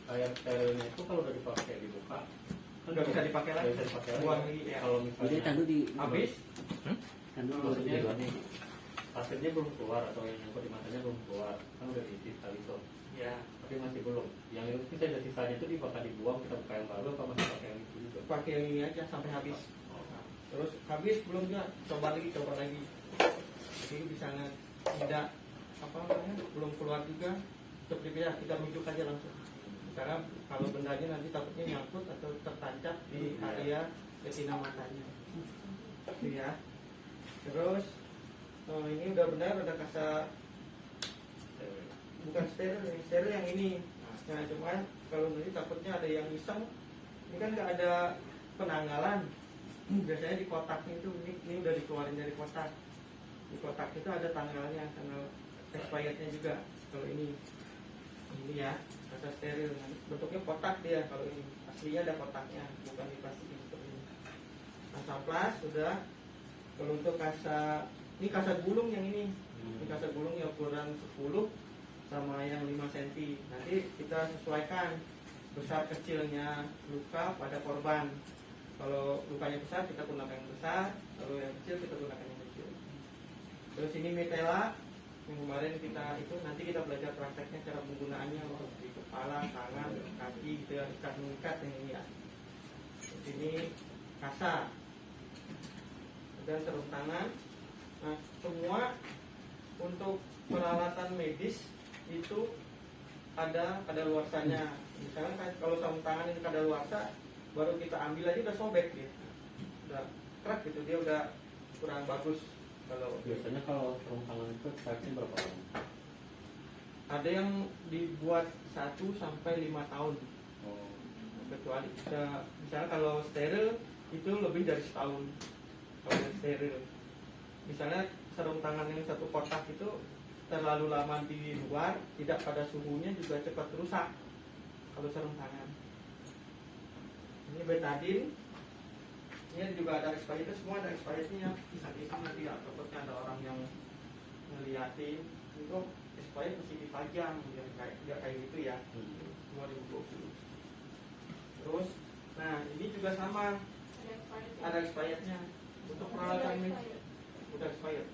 air sterilnya itu kalau udah dipakai dibuka kan nggak bisa dipakai lagi. Nggak bisa dipakai lagi. Buang lagi, ya. Kalau Jadi misalnya tandu di Habis tandu maksudnya di luarnya. pasirnya belum keluar atau yang nyangkut di matanya belum keluar kan udah diisi sekali tuh, ya tapi masih belum. Yang itu kita ada sisanya itu bakal dibuang, kita buka yang baru apa masih pakai yang itu juga? pakai yang ini aja sampai habis. Terus habis belum juga coba lagi. Jadi bisa tidak apa namanya belum keluar juga seperti biasa kita rujuk aja langsung. Karena kalau bendanya nanti takutnya nyangkut atau tertancap di area retina matanya. Gitu ya. Terus ini udah benar, udah kasar, bukan steril yang ini. Nah cuman kalau nanti takutnya ada yang iseng, ini kan nggak ada penanggalan. Biasanya di kotaknya itu ini udah dikeluarin dari kotak. Di kotak itu ada tanggalnya, tanggal expirednya juga. Kalau ini ya kasa steril, bentuknya kotak dia. Kalau ini aslinya ada kotaknya, bukan di plastik seperti ini. Kasa plas sudah. Kalau untuk kasa ini kasa gulung yang ini kasa gulung yang ukuran 10 sama yang 5 cm. Nanti kita sesuaikan besar kecilnya luka pada korban. Kalau lukanya besar kita gunakan yang besar, kalau yang kecil kita gunakan yang kecil. Terus ini metela yang kemarin kita itu nanti kita belajar prakteknya cara penggunaannya untuk di kepala, tangan, kaki gitu ya, ikat yang ini ya. Terus ini kasa dan sarung tangan. Nah semua untuk peralatan medis itu ada kadaluarsanya. Misalnya kalau sarung tangan ini kadaluarsa, baru kita ambil aja udah sobek gitu, udah crack gitu, dia udah kurang bagus. Kalau Biasanya kalau sarung tangan itu expirednya berapa lama? ada yang dibuat 1 sampai 5 tahun, kecuali misalnya kalau steril itu lebih dari setahun. Kalau yang steril, misalnya sarung tangan yang satu kotak itu terlalu lama di luar, tidak pada suhunya juga cepat rusak. Kalau sarung tangan ini betadine, ini juga ada expirednya, semua ada expirednya. Bisa nanti ya, takutnya ada orang yang ngeliatin itu expired mesti dipajang, nggak kayak gitu ya. 2020. Terus, nah ini juga sama, ada expirednya untuk peralatan ini. Udah expired.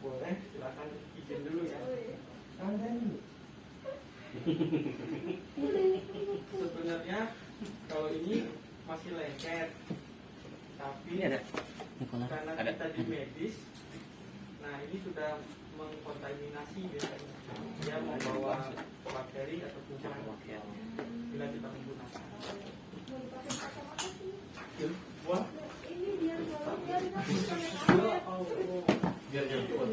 Boleh, silakan izin dulu ya. Sebenarnya kalau ini masih lengket, tapi Ini ada. karena kita di medis, nah ini sudah mengkontaminasi biasanya, dia membawa bakteri atau kuman bila kita menggunakan. Wah, Ini biar Biar nyangkut.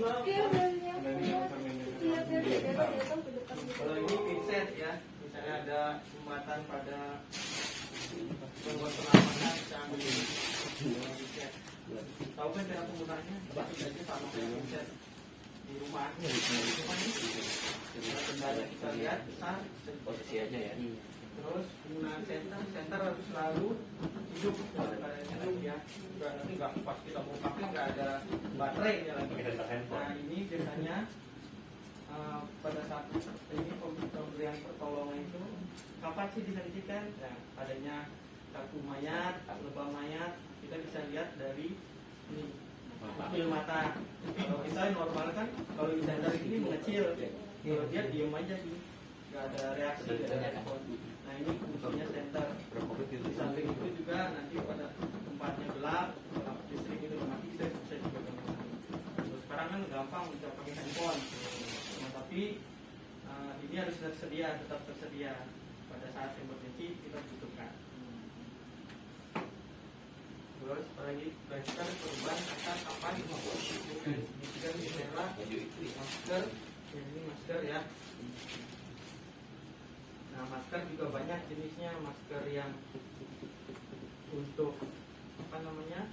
kalau ini pinset ya, misalnya ada sumbatan pada gangguan pernapasan, kita ambil ini. Pinset. Tahu kan cara penggunaannya? Batik aja sama kayak pinset di rumah. Cuma ini kendala kita lihat besar, Posisi aja ya. terus penggunaan senter harus selalu hidup ya. Nanti nggak pas kita mau pakai nggak ada baterainya lagi. Pakai data handphone. Nah ini biasanya pada saat ini pemberian pertolongan itu kapan sih dihentikan? Nah, adanya kartu mayat, lebam mayat, kita bisa lihat dari ini kecil mata. Kalau kita normal kan, kalau di senter ini mengecil, kalau dia diem aja sih, nggak ada reaksi, nggak ada respon. Nah ini fungsinya senter. Di samping itu juga nanti pada tempatnya gelap, lampu listrik itu mati, bisa juga gunakan. Terus sekarang kan gampang bisa pakai handphone. Tapi ini harus tersedia, tetap tersedia pada saat emergency kita butuhkan. Terus apalagi belajar perubahan kata kapan kan jendela, masker, ini masker ya. Nah masker juga banyak jenisnya, masker yang untuk apa namanya,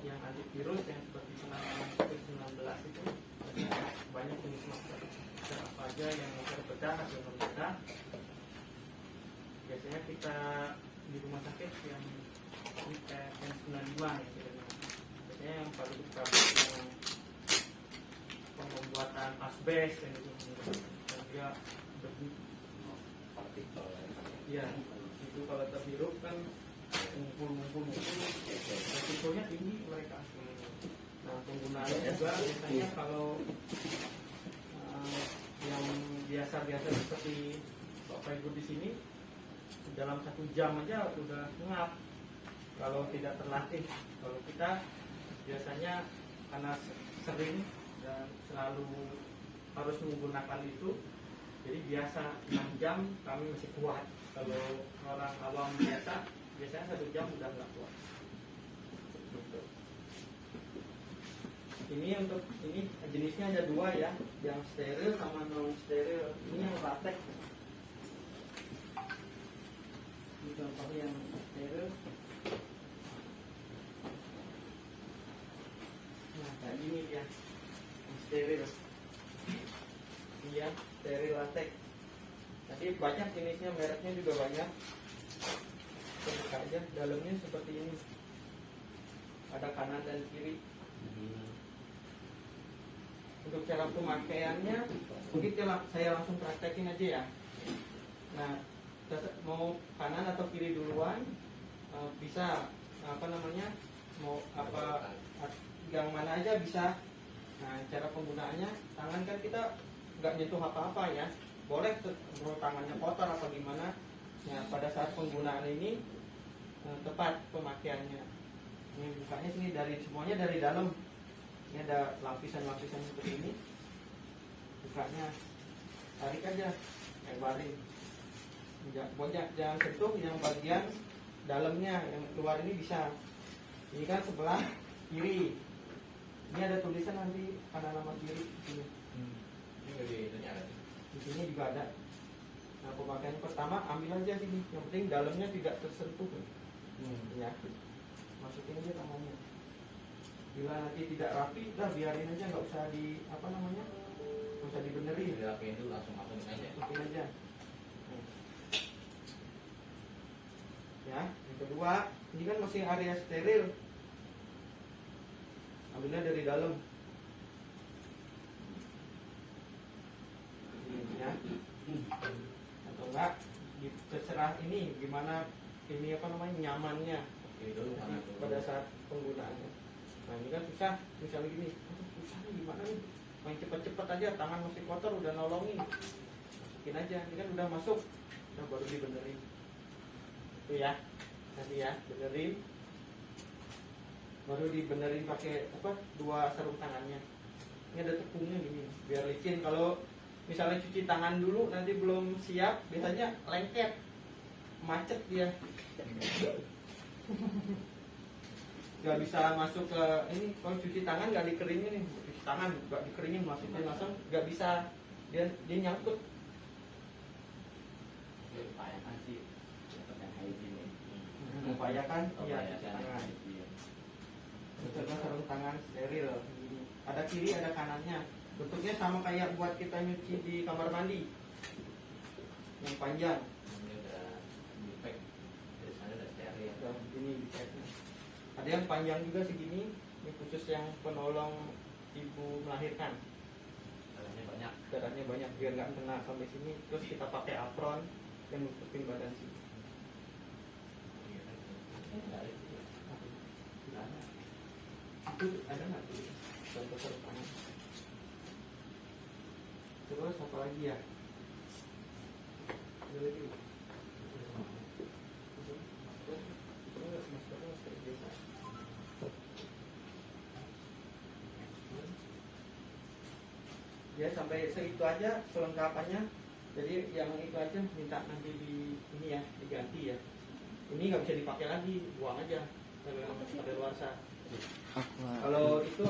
yang antivirus yang seperti penanganan COVID-19 itu banyak jenis masker. Ada apa aja yang masker bedah atau non bedah. Biasanya kita di rumah sakit yang N95 ya, biasanya yang paling yang pembuatan asbes yang itu, dan dia debu partikel. Iya, itu kalau terhirup kan ngumpul-ngumpul itu resikonya tinggi mereka. Nah, penggunaannya juga biasanya kalau yang biasa-biasa seperti Bapak Ibu di sini dalam 1 jam aja udah ngap kalau tidak terlatih. Kalau kita biasanya karena sering dan selalu harus menggunakan itu, jadi biasa 6 jam kami masih kuat. Kalau orang awam biasanya 1 jam udah nggak kuat. Ini untuk ini jenisnya ada 2 ya, yang steril sama non steril. Ini yang latex. Ini contohnya yang steril. Nah, kayak gini dia, yang steril. Ini ya, steril latex. Jadi banyak jenisnya, mereknya juga banyak. Kita buka aja, dalamnya seperti ini. Ada kanan dan kiri. Untuk cara pemakaiannya, mungkin saya langsung praktekin aja ya. Nah, mau kanan atau kiri duluan, bisa mau apa yang mana aja bisa. Nah, cara penggunaannya, tangan kan kita nggak nyentuh apa-apa ya. Boleh tangannya kotor apa gimana. Nah, pada saat penggunaan ini tepat pemakaiannya. Ini bukanya sini semuanya dari dalam. Ini ada lapisan-lapisan seperti ini. Bukanya tarik aja, lebarin. Jangan sentuh yang bagian dalamnya, yang keluar ini bisa. Ini kan sebelah kiri. Ini ada tulisan nanti kanan sama kiri di sini. Di sini juga ada. Nah, pemakaian pertama ambil aja sini. Yang penting dalamnya tidak tersentuh. Ya, masukin aja tangannya. Bila nanti tidak rapi, udah biarin aja, nggak usah nggak usah dibenerin. Dirapiin dulu, langsung masukin aja. Masukin aja. Ya, yang kedua, ini kan masih area steril. Ambilnya dari dalam. Ini ya. Atau enggak, terserah ini gimana nyamannya. Oke, dulu mana tuh? Pada saat penggunaannya. Nah, ini kan susah, misalnya gini, susah gimana nih, main cepet-cepet aja, tangan masih kotor udah nolongin, masukin aja, ini kan udah masuk, nah baru dibenerin, itu ya, nanti ya, benerin, baru dibenerin pakai 2 sarung tangannya, ini ada tepungnya gini, biar licin. Kalau misalnya cuci tangan dulu, nanti belum siap, biasanya lengket, macet dia. Gak bisa masuk ke ini. Kalau cuci tangan gak dikeringin nih, cuci tangan gak dikeringin, masukin langsung gak bisa, dia nyangkut. Upayakan sih dapatkan hygiene. Upayakan iya cuci Upayakan tangan. hygiene. Coba sarung tangan steril. Ada kiri ada kanannya. Bentuknya sama kayak buat kita nyuci di kamar mandi, yang panjang. Ini udah di-pack, dari sana udah steril. Ini diceknya. Ada yang panjang juga segini, ini khusus yang penolong ibu melahirkan. Darahnya banyak biar nggak kena sampai sini. Terus kita pakai apron yang nutupin badan sini. Itu ada nggak tuh contoh sarung tangan? Terus apa lagi ya? Ada lagi. Ya sampai seitu aja kelengkapannya. Jadi yang itu aja minta nanti ini ya diganti ya. Ini nggak bisa dipakai lagi, buang aja pada luar sana. Kalau itu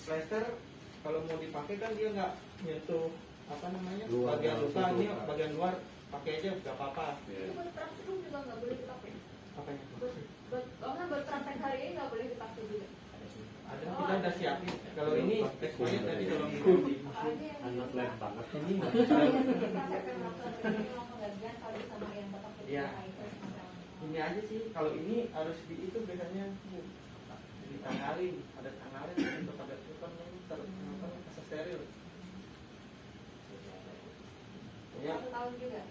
plester, kalau mau dipakai kan dia nggak nyentuh bagian luka, ini bagian luar pakai aja nggak apa-apa. Buat praktikum juga nggak boleh dipakai. Apanya? Buat praktek hari ini nggak boleh dipakai juga. Ada, kita udah siapin. Kalau ini expired tadi tolong di Anak lab banget. ini nggak Ini bisa. mau penggantian kalau sama yang bapak Iya. Ini aja sih. Kalau ini harus di itu biasanya ditanggalin, ada tanggalin untuk ada asas steril. Ya, 1 tahun juga.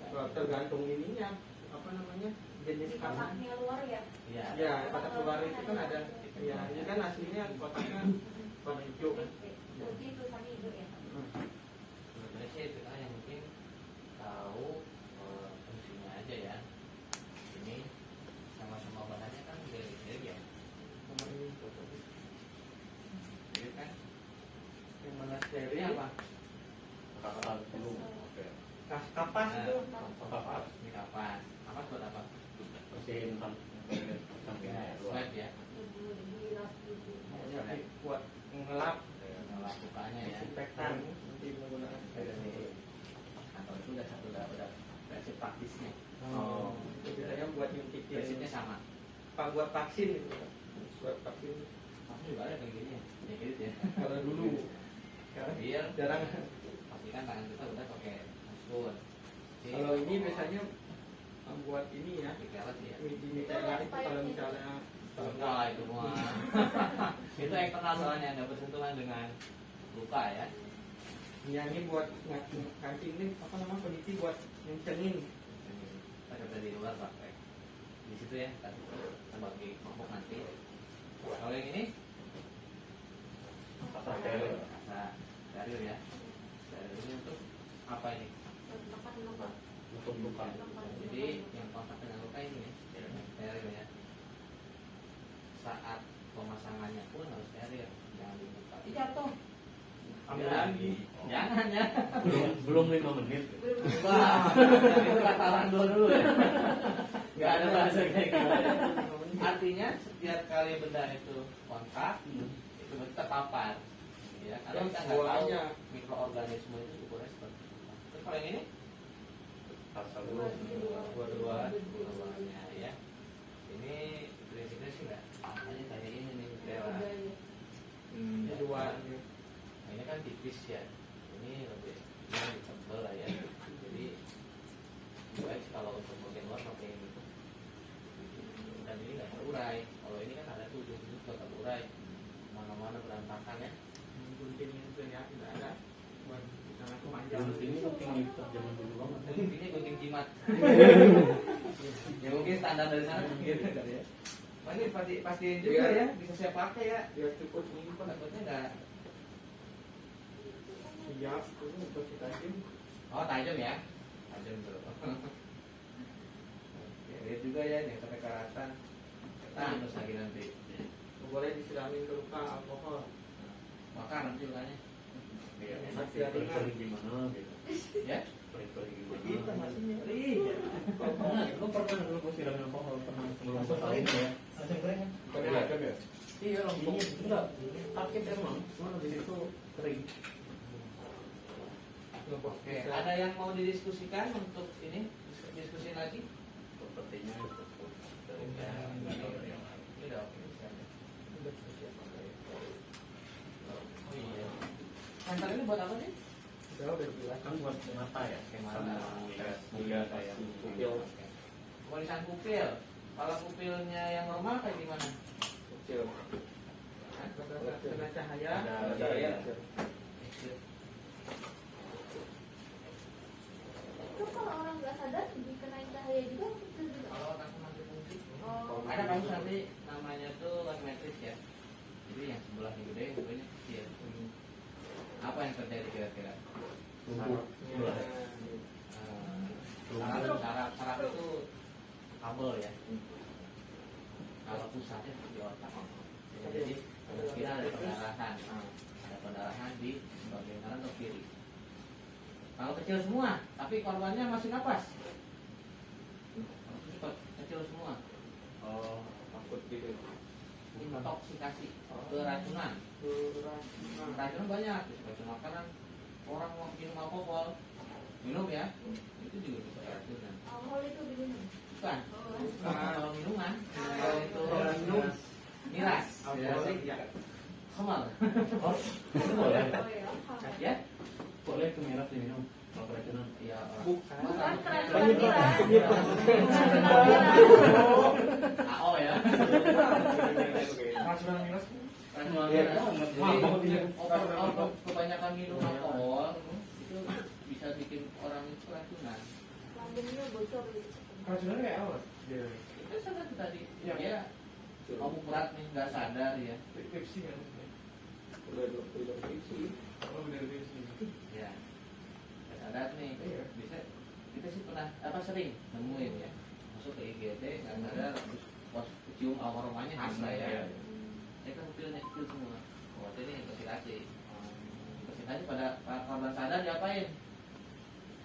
tergantung ininya apa namanya jenis Di karena kotaknya luar ya. Iya. ya kotak luar itu kan ada ya ini kan aslinya kotaknya warna hijau kan. Putih tulisannya hijau ya. Sebenarnya sih itu kan yang mungkin tahu fungsinya aja ya. Ini sama-sama bahannya kan mirip ya. Sama ini Mirip kan? yang mana steril Ini apa? Kakak dulu. Oke. kapas itu Kakak Ini kapas. Kapas buat apa? bersihin sampingnya ya. luar. Swab ya. Dilas gitu. ya, buat ngelap Ngelap mukanya ya. desinfektan nanti menggunakan Atau itu udah prinsip praktisnya. oh jadi saya buat nyuntik Prinsipnya sama. pak buat vaksin gitu buat vaksin Kamu juga ada kayak gini ya? Ya gitu ya. kalau dulu sekarang Biar jarang pastikan tangan kita udah pakai masker. kalau ini biasanya buat ini ya Dikawat ya. di Nutella itu kalau misalnya Enggak lah itu mah. Itu eksternal soalnya nggak bersentuhan dengan luka ya. ya ini buat kancing nih apa namanya peniti buat ngencengin Pakai dari luar pakai di situ ya. Kita bagi kelompok nanti. Kalau yang ini Kakak steril. kasa steril ya. Steril ini untuk apa ini? Tempat-tempat. Untuk luka. Jadi yang kontak dengan luka ini ya. Steril ya. Saat pemasangannya pun harus steril, jangan dibuka. Jatuh. ambil lagi Jangan ya. Belum 5 menit. Wah, itu kata orang dulu ya. Gak ada bahasa kayak gitu. Artinya setiap kali benda itu kontak, itu terpapar. Ya, karena kita nggak tahu semuanya. mikroorganisme itu ukurnya seperti apa. Terus kalau yang ini Kakak dulu. dua-duanya ya. Ini prinsipnya sih nggak. Hanya kayak ini nih Nutella. Ya, dua Nah, ini kan tipis ya. Ini lebih tebal lah ya. Jadi baik kalau untuk bagian luar pakai ini tuh. Dan ini nggak terurai. Kalau ini kan ada tuh ujung-ujung juga terurai. Mana-mana berantakan ya. gunting itu ya tidak ada buat misalnya kemanjang Gunting ini gunting lipat zaman dulu banget. Guntingnya gunting jimat. Ya mungkin standar dari sana gitu kali ya. Wah, ini pastiin juga Biar- ya, bisa saya pakai ya. dia cukup nyimpan Takutnya nggak. siap itu untuk kita tajam Oh, tajam ya. Tajam tuh. Oke, lihat juga ya nih sampai karatan. Nah, terus lagi nanti. boleh disiramin ke luka alkohol Bakar nanti lukanya. Iya, Masih ada perih gimana gitu. Ya? Perih gimana. kita maksudnya iya Lu pernah dulu gue siramin alkohol pernah sebelum tahun ini ya? Langsung kering kan? Iya, iya langsung. Enggak, sakit emang. Cuma di situ kering. Oke, ada yang mau didiskusikan untuk ini? Diskusi lagi? Sepertinya itu. Ini udah oke. Oh iya. Senter ini buat apa sih? udah bilang Kan buat mata ya, Kayak mata. mulia kayak pupil. Pemeriksaan pupil. Kalau pupilnya yang normal kayak gimana? kecil kena cahaya Ada cahaya Itu kalau orang nggak sadar dikenain cahaya juga itu juga. Kalau otak mati fungsi. Oh. Ada kasus nanti namanya tuh volumetris ya. Jadi yang sebelahnya gede, yang sebelahnya kecil. Apa yang terjadi kira-kira? Lumpuh. Saraf itu kabel ya. Kalau pusatnya di otak. Jadi kira ada pendarahan. Ada pendarahan di bagian kanan atau kiri. Kalau kecil semua, tapi korbannya masih napas. Cepat, kecil semua. Oh, takut gitu Intoksikasi, keracunan. Keracunan banyak, keracunan makanan. Orang mau minum alkohol, minum ya, itu juga bisa keracunan. Alkohol itu diminum. Bukan, kalau minuman, Oh. itu minum miras, alkoholik ya kemal, oh, itu boleh. Oh ya. ya, Boleh tuh miras diminum. Kalau keracunan. iya. bukan Bukan keracunan miras. AO ya. keracunan minus Keracunan Iya, miras. mabok dia. Kebanyakan minum alkohol itu bisa bikin orang itu keracunan. ujungnya bocor gitu. Keracunan kayak apa? Dia Itu sudah tadi. Iya. Ya, kamu berat nih nggak sadar ya. Pepsi kan? Udah Pepsi. Oh bener Pepsi. Ya. Nggak sadar nih. Iya. Bisa kita sih pernah sering nemuin ya. Masuk ke IGD nggak sadar terus pas cium aromanya khas lah ya. Saya kan pilnya kecil semua. Oh, ini yang konsentrasi. Konsentrasi pada korban sadar diapain?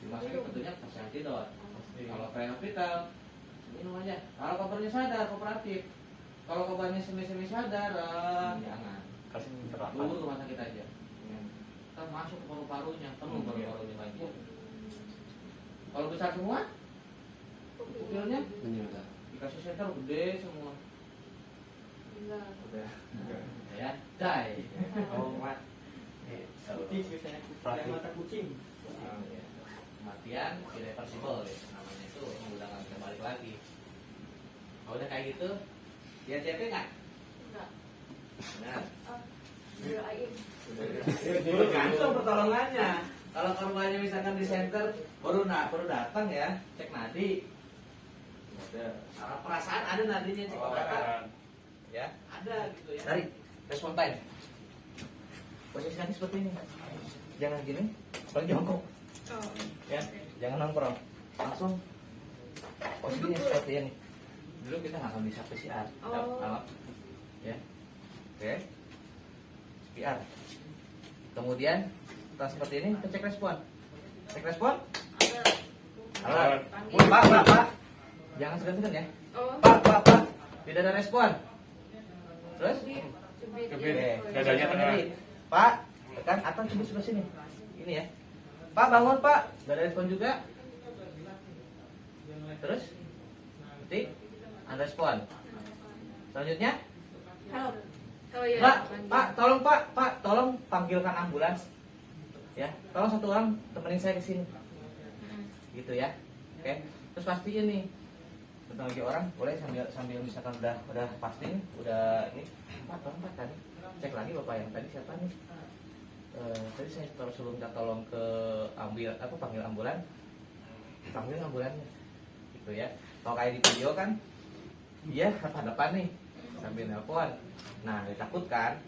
Dimasukin tentunya kasih antidot. Kalau prehospital minum aja. Kalau korbannya sadar kooperatif. Kalau korbannya semi sadar, jangan. Kasih terapan. Dulu rumah sakit aja. Kita masuk ke paru-parunya, penuh paru-parunya banjir. Kalau besar semua, pupilnya dikasih senter gede semua. Enggak. Udah, ya, die. Oh, mat. Kucing biasanya, kayak mata kucing. Kematian irreversible ya, namanya itu udah nggak bisa balik lagi. Kalau udah kayak gitu, dia CP nggak? Enggak. Benar. Doain. Tergantung pertolongannya. Kalau korbannya misalkan di center baru datang ya, cek nadi. Ada. Salah perasaan ada nadinya cek obat. Ya, ada gitu ya. Tarik, respon time. Posisi kaki seperti ini. Jangan gini, paling jongkok. Oh. Ya, jangan nongkrong. Langsung posisinya seperti ini. Dulu kita nggak akan bisa PCR. Oh. Kalau, ya, oke. PCR. Kemudian setelah seperti ini, kita cek respon. Cek respon. Alat. Panggil. Pak. Jangan segan-segan ya. Oh. Pak. Tidak ada respon. Terus? Subit. Subit. Iya. Dadanya tengah. Pak, tekan atau coba sebelah sini. Ini ya. Pak, bangun Pak. Gak ada respon juga. Terus? Ketik. Ada respon. Selanjutnya, Halo. Oh iya. Pak, tolong panggilkan ambulans. Ya, tolong satu orang temenin saya ke sini. Gitu ya. Oke. Terus pastiin nih. Tentang lagi orang, boleh sambil misalkan udah pasti nih, udah ini. Pak, tolong Pak tadi. Cek lagi Bapak yang tadi siapa nih? Tadi saya suruh minta tolong ke panggil ambulan. Panggil ambulannya. Gitu ya. Kalau kayak di video kan, dia hadapan nih sambil nelpon. Nah, ditakutkan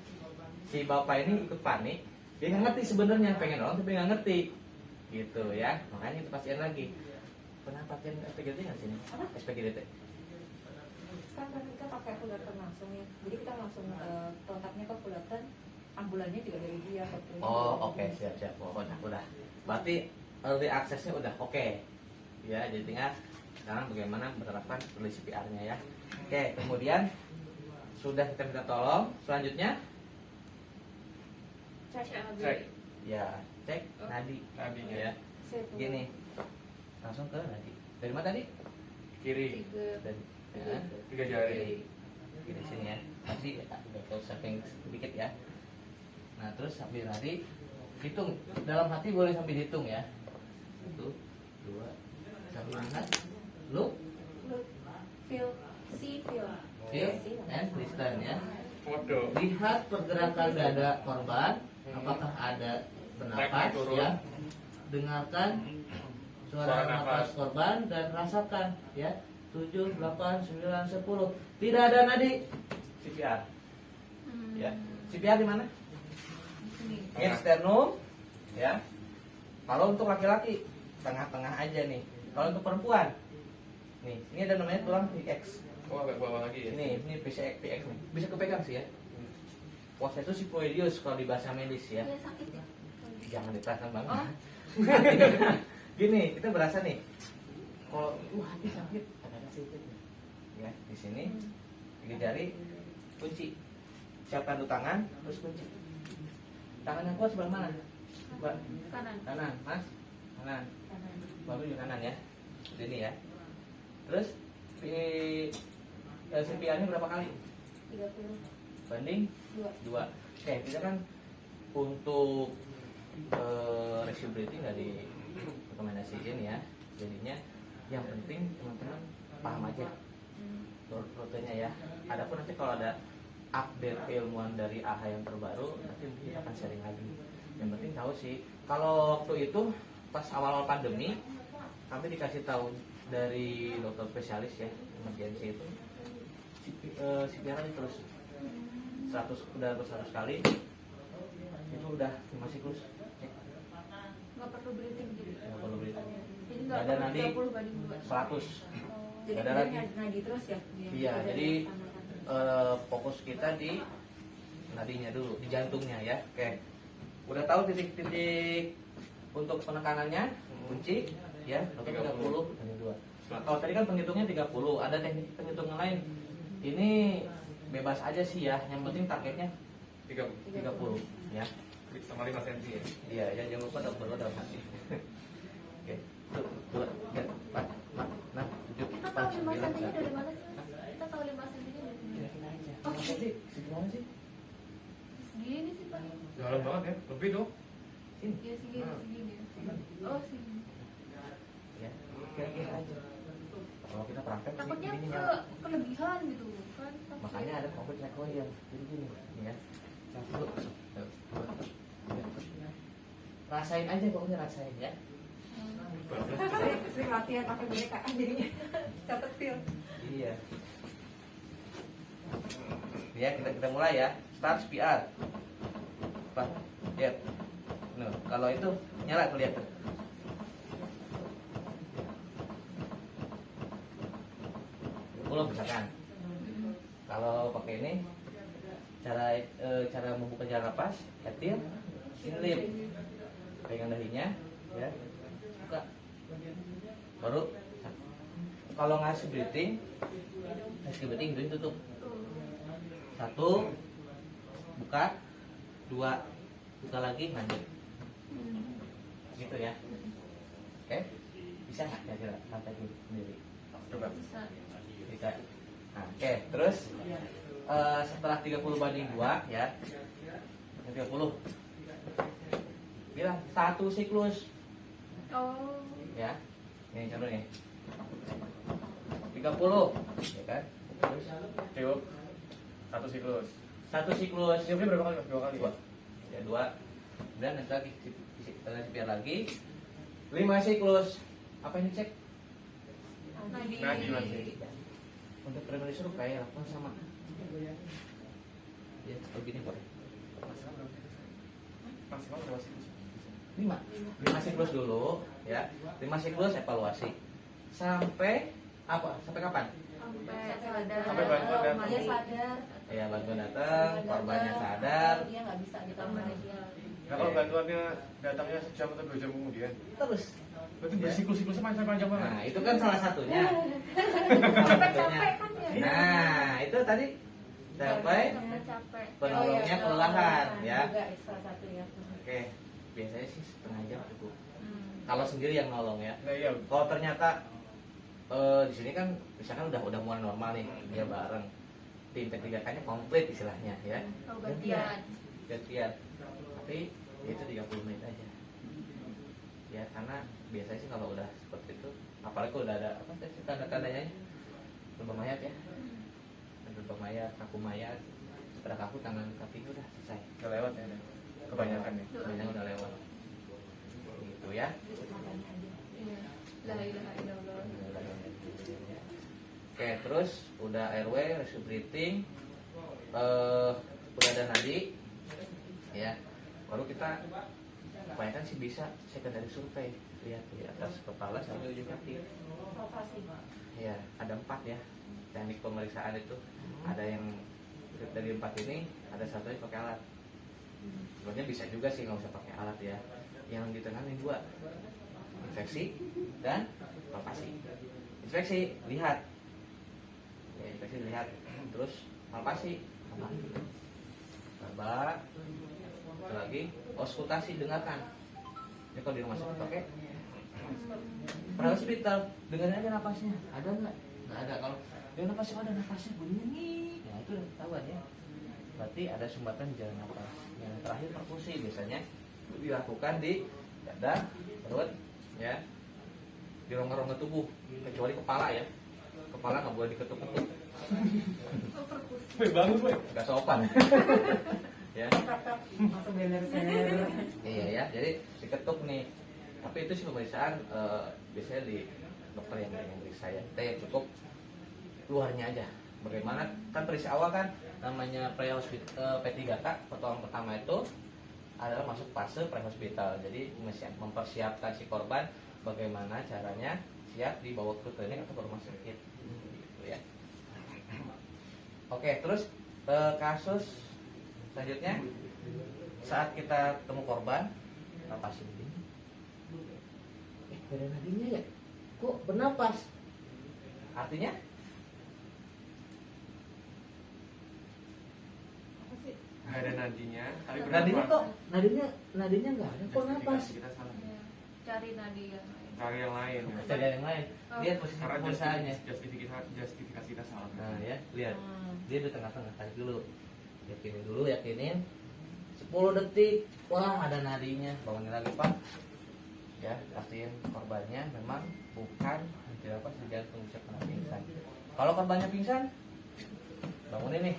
si bapak ini ikut panik. Dia nggak ngerti sebenarnya, pengen nolong tapi nggak ngerti. Gitu ya. Makanya itu pastiin lagi. Pernah pasien SPGT nggak sini? Apa? SPGT. Kan kita pakai fullerton langsung ya. Jadi kita langsung kontaknya ke fullerton. Ambulannya juga dari dia. Oh, oke, siap. Pokoknya udah. Berarti early access-nya udah oke. Ya, jadi tinggal sekarang bagaimana menerapkan early CPR-nya ya. Oke, kemudian sudah kita minta tolong, selanjutnya Cek. ya cek nadi. Nadinya. Ya. Gini. Langsung ke nadi. Dari mana tadi? Kiri. Dari ya. 3 jari. Kiri sini ya. Masih udah samping sedikit ya. Nah, terus sambil nadi hitung. Dalam hati boleh sambil hitung ya. 1 2 sambil lihat. Look, Feel. See. Feel. feel, and listen ya. Foto. Lihat pergerakan dada korban, apakah ada bernapas Naik turun. ya. Dengarkan suara napas korban dan rasakan ya. 7, 8, 9, 10. Tidak ada nadi. CPR. Ya. CPR di mana? Ini sternum ya. Kalau untuk laki-laki tengah-tengah aja nih. Kalau untuk perempuan nih, ini ada namanya tulang PX. Oh, agak bawah lagi ya. Ini PX nih. Bisa kepegang sih ya. Puasa itu siphoideus kalau di bahasa medis ya. Iya sakit ya. Jangan ditahan banget. Oh. Gini, kita berasa nih. Kalau hati sakit, ada sedikit. Ya, di sini 3 jari kunci. Siapkan dulu tangan, terus kunci. Tangan yang kuat sebelah mana? Mbak? Kanan. Kanan, Mas. Kanan. Kanan. Baru di kanan ya. Ini ya. Terus CPR-nya berapa kali? 30. Banding 2. Oke, kita kan untuk ratio breathing nggak direkomendasiin ya. Jadinya yang penting teman-teman paham aja rutenya ya. Adapun nanti kalau ada update keilmuan dari AH yang terbaru, nanti kita akan sharing lagi. Yang penting tahu sih, kalau waktu itu pas awal-awal pandemi kami dikasih tahu dari dokter spesialis ya emergency itu CPR aja terus 100 kali itu udah 5 siklus. Nggak perlu breathing gitu. Nggak perlu breathing. Jadi nggak Badan perlu nadi 30/2. 100. Jadi Ada dia lagi. nadi terus ya? Iya, jadi fokus kita di nadinya dulu, di jantungnya ya. Oke. Udah tahu titik-titik untuk penekanannya, kunci ya, 30 dan 2. Nah, kalau tadi kan penghitungnya 30, ada teknik penghitungan lain. Ini bebas aja sih ya, yang penting targetnya 30 ya. Sama 5 cm ya. Iya, ya jangan lupa berdoa dalam hati. Oke. 2, 3, 4, 5, 6, 7, Kita 8, tahu 5 9, cm-nya 10. dari mana sih? Kita tahu 5 cm-nya dari mana? Kira-kira aja. Oke. Apa sih? Segimana sih? Segini sih Pak. Dalam banget ya, lebih tuh. Sini. Ya segini. Oh segini. Ya, kira-kira aja. Kalau kita praktek sih Takutnya gini ke kelebihan gitu kan? Takut. makanya ada covid require. Jadi gini, ya. Satu, dua, tiga. Rasain aja pokoknya rasain ya. Sering latihan pakai boneka kan jadinya catat feel. Iya. Ya, kita mulai ya. Start CPR. Pak, lihat. Nah, kalau itu nyala tuh lihat tuh. Belum misalkan. Kalau pakai ini cara membuka jalan napas, ketil, inlip. Pegang dahinya, ya. Buka. Baru kalau ngasih breathing hidung tutup. 1 buka, 2 buka lagi, lanjut. Gitu ya. Oke? Bisa nggak kira-kira sampai sendiri? Coba. Bisa. Bisa. Nah, oke, terus setelah 30/2 ya. 30. Bilang 1 siklus Oh. ya. Ini contohnya. 30, ya kan? Terus Tiup. 1 siklus. 1 siklus. Tiupnya berapa kali? 2 kali. Dua. Ya 2. Dan nanti lagi CPR lagi 5 siklus. Apa ini cek? Nadi masih. Untuk primary stroke kayak lakukan sama. Ya, begini kok. Maksimal berapa siklus? 5 siklus dulu ya. 5 siklus evaluasi. Sampai apa? Sampai kapan? Sampai sadar. Sampai bantuan datang. Dia sadar. Ya, bantuan datang, korbannya sadar. Dia nggak bisa ditambah lagi. Nah, kalau bantuannya datangnya sejam atau 2 jam kemudian, Terus. berarti bersiklus-siklusnya panjang-panjang banget. Nah, itu kan salah satunya. Salah satunya. Capek kan ya? Nah, itu tadi sampai Sampai capek. penolongnya kelelahan ya. Juga salah satu ya. Oke, biasanya sih setengah jam cukup. Hmm. Kalau sendiri yang nolong ya. Nah iya, Kalau ternyata di sini kan misalkan udah mulai normal nih, dia bareng tim P3K-nya komplit istilahnya ya. Oh, gantian. Gantian. Tapi ya itu 30 menit aja. Ya, karena biasanya sih kalau udah seperti itu, apalagi kalau udah ada apa sih tanda-tandanya? Lubang mayat ya. Lubang mayat, kaku mayat. Pada kaku tangan kakinya udah selesai. udah lewat ya. Kebanyakan ya. Kebanyakan udah lewat. Gitu ya. Iya. La ilaha illallah. Oke, terus udah airway, rescue breathing, udah ada nadi, ya. Baru kita kebanyakan sih bisa secondary survei, lihat di atas kepala sampai ujung kaki. Operasi. Ya, ada 4 ya teknik pemeriksaan itu. Ada yang dari 4 ini, ada satunya pakai alat. Sebenarnya bisa juga sih nggak usah pakai alat ya. Yang ditangani 2, infeksi dan palpasi. Infeksi lihat, ya, infeksi lihat, terus palpasi apa? Coba lagi auskultasi, dengarkan. Ini kalau di rumah sakit pakai pernah hospital, dengerin aja napasnya, ada nggak? Nggak ada. Kalau dia napasnya ada, napasnya bunyinya nih, ya itu ketahuan ya. Berarti ada sumbatan jalan napas. Yang terakhir perkusi biasanya dilakukan di dada, perut, ya, di rongga-rongga tubuh, kecuali kepala ya. Kepala nggak boleh diketuk-ketuk, Oh, perkusi. Wih, bagus wih. nggak sopan. Ya, Langsung bener-bener. iya ya. Jadi diketuk nih. Tapi itu sih pemeriksaan biasanya di dokter yang periksa ya. Kita yang cukup luarnya aja. Bagaimana kan periksa awal kan namanya pre-hospital P3K, pertolongan pertama itu adalah masuk fase pre-hospital. Jadi mempersiapkan si korban bagaimana caranya siap dibawa ke klinik atau ke rumah sakit. Gitu ya. Oke, terus kasus selanjutnya saat kita temu korban napas ini. Dari nadinya ya, kok bernapas? Artinya? Apa sih? Nggak ada nadinya, tapi Nadinya berapa? kok? Nadinya nggak ada, kok napas? Kita salah. Ya, cari nadi yang lain. Cari yang lain. Ya. Kita yang lain. Lihat posisi Karena pemeriksaannya. justifikasi kita salah. Nah ya, lihat. Dia di tengah-tengah, tarik dulu. Yakinin. 10 detik. Wah, ada nadinya. Bangunin lagi, Pak. Ya, pastiin korbannya memang bukan tidak apa di jantung bisa kena pingsan. Kalau korbannya pingsan, bangunin nih.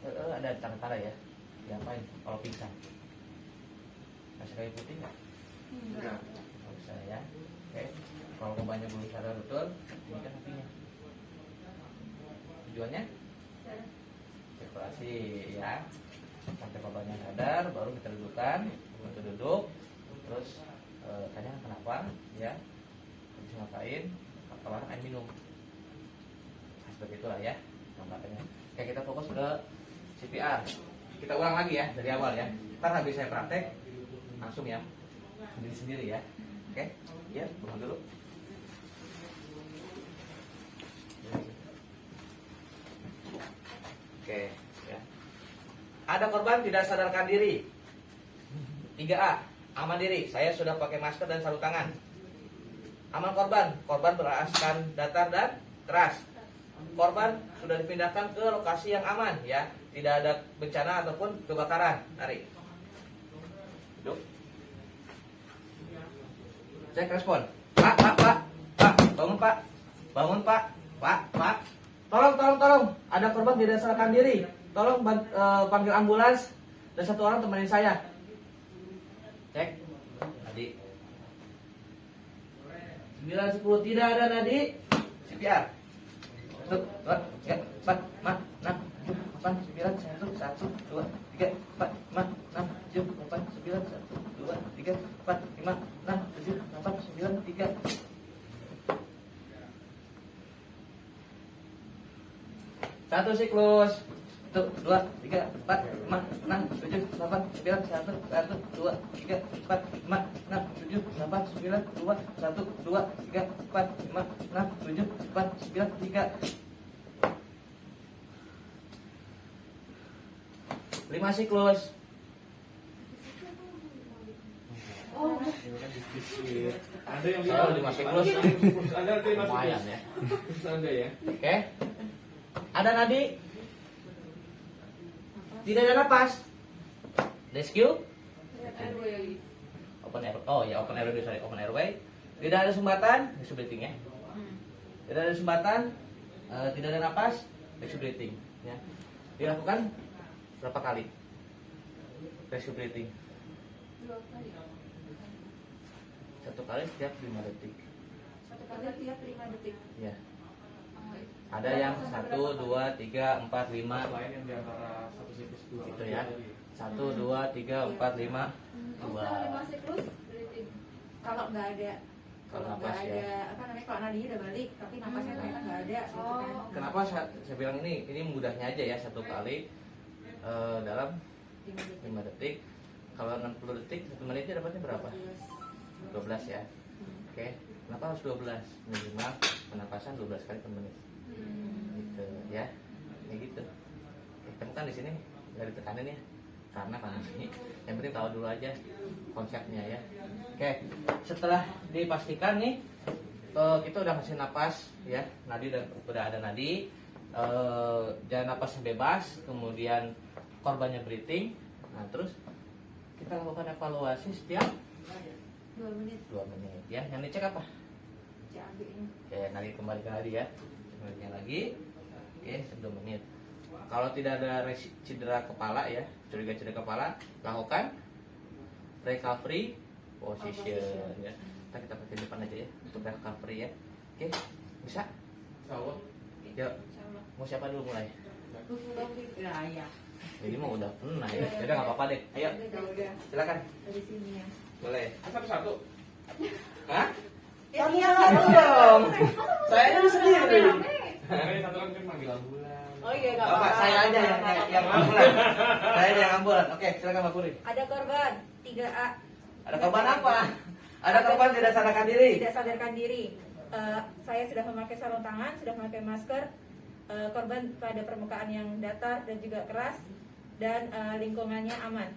Ada tanda-tanda ya. Diapain kalau pingsan? Kasih kayu putih nggak? Enggak. Nggak usah ya. Oke. Kalau korbannya belum sadar betul, ini kan apinya. Tujuannya? Sirkulasi ya. Sampai korbannya sadar, baru kita dudukkan, untuk duduk, terus tanya kenapa, ya, habis ngapain, keluaran air minum, nah, seperti itulah ya, makanya. Oke, kita fokus ke CPR. Kita ulang lagi ya dari awal ya. Ntar habis saya praktek, langsung ya, sendiri-sendiri ya. Oke, ya, ulang dulu. Oke, ya. Ada korban tidak sadarkan diri. 3A, aman diri. Saya sudah pakai masker dan sarung tangan. Aman korban. Korban beraskan datar dan keras. Korban sudah dipindahkan ke lokasi yang aman ya. Tidak ada bencana ataupun kebakaran. Tarik. Duduk. Cek respon. Pak, bangun Pak. Bangun Pak. Pak. Tolong. Ada korban tidak sadarkan diri. Tolong panggil ambulans dan 1 orang temenin saya. Cek. Nadi. 9, 10 tidak ada nadi. CPR. 1, 2, 3, 4, 5, 6, 7, 8, 9, 1, 2, 3, 4, 5, 6, 7, 8, 9, 1, 2, 3, 4, 5, 6, 7, 8, 9, 3. Satu siklus. 1, 2, 3, 4, 5, 6, 7, 8, 9, 1, 2, 3, 4, 5, 6, 7, 8, 9, 2, 1, 2, 3, 4, 5, 6, 7, 8, 9, 3. 5 siklus. Ini kan diskusi. Ada yang Oh, 5 siklus. Ada yang Lumayan ya. Ada ya. Oke. Ada nadi. Tidak ada napas. Rescue. Open air. Oh ya, open airway. Tidak ada sumbatan, rescue breathing ya. Tidak ada sumbatan, tidak ada napas, rescue breathing ya. Dilakukan berapa kali? Rescue breathing. 2 kali. 1 kali setiap 5 detik. 1 kali tiap 5 detik. Ya. Oh, Ada yang 1, 2, 3, 4, 5. Lain yang diantara satu siklus dua. Gitu ya. 1, 2, 3, 4, 5. Setelah 5 siklus breathing. Kalau nggak ada, Kalau kalau napas nggak ya. ada, apa namanya, kalau nadinya udah balik, tapi napasnya ternyata nggak ada. gitu kan. Oh. Kenapa saya bilang ini mudahnya aja ya, 1 kali dalam 5 detik. 5 detik. Kalau 60 detik 1 menitnya dapatnya berapa? 12 ya. Oke. Kenapa harus 12? Minimal penapasan 12 kali per menit. Gitu ya. Ya gitu. Oke, kamu kan di sini nggak ditekanin ya. Karena ini yang penting tahu dulu aja konsepnya ya. Oke. Setelah dipastikan nih kita udah kasih napas ya. Nadi udah ada nadi. Jalan napasnya bebas, kemudian korbannya breathing. Nah, terus kita lakukan evaluasi setiap 2 menit. 2 menit ya. Yang dicek apa? CAB-nya. Oke, nadi kembali ke nadi ya. Kembalinya lagi. Oke, 2 menit. Kalau tidak ada cedera kepala ya, curiga cedera kepala, lakukan recovery position ya. Kita pakai depan aja ya untuk recovery ya. Oke, bisa? Sawah. Yuk, mau siapa dulu mulai? Ya. Jadi mau udah pernah ya. Jadi nggak apa-apa deh. Ayo, Udah silakan. dari sini ya. Boleh. Satu-satu. Hah? Iya. dong. Saya dulu sendiri. Ini satu kan manggil ambulan. Oh iya nggak Bapak, apa-apa. saya aja yang ambulan. Saya aja yang ambulan. Oke, silakan Mbak Puri. Ada korban 3A. Ada korban apa? Ada korban tidak sadarkan diri. Tidak sadarkan diri. Saya sudah memakai sarung tangan, sudah memakai masker. Korban pada permukaan yang datar dan juga keras dan lingkungannya aman.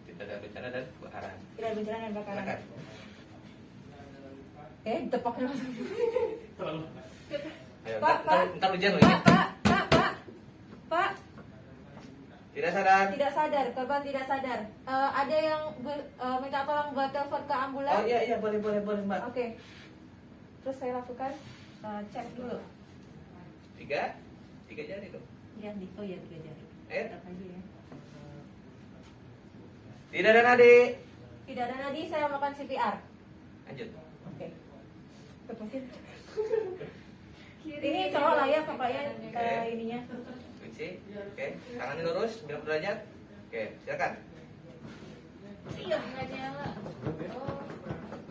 Tidak ada bencana dan kebakaran. Tidak ada bencana dan kebakaran. Silakan. Tepoknya langsung. Terlalu. Ayo, Pak, ntar ujian loh ya. Pak. Tidak sadar. Tidak sadar, korban tidak sadar. Ada yang minta tolong buat telepon ke ambulans. Oh iya boleh Mbak. Oke. Terus saya lakukan cek dulu. Tiga jari dong. Ya, oh ya 3 jari. Tetap aja ya. Tidak ada nadi. Tidak ada nadi, saya melakukan CPR. Lanjut. Oke. Tepukin. Ini cowok lah ya papanya ininya. Kunci. Oke, tangannya lurus, 90 derajat. Oke, silakan. Iya, nggak nyala. Oh,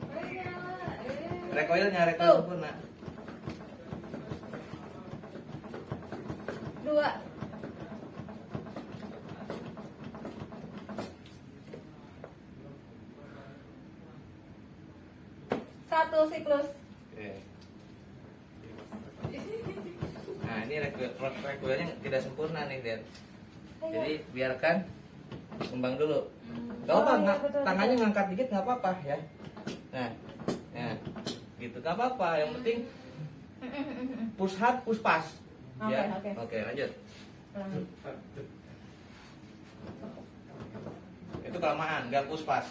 nggak nyala. Recoilnya recoil Tuh. sempurna. 2. Satu siklus. Oke. Nah, ini recoilnya tidak sempurna nih, Den. Jadi biarkan kembang dulu. Gak apa, Oh, iya, betul, tangannya betul. ngangkat dikit nggak apa-apa ya. Nah, gitu nggak apa-apa. Yang penting push hard, push pas. Oke, Ya. oke. Oke, lanjut. Itu kelamaan, nggak push pas.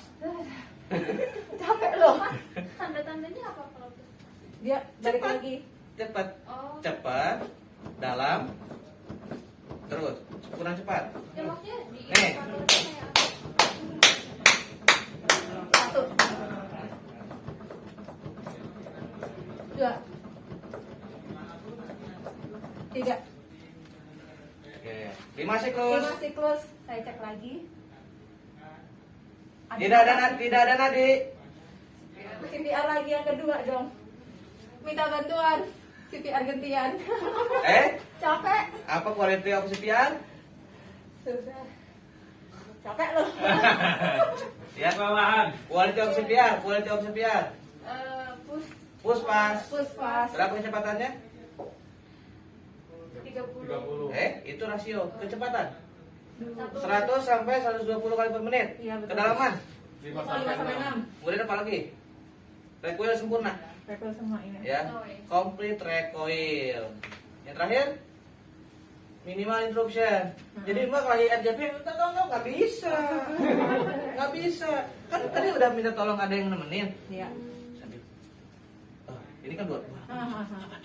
Capek loh. Tanda-tandanya apa kalau tuh? Dia balik Cepat. lagi. Cepat, Oh, cepat, dalam, terus kurang cepat. ya maksudnya di Nih. indikatornya kayak apa? 1. 2. 3. Oke, 5 siklus. 5 siklus. Saya cek lagi. Tidak ada nadi. CPR lagi yang kedua dong. Minta bantuan. CPR gantian. Capek. Apa quality of CPR? Susah. Capek loh. Ya, quality of CPR. Push Push pas. Push pas. Berapa kecepatannya? 30. Itu rasio kecepatan. 1 100 sampai 120 kali per menit. Iya, betul. Kedalaman. 5 sampai 6. Kemudian apa lagi? Recoil sempurna. Recoil semua ini. Ya, complete recoil. Yang terakhir, minimal interruption. Jadi mbak lagi RJP, minta tolong nggak bisa, nggak bisa. Kan tadi udah minta tolong ada yang nemenin. Iya. Oh, ini kan dua. Hahaha.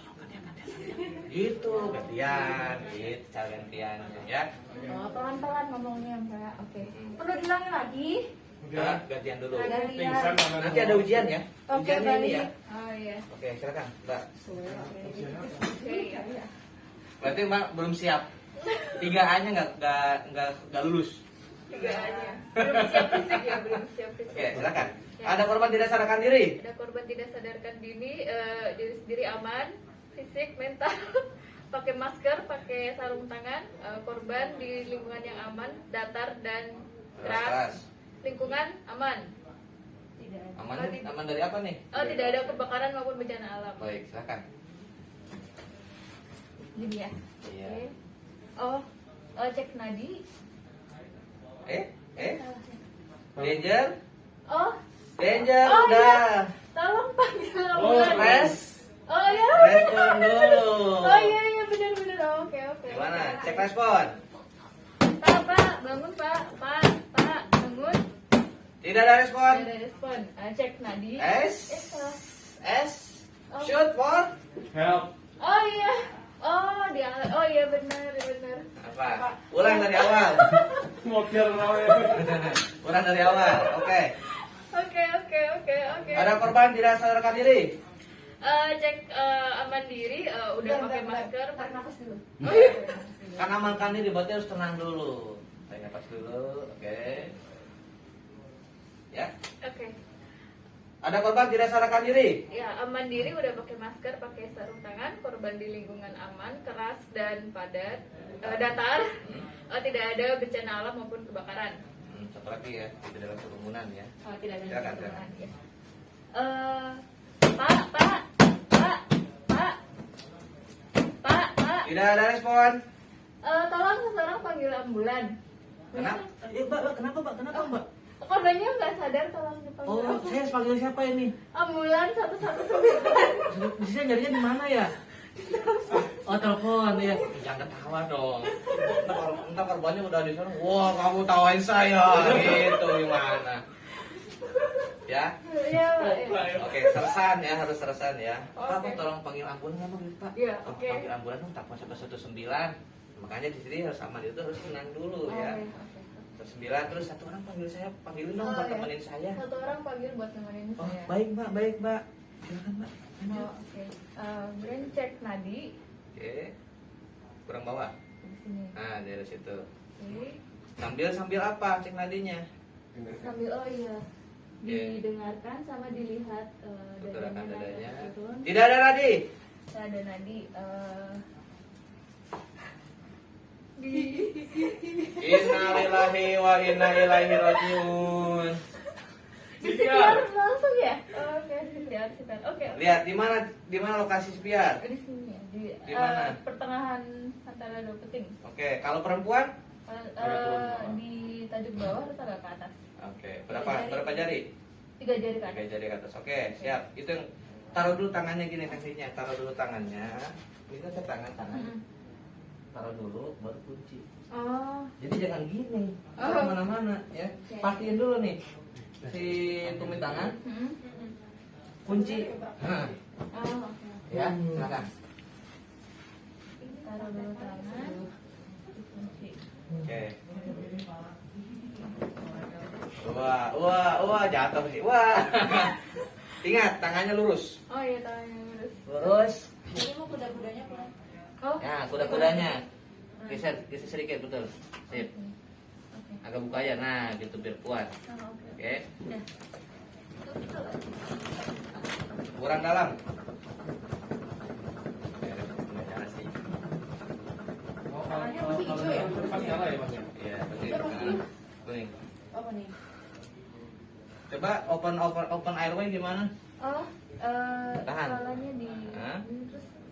Gitu, gantian, gitu, cara gantiannya ya. Oh, pelan-pelan ngomongnya Mbak. Oke. Perlu diulangi lagi? Nah, gantian dulu. Gantian. Nanti ada ujian ya. Oke, Ujiannya ini ya. Oh iya. Oke, silakan, Mbak. Oke. Berarti Mbak belum siap. 3A-nya nggak lulus. 3-nya. Belum siap fisik ya, belum siap fisik. Oke, silakan. Ya. Ada korban tidak sadarkan diri. Ada korban tidak sadarkan diri aman, fisik, mental, pakai masker, pakai sarung tangan, korban di lingkungan yang aman, datar dan keras, lingkungan aman. Tidak ada. Aman dari apa nih? Oh, tidak ada kebakaran maupun bencana alam. Baik, silakan. Gini ya. Iya. Oke. Cek nadi. Danger, Oh, danger, Oh, udah. tolong panggil Oh, ambulans. rest, Oh ya. respon dulu. Oh iya benar. Oke. Gimana? Cek respon. Pak, bangun Pak, bangun. Tidak ada respon. Ada respon. Cek nadi. S, Oh. shoot for. Help. Oh iya. Oh iya benar. Apa? Ulang dari awal. Mobil rawe. Ulang dari awal. Oke. Oke. Oke. Ada korban tidak sadarkan diri? Cek aman diri, udah pakai masker. Tarik nafas dulu. Kan amankan diri, berarti harus tenang dulu. Tarik nafas dulu, oke. Ya. Oke. Ada korban tidak sadarkan diri? Ya, aman diri, udah pakai masker, pakai sarung tangan, korban di lingkungan aman, keras dan padat, datar, tidak ada bencana alam maupun kebakaran. Satu lagi ya, tidak dalam kerumunan ya. Oh, tidak ada Silakan, kebakaran. silakan. Ya. Pak. Tidak ada respon. Tolong seseorang panggil ambulan. Kenapa? Mbak, kenapa Mbak? Kenapa Mbak? Korbannya nggak sadar, tolong dipanggil. Oh, saya panggil siapa ini? Ambulan 119. Bisa nyarinya di mana ya? Oh, telepon ya. Jangan ketawa dong. Entar korbannya udah di sana. Wah, kamu tawain saya gitu gimana? Ya. Iya, Pak. Ya. Oke, sersan ya, harus sersan ya. Pak, Oke. tolong panggil ambulan ya, Pak. Iya, Oh, oke. panggil ambulan dong, tak 119. Makanya di sini harus sama itu harus tenang dulu ya. Oke. 9 terus satu orang panggil saya, panggilin dong Oh, buat ya. temenin saya. Satu orang panggil buat nemenin Oh, saya. baik Mbak. Silakan Mbak. Oh, oke. Kemudian cek nadi Oke. Kurang bawah. di sini. Nah, dari situ. Oke. Sambil apa cek nadinya? Sambil Oke. didengarkan sama dilihat Pergerakan dadanya. naik turun. Tidak ada nadi. Saya ada nadi. Innalillahi wa inna ilaihi rajiun. Di CPR langsung ya? Oke, CPR. Oke. Lihat di mana lokasi CPR? Di sini ya, Di mana? pertengahan antara dua peting. Oke, kalau perempuan? Di tajuk bawah atau agak ke atas? Oke, berapa jari? 3 jari ke 3 atas. jari ke atas. Oke, siap. Itu yang taruh dulu tangannya gini kakinya, taruh dulu tangannya. Ini ke tangan. Mm-mm. Taruh dulu baru kunci. Oh, Jadi jangan gini. Oh. Mana-mana ya. Oke. Pastiin dulu nih. Si tumit tangan mm-mm. kunci. Nah, Oh, oke. ya, silakan. Taruh dulu tangan. Dikunci. Oke. Wah, jatuh sih. Wah. Ingat, tangannya lurus. Oh iya, tangannya lurus. Lurus. Ini mau kuda-kudanya pulang. Oh. Nah, kuda-kudanya. Geser sedikit, betul. Sip. Oke. Agak buka ya. Nah, gitu biar kuat. Oh, oke. Oke. Udah. Itu. Kurang dalam. Oke, punya cara sih. Tangannya masih hijau ya? Pas nyala ya Mas ya? Iya, betul. Udah pasti. Kuning. Apa nih? Coba open airway gimana? Oh, Tahan. kepalanya di Hah?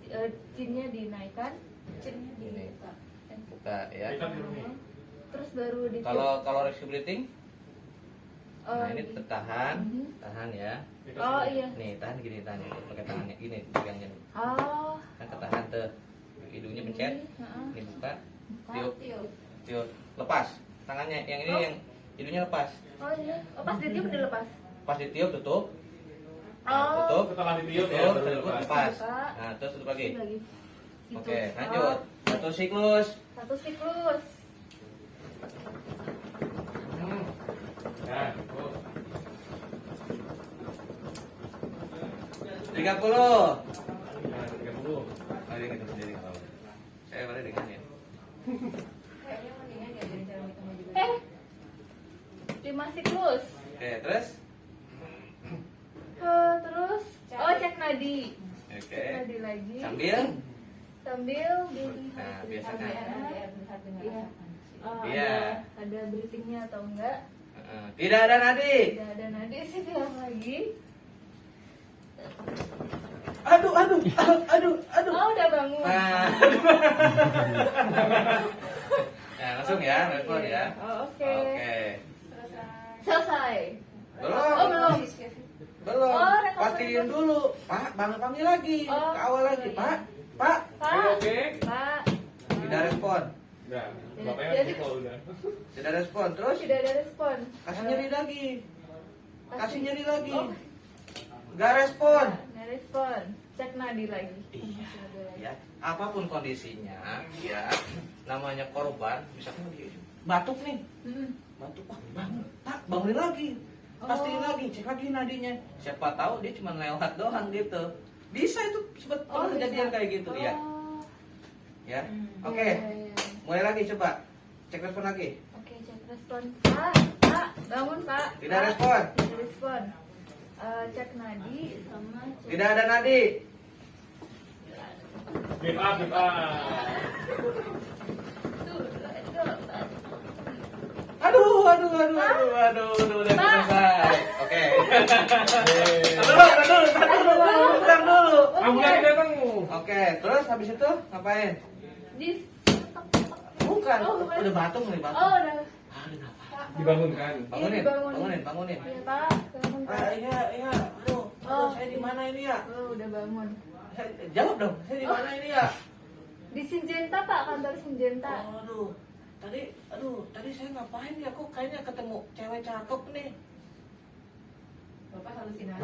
terus chinnya dinaikkan. Cinnya di Ini. Buka ya. Kita di rumah. Terus baru di Kalau rescue breathing, nah ini di- tahan, Mhm. tahan ya. Oh iya. Nih tahan gini, pakai tangannya gini, pegangnya. Oh. Kan ketahan tuh. Hidungnya pencet, Heeh. ini buka, Buka. tiup, tiup, lepas. Tangannya yang ini Oh. yang hidungnya lepas. Oh iya. Oh, pas ditiup udah lepas. Pas ditiup tutup. Nah, Oh. tutup. Setelah ditiup ya Tutup, baru tutup, lepas. lepas. Buka. Nah, terus tutup lagi. Tutup lagi. Gitu. Oke, lanjut. Satu siklus. Satu siklus. Nah, oh. 30. Nah, 30. Oh, dia ngitung sendiri nggak apa-apa. Saya boleh dengan ya. Kayaknya mendingan diajarin cara ngitungnya juga. 5 siklus. Oke, terus? Terus cek nadi. Oke. Cek nadi lagi. Sambil dilihat. Nah, biasakan. Iya. Iya. Ada briefingnya atau enggak? Tidak ada nadi. Tidak ada nadi sih bilang lagi. Aduh. Oh, udah bangun. Nah. Nah, langsung ya, respon ya. Oh, oke. Oke. Selesai. Belum. Oh, belum. Belum. Oh, rekam Pastiin dulu. Pak, panggil lagi. Oh, Ke awal lagi, iya. Pak. Pak. Oke. Pak. Tidak respon. Udah, bapaknya Jadi- pukul udah. Tidak respon. Terus Tidak ada respon. kasih nyeri lagi. Kasih nyeri lagi. Oh. Gak respon. Nggak respon. Cek nadi lagi. Iya, ya. Apapun kondisinya, ya. Namanya korban, misalkan dia batuk nih. Hmm. Batuk, bangun. Pak, bangunin lagi. pastiin lagi, cek lagi nadinya. Siapa tahu dia cuma lewat doang gitu. Bisa itu sebetulnya bisa. kejadian kayak gitu ya. Oh, Ya. Hmm. Oke. iya, iya. Mulai lagi coba. Cek respon lagi. Oke, cek respon. Pak, bangun Pak. Tidak Pak. respon. Tidak respon. Cek nadi sama cek. Tidak ada nadi. Give up, give up. Aduh, udah selesai. Oke. Bentar dulu. Ambulan datang. Oke, terus habis itu ngapain? Di. Bukan, Oh, bukan. udah batung nih batung. Oh, udah. Aduh, kenapa? Pak. Dibangunkan. Bangunin, dibangunin. bangunin. Iya Pak, bangun Pak. Iya, aduh, Oh. saya di mana ini ya? Oh, udah bangun. Jawab dong, saya di mana ini ya? Di Sinjenta Pak, kantor Sinjenta. Aduh, tadi saya ngapain ya? Kok kayaknya ketemu cewek cakep nih? Bapak halusinasi.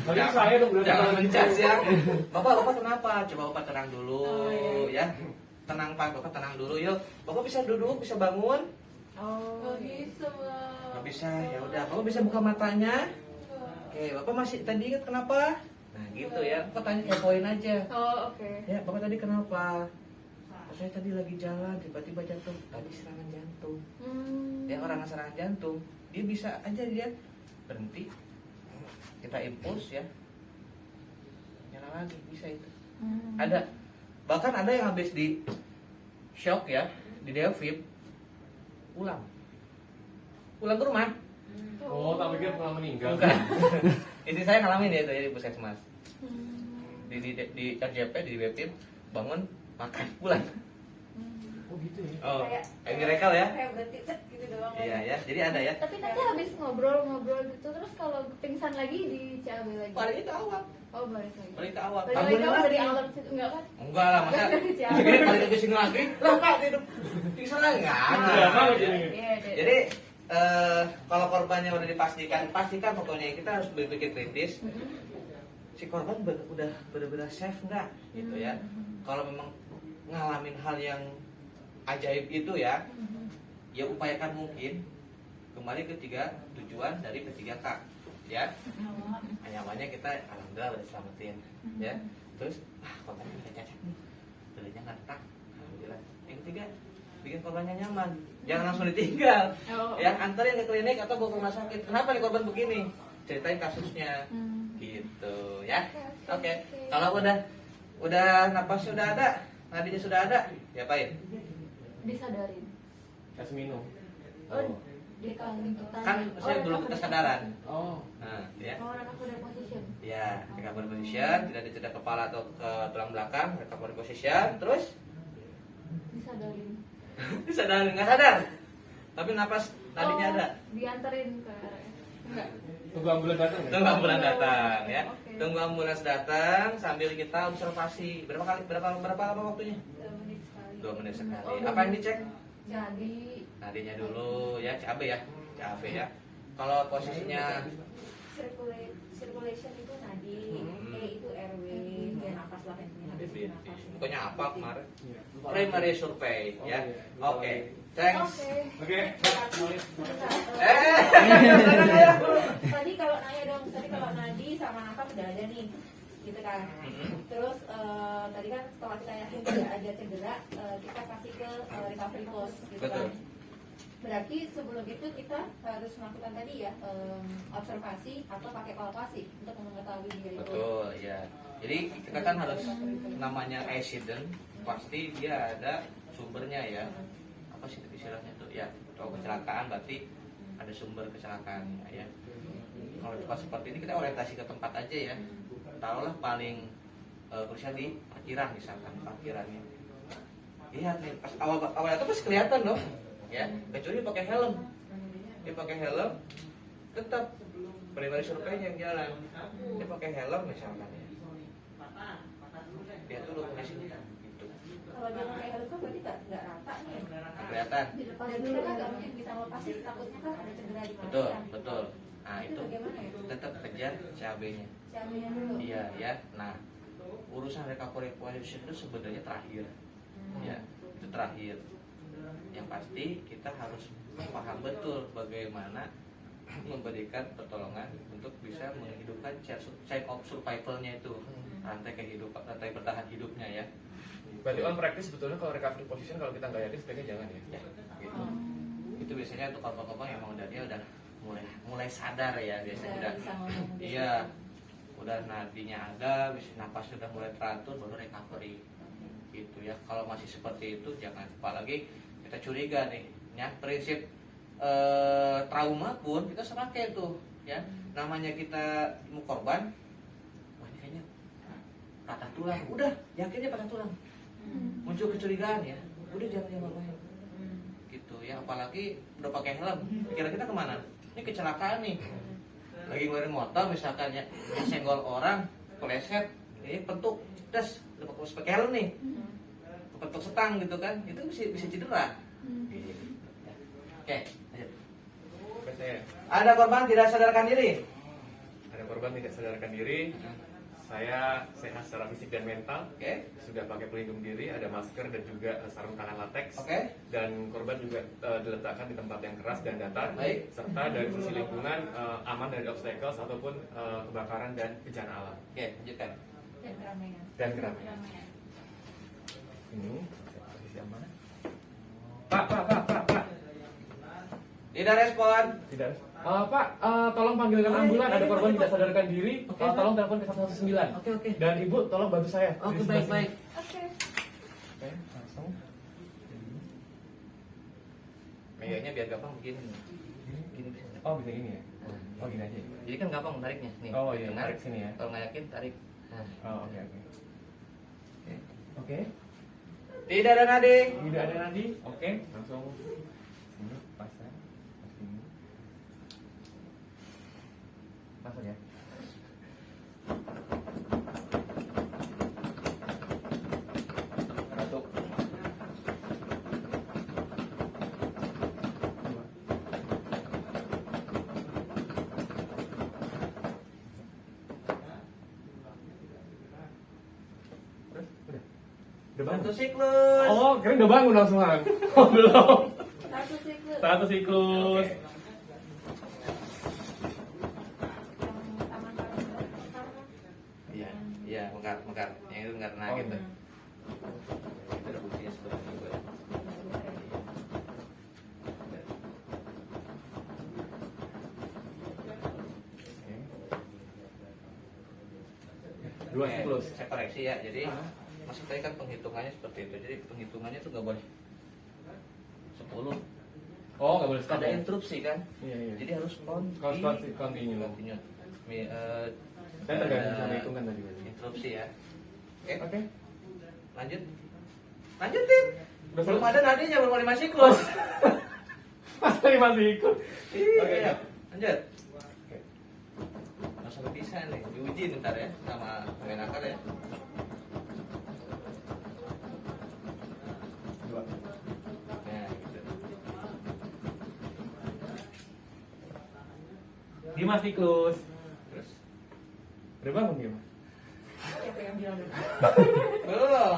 Tadi saya tuh belum Jangan tahu. menjudge ya. Bapak kenapa? Coba Bapak tenang dulu, Oh, iya. ya. Tenang Pak, Bapak tenang dulu yuk. Bapak bisa duduk, bisa bangun? Oh, bisa Pak. Nggak bisa, ya udah. Bapak bisa buka matanya. Oke, Bapak masih tadi ingat kenapa? Nah gitu ya, Bapak tanya kepoin aja. Oh, oke. Ya, Bapak tadi kenapa? Oh, saya tadi lagi jalan, tiba-tiba jatuh. Tadi serangan jantung. Ya orang serangan jantung, dia bisa aja dia berhenti. Kita impuls ya. Nyala lagi, bisa itu. Ada. Bahkan ada yang habis di shock ya, di devip, pulang ke rumah. Oh, tak pikir pernah meninggal. Bukan. Ini saya ngalamin ya itu ya di puskesmas. Di RJP di devip, bangun makan pulang. Oh gitu ya. Oh, Kayak- kayak miracle ya. Kayak berhenti cet, gitu doang. Iya ya, jadi ada ya. Tapi nanti habis ngobrol-ngobrol gitu, terus kalau pingsan lagi di CAB lagi. Balik ke awal, Oh, balik lagi. balik ke awal. Balik lagi Bangunin kamu dari lagi. alarm situ enggak kan? Enggak lah, masa Dari CAB. jadi balik ke sini lagi. Lah Pak, hidup di sana enggak. Iya, banget ini. Iya, deh. Jadi kalau korbannya udah pastikan pokoknya kita harus berpikir kritis. Si korban udah benar-benar safe nggak, gitu ya. Kalau memang ngalamin hal yang ajaib itu ya, ya upayakan mungkin kembali ke tujuan dari ketiga K, ya. Nyamannya kita alhamdulillah udah selamatin, ya. Terus korbannya nggak cacat nih, belinya nggak retak, alhamdulillah. Yang ketiga bikin korbannya nyaman, jangan langsung ditinggal. Oh. Ya, anterin ke klinik atau bawa ke rumah sakit. Kenapa nih korban begini? Ceritain kasusnya, gitu ya. Oke. Kalau udah napasnya udah ada, nadinya sudah ada, diapain? Disadarin. Kasih minum. Oh, dikasih kita. Kan saya belum kesadaran. Oh. Nah, ya. Oh, recovery position. Ya, recovery position, tidak dicedek kepala atau ke tulang belakang, recovery position, terus Disadarin. disadarin, nggak sadar. Tapi napas nadinya ada. Dianterin ke RS. Enggak. Tunggu ambulan datang ya? Tunggu ambulans datang ya. Oke. Tunggu ambulans datang sambil kita observasi. Berapa lama waktunya? 2 menit sekali. Oh, Apa yang dicek? Jadi Nadinya dulu ya, CAB ya. CAB ya. Kalau posisinya Circulation itu nadi, E itu RW, dan napas lah intinya habis napas. pokoknya apa kemarin? Iya. Primary survey Oh, ya. iya. Oke. Thanks. oke. Oke. Tadi kalau nanya dong, tadi kalau nadi sama napas udah ada nih, gitu kan. Terus tadi kan setelah kita yakin tidak ada cedera, kita kasih ke recovery post, gitu Betul. kan. Berarti sebelum itu kita harus melakukan tadi ya observasi atau pakai palpasi untuk mengetahui dia itu. Betul ya. Jadi kita kan harus namanya accident pasti dia ada sumbernya ya. Apa sih istilahnya tuh ya? Kalau kecelakaan berarti ada sumber kecelakaannya ya. Kalau tempat seperti ini kita orientasi ke tempat aja ya. Taruhlah paling krusial di parkiran misalkan parkirannya. Lihat nih pas awal itu pasti kelihatan loh. Ya, kecuali dia pakai helm. Dia pakai helm tetap primary survey yang jalan. Dia pakai helm misalkan ya. Lihat dulu kondisinya gitu. Kalau dia pakai helm kan berarti nggak rata nih. Nggak kelihatan. Dan kita kan nggak mungkin bisa lepasin, takutnya kan ada cedera di mana. Betul, kan. betul. Nah, Itu itu bagaimana ya? tetap kejar CAB-nya. Siapnya dulu. Iya, ya. Nah, urusan recovery position itu sebenarnya terakhir. Ya, itu terakhir. Yang pasti kita harus paham betul bagaimana memberikan pertolongan untuk bisa menghidupkan chain of survival-nya itu, rantai kehidupan, rantai bertahan hidupnya ya. Berarti on practice sebetulnya kalau recovery position kalau kita nggak yakin sebaiknya jangan ya. Ya, gitu. Itu biasanya untuk korban-korban yang emang dia udah mulai sadar ya, biasanya udah bisa ngomong gitu. iya, udah nadinya ada, bisa napas sudah mulai teratur, baru recovery gitu ya. Kalau masih seperti itu jangan, apalagi kita curiga nih ya, prinsip trauma pun kita semakin tuh ya, namanya kita mau korban, wah ini kayaknya patah tulang, udah yakinnya patah tulang, muncul kecurigaan ya, udah jangan ngapain gitu ya. Apalagi udah pakai helm, pikiran kita kemana, ini kecelakaan nih, lagi ngeluarin motor misalkan ya, senggol orang, keleset, ini pentuk, das, udah pakai helm nih, pentuk setang gitu kan, itu bisa cedera. Oke, lanjut. Oke, saya Ada korban tidak sadarkan diri. ada korban tidak sadarkan diri. Saya sehat secara fisik dan mental. Oke, Sudah pakai pelindung diri, ada masker dan juga sarung tangan latex. oke, Dan korban juga diletakkan di tempat yang keras dan datar. Baik. Serta dari sisi lingkungan aman dari obstacles ataupun kebakaran dan bencana alam. oke, lanjutkan. Dan keramaian. Dan keramaian. Ini posisi aman. Pak. Tidak respon. Tidak. Pak, tolong panggilkan ambulan. Ada korban tidak sadarkan diri. Oke, Tolong telepon ke 119. Oke. Dan ibu, tolong bantu saya. Oke, Di sebelah baik. sini. Oke. Oke, langsung. Megangnya biar gampang begini. Gini. Oh, bisa gini ya? Oh, gini aja. Jadi kan gampang menariknya. Nih. Oh iya, Benar. tarik sini ya. Kalau nggak yakin tarik. Nah. Oh, oke. Oke. Tidak ada nadi. Tidak ada nadi. Oke, langsung sini pasang. Sini. Masuk ya. Masuk. Terus, udah. Udah bangun. Satu siklus. Oh, kira udah bangun langsung kan? Oh, belum. Satu siklus. Satu siklus. Yang taman paling pertama. Iya, mekar. Yang itu mekar nah Oh, gitu. iya. Itu ada fungsinya seperti itu ya. Dua Oke, siklus. Saya koreksi ya. Jadi Ah. masuk tadi kan penghitungannya seperti itu. Jadi penghitungannya tuh nggak boleh 10. Oh, nggak boleh stop Ada ya? interupsi kan? Iya. Jadi harus Continue. continue. Saya tergantung sama hitungan tadi. Interupsi ya. Oke, Oke. lanjutin. Udah Belum selesai? ada nadinya, belum ada siklus. Masih ikut. Oke. Iya, lanjut. Oke. Nggak sampai bisa nih, diuji ntar ya sama Kemenaker ya. Dua. Nah, gitu. Dimas siklus. Terus Udah bangun dia, Mas? Siapa yang bilang dulu? belum.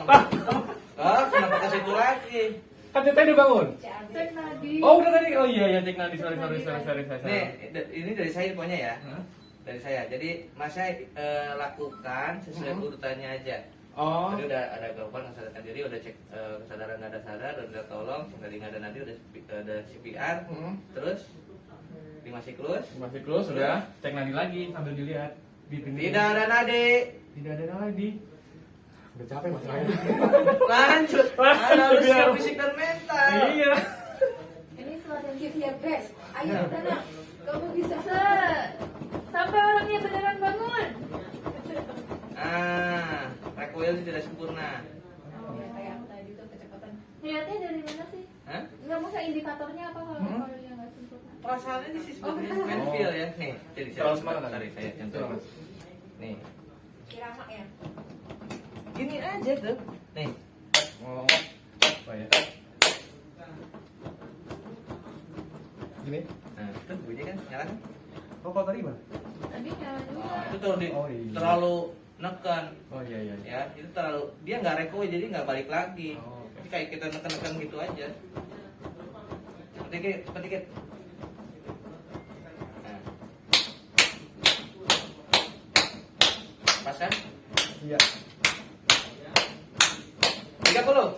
Kenapa kasih itu lagi? Kan ceritanya udah bangun. CAB. Cek nadi. Oh, udah tadi. Oh iya, cek nanti. Sorry. Nih, ini dari saya infonya ya. Hah? Dari saya. Jadi Mas saya lakukan sesuai urutannya aja. Oh. Tadi udah ada korban nggak sadarkan diri, udah cek kesadaran nggak ada sadar, udah tolong, tadi nggak ada nadi, udah CPR, terus 5 siklus. Dimas siklus sudah. Cek nanti lagi sambil dilihat. Tidak ada nadi. Tidak ada lagi. Udah capek Mas saya. Lanjut. Ada harus siap fisik dan mental. Iya. Ini selalu give your best. Ayo, Nana. Kamu bisa. Sampai orangnya beneran bangun. Recoil tidak sempurna. Oh, ya, kayak aku tadi tuh kecepatan. Lihatnya dari mana sih? Hah? Nggak mau saya indikatornya apa kalau yang nggak sempurna? Perasaannya ini sih sebenarnya Oh. main feel ya. Nih, jadi Terlalu semangat, sorry, saya contoh. Nih, Irama ya. gini aja tuh. Nih, Oh. Oh ya. Gini. nah itu bunyi kan, nyala kan? Oh, kalau tadi Bang? Tadi nyala juga. Itu terlalu Oh, iya. terlalu neken. Oh iya. Ya, itu terlalu dia nggak recoil jadi nggak balik lagi. Oh, oke. Jadi kayak kita neken-neken gitu aja. Seperti kayak. Nah, Pas kan? Iya. 30.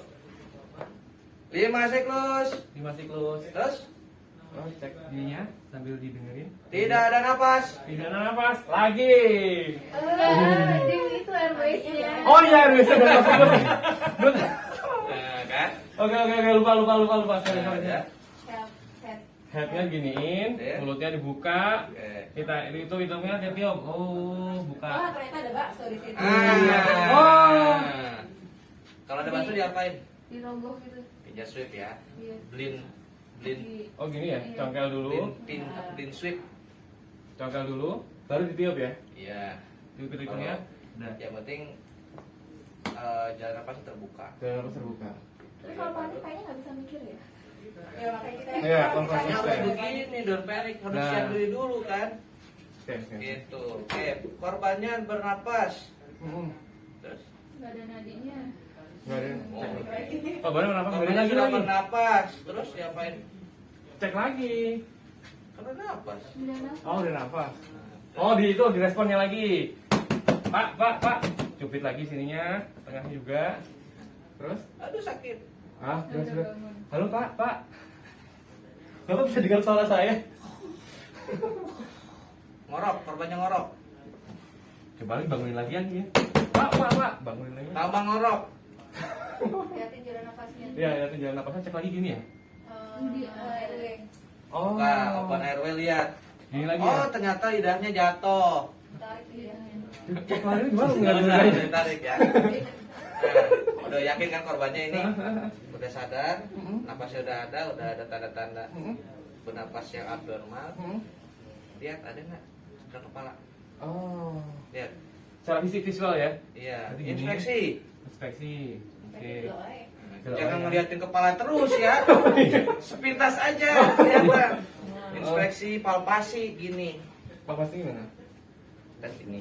5 siklus. 5 siklus. Terus Oh, cek ininya sambil didengerin. tidak ada napas. Tidak ada nafas. Lagi. Ding itu airways-nya. Oh iya, bisa udah siklus. Nah, kan? Oke, lupa. Sorry. Ya. Head, head. Headnya giniin, Iya. mulutnya dibuka. Oke. Kita itu hitungnya dia tiup. Oh, Oh, buka. ternyata ada bakso di situ. Oh. Kalau ada bakso diapain? Dirogoh gitu. Pijat sweep ya. Iya. Blin Di- Oh gini ya, congkel dulu, blin sweep. congkel dulu, baru ditiup ya. Iya. Tiup hitungnya. Nah, Yang penting jalan napas terbuka. jalan nafas terbuka. Tapi kalau panik kayaknya nggak bisa mikir ya. Ya makanya kita. Iya, kita- konfirmasi. Harus begini, don't panic, harus Nah. siap diri dulu kan. Oke. Gitu. Oke, korbannya bernapas. Terus Nggak ada nadinya. Nggak ada. Oh. Cek. Oh, baru kenapa? korbannya Lagi. sudah bernapas. Terus diapain? Cek lagi. Kan udah napas. Udah nafas. Oh, udah nafas. Oh, di itu diresponnya lagi. Pak. Cupit lagi sininya, tengahnya juga. Terus? Aduh sakit. Terus. Udah bangun. Halo, Pak. Bapak bisa dengar suara saya? Ngorok, korbannya ngorok. Coba lagi bangunin lagi ya. Pak, bangunin lagi. Tambah ngorok. Lihatin jalan nafasnya. Iya, lihatin jalan napasnya, cek lagi gini ya. RW. Oh. Nah, open airway lihat. Gini lagi Oh, ya. ternyata lidahnya jatuh. Tarik dia. Cek lagi gimana Bentar, enggak ditarik ya. Nah, udah yakin kan korbannya ini? Udah sadar, napasnya udah ada tanda-tanda bernapas yang abnormal. Lihat ada nggak cedera kepala? Oh. Lihat. Secara fisik visual ya. Iya. Berarti gini. Inspeksi. Inspeksi. Oke. Jangan ngeliatin kepala terus ya. Sepintas aja kelihatan. Inspeksi, palpasi gini. Pak pasti gimana? Dan gini.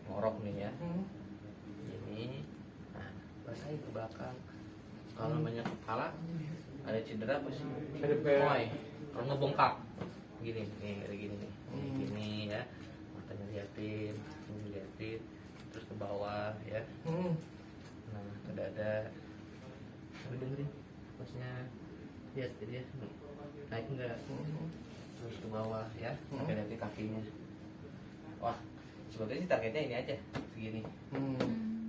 Ngorok nih ya. Gini. Nah, basahin ke belakang. Kalau namanya kepala ada cedera pasti. Ada kayak- Moy. Kalau ngebongkak. Gini, nih, kayak gini nih. Gini ya. Matanya liatin, ini liatin, terus ke bawah ya. Nah, ke dada. Tapi dengerin, pasnya lihat jadi ya. Naik enggak? Terus ke bawah ya. Sampai liatin kakinya. Wah, sebetulnya sih targetnya ini aja, segini.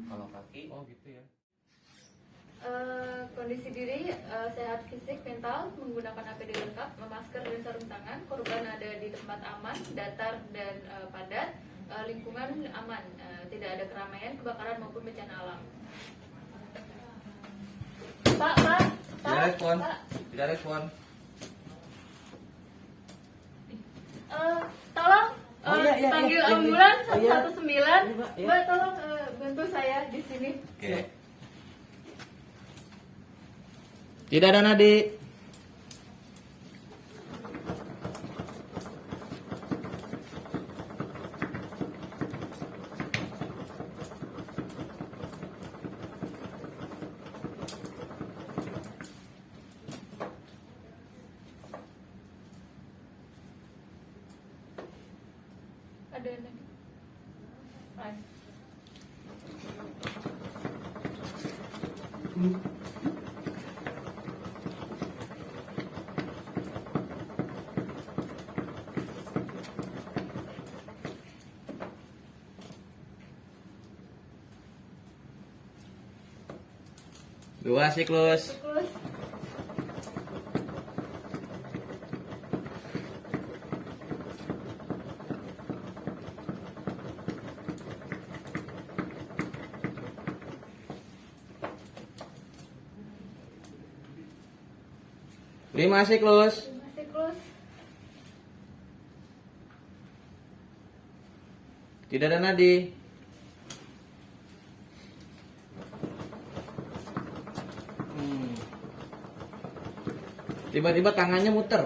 Kalau kaki, Oh gitu ya. Kondisi diri sehat fisik, mental, menggunakan APD lengkap, masker dan sarung tangan, korban ada di tempat aman, datar dan padat, lingkungan aman, tidak ada keramaian, kebakaran maupun bencana alam. Pak, tidak respon, tidak respon. Tolong Oh, iya, panggil iya. ambulans Oh, iya. 119. Iya, Mbak, iya. Mbak, tolong bantu saya di sini. Oke. Tidak ada nadi. Ada nadi. Right. Dua siklus. Siklus. Lima siklus. Siklus. Tidak ada nadi. Tiba-tiba tangannya muter.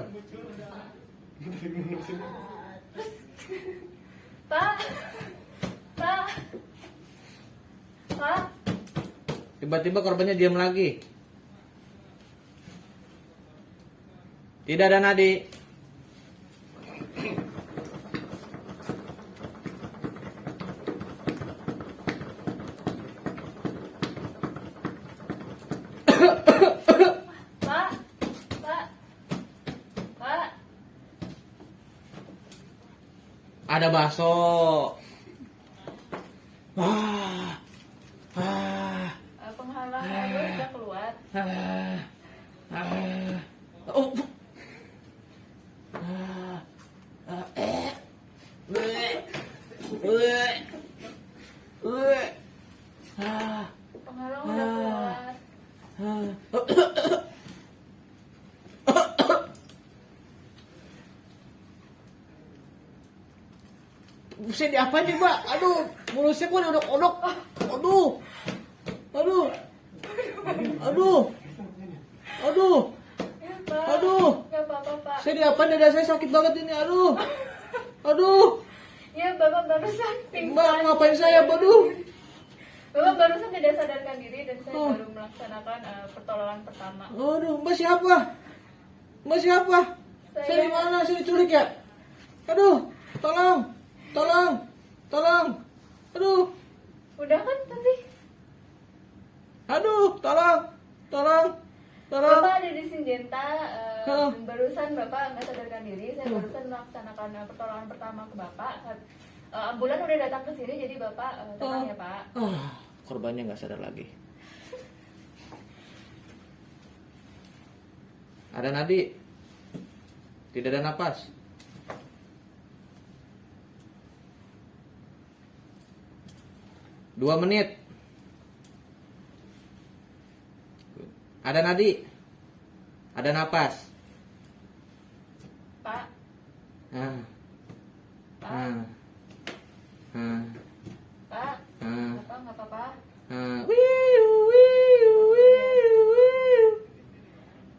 Pak. Pak. Pak. Tiba-tiba korbannya diam lagi. Tidak ada nadi. Pak, Pak, Pak. Ada bakso. Penghalang air udah keluar. Oh. Penghalang udah keluar. Buset, apa nih, Mbak? Aduh, mulusnya kok udah odok. Aduh. Aduh. Aduh. Aduh. Ya, Pak. Aduh. Gak apa-apa, Pak. Saya diapa, dada saya sakit banget ini. Aduh. Aduh. Ya, Bapak barusan pingsan. Mbak, ngapain saya, aduh. Bapak barusan tidak sadarkan diri dan saya Oh. baru melaksanakan pertolongan pertama. Aduh, Mbak siapa? Mbak siapa? Saya di mana? Saya diculik ya? Aduh, tolong. Tolong. Tolong. Aduh. Udah kan tadi? Aduh, tolong. Tolong. Tolong. Bapak ada di Sinjenta Oh. dan barusan Bapak nggak sadarkan diri. Saya barusan melaksanakan pertolongan pertama ke Bapak. Ambulan udah datang ke sini, jadi Bapak tenang ya, Pak. Korbannya nggak sadar lagi. Ada nadi. Tidak ada napas. Dua menit. Ada nadi. Ada napas. Pak, Ah. Pak, Ah. Ah. Pak, Ah. Bapak nggak apa-apa? Ah. Wiu, wiu, wiu, wiu.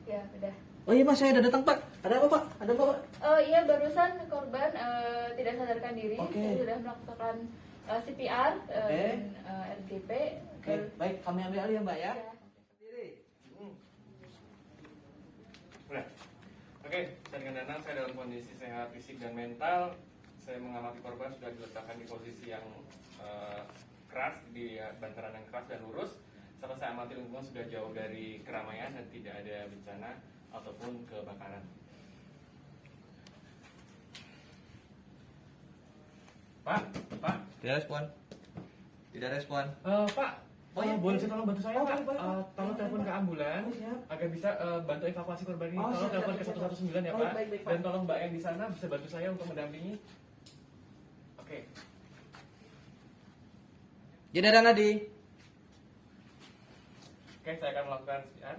Ya, udah. Oh iya, Mas, saya udah datang, Pak. Ada apa, Pak? Ada apa, Pak? Oh iya, barusan korban tidak sadarkan diri. Oke. Saya sudah melakukan CPR dan RGP. Oke, baik, kami ambil alih ya, Mbak ya. Ya. Nah, oke, saya dengan Danang, saya dalam kondisi sehat fisik dan mental. Saya mengamati korban sudah diletakkan di posisi yang keras, di bantaran yang keras dan lurus. Setelah saya amati lingkungan sudah jauh dari keramaian dan tidak ada bencana ataupun kebakaran. Pak, Tidak respon. Tidak respon. Pak. Oh iya, boleh saya tolong bantu saya, Oh, Pak? boleh, Pak. Tolong telepon ke ambulans Oh, siap. agar bisa bantu evakuasi korban ini. Oh, Tolong siap, telepon siap, ke siap. 119 ya, Baik, Pak. baik, baik, Pak. Dan tolong Mbak yang di sana bisa bantu saya untuk mendampingi. Oke. Jadi ada nadi. Oke, saya akan melakukan CPR.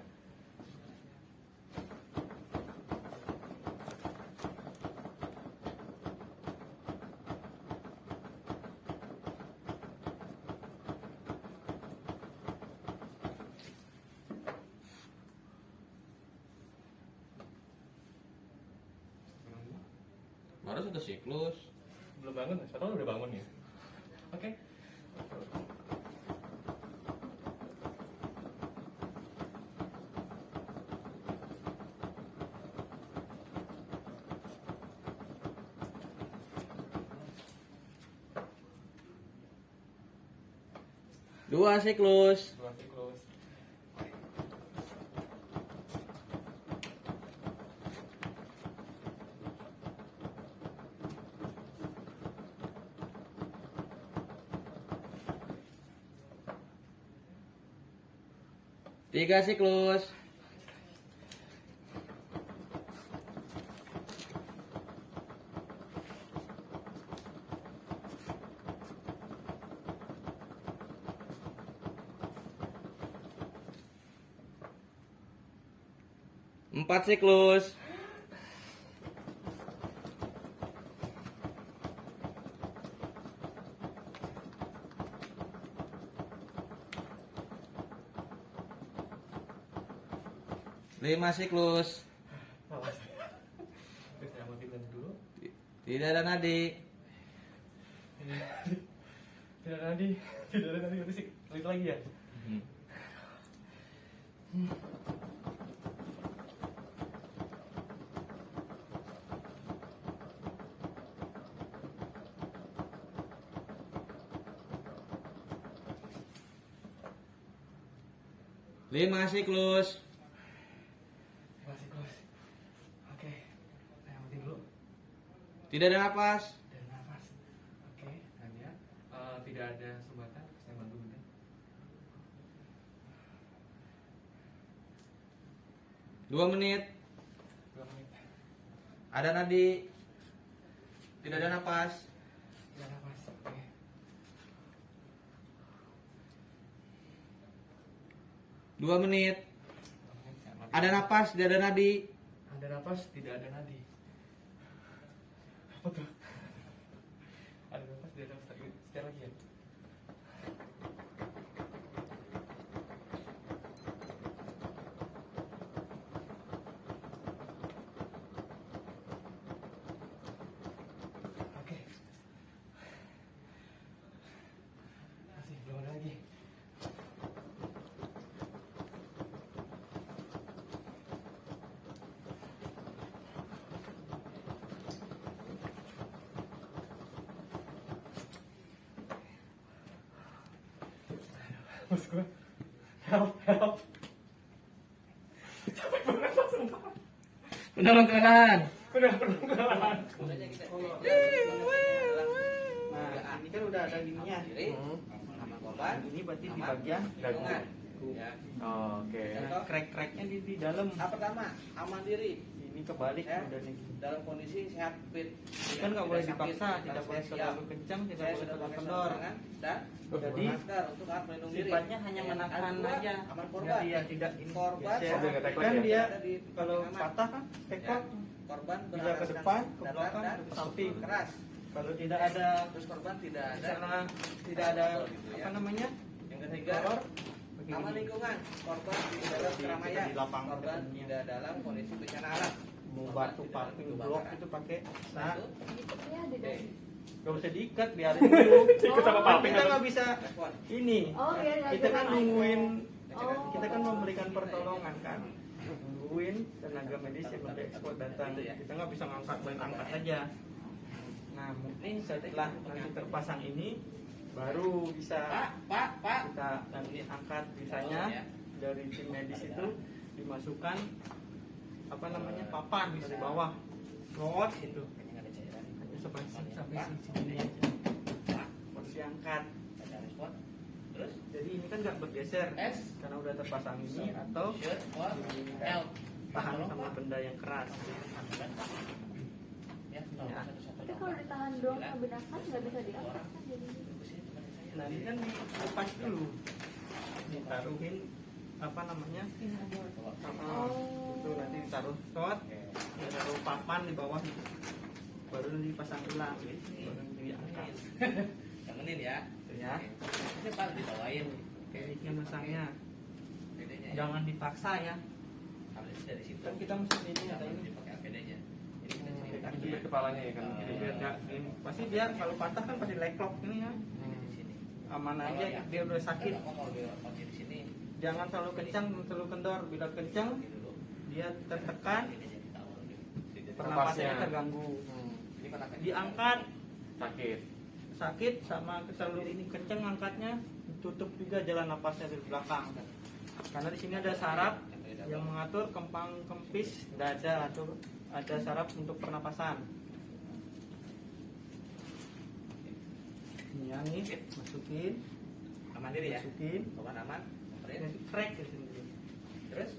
Baru satu siklus. Belum bangun, saya tahu udah bangun ya. Oke. Dua siklus. Dua siklus. Tiga siklus. Empat siklus. Lima siklus. Malah saya. Oke, saya matikan dulu. Tidak ada nadi. Tidak ada nadi. Tidak ada nadi. Berisik. Klik lagi ya. 5 siklus. Masih close. Oke, saya amati dulu. Tidak ada napas. Dan nafas. Oke, hanya tidak ada sumbatan. Saya bantu bentar. 2 menit. 2 menit. Ada nadi. Tidak ada napas. Tidak ada nafas. Oke. 2 menit. 2 menit. Saya amati. Ada napas, tidak ada nadi. Ada nafas, tidak ada nadi. Apa tuh? Ada nafas, tidak ada nafas. Secara lagi ya. Oke. Masih belum ada lagi. Mas gue, help. Capek banget langsung. Pendorong kelelahan. Udah perlahan. Nah, ini kan udah ada gininya. Aman korban. Ini berarti di bagian lingkungan. Ya. Oke. nah, crack-cracknya di dalam. Tahap pertama, aman diri. Ini kebalik Ya. udah nih. Dalam kondisi sehat fit. Ini kan nggak boleh Tidak sakit, dipaksa, tidak harus boleh siap. terlalu kencang, tidak Saya boleh sudah terlalu pakai kendor. sarung tangan dan Jadi masker untuk alat pelindung diri. sifatnya hanya Ya. menahan Yang kedua, aja. Aman korban. Jadi ya tidak Korban geser. sambil ngetek Kan lagi dia Ada di kalau aman. patah kan tekok. Korban Bisa ke beralasan depan, ke datar belakang, dan ke samping. keras. Kalau tidak ada Terus korban tidak di ada. sana tidak ada Gitu ya. apa namanya? Yang ketiga, Kolor aman begini. lingkungan. Korban di dalam Di- keramaian. di lapang Korban depannya. tidak dalam kondisi bencana alam. Mau Korban batu tidak pakai dalam blok kebakaran. itu pakai Nah, nah itu Ikutnya di oke. dalam. gak usah diikat biarin dulu. Ikut sama Oh, paping Kita atau- nggak bisa Respon. ini. Oh, biar nggak Kita kan gerak. nungguin Oh. kita kan memberikan pertolongan kan. Nungguin tenaga medis yang udah ekspor datang. Gitu ya. Kita nggak bisa main angkat aja. Nah, mungkin setelah nanti terpasang ini baru bisa Pak. kita nanti angkat bisanya dari tim medis itu dimasukkan apa namanya papan dari bawah slot itu Kayaknya nggak ada cairan. hanya sampai sini aja baru diangkat. Ada respon. Terus Jadi ini kan nggak bergeser S. karena udah terpasang ini atau Shoot for help. tahan sama benda yang keras. Ya, Ya. Tapi kalau ditahan doang sambil nafas nggak bisa diangkat kan jadinya. Nah ini kan dilepas dulu, ditaruhin apa namanya? Itu nanti ditaruh slot, ditaruh papan di bawah, baru dipasang ulang, baru diangkat. Temenin ya. Itu ya. Ini Pak dibawain. Tekniknya masangnya, APD-nya ya. jangan dipaksa ya. Habis dari situ. Kan kita mesti ini Nggak ada perlu ini. dipakai APD-nya. Jadi kita cari Kan Di kepalanya ya kan. Jadi biar nggak ini. Pasti dia kalau patah kan pasti leklok ini ya. di sini. Aman aja, dia udah sakit. Kalau kalau dia pakai di sini, Jangan terlalu kencang, terlalu kendor. Bila kencang, ini dulu. dia tertekan, Ini jadi tahu. pernapasannya Napasnya. terganggu. Hmm. Ini kotak kecil. Diangkat, Sakit. sakit sama terlalu ini kencang angkatnya, tutup juga jalan napasnya dari belakang. Karena di sini ada saraf yang mengatur kempang kempis dada atau ada saraf untuk pernapasan. Ini ya nih, masukin, Aman diri ya. masukin, Korban aman. Operin. nanti crack di sini. Terus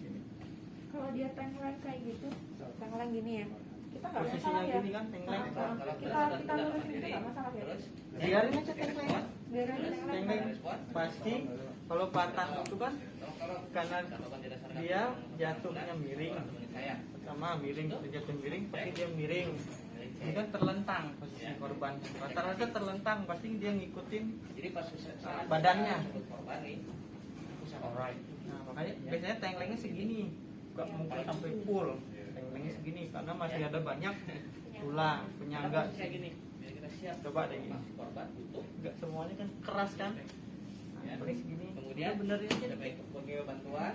Kalau dia tenggelam kayak gitu, tenggelam gini ya, kita nggak Posisinya masalah ya. gini kan, tengkleng. Kita lurusin itu nggak masalah ya. Terus Biarin aja tengkleng. Biar aja tenggelam. Tengkleng pasti kalau patah itu kan tolong karena catatan didasarkan dia jatuhnya miring. teman saya. Pertama miring, jatuh miring, pasti dia miring. Ini kan terlentang posisi korban. Rata-rata terlentang, pasti dia ngikutin. Jadi pas Badannya. korban nih. Alright. Nah makanya biasanya tengklengnya segini, nggak mungkin sampai full. Tengklengnya segini karena masih ada banyak tulang, penyangga. Kayak gini. Biar kita siap. Coba deh gini. Korban butuh. Nggak semuanya kan keras kan? Nah, paling segini. Kemudian benerin aja. ada baik sebagai bantuan.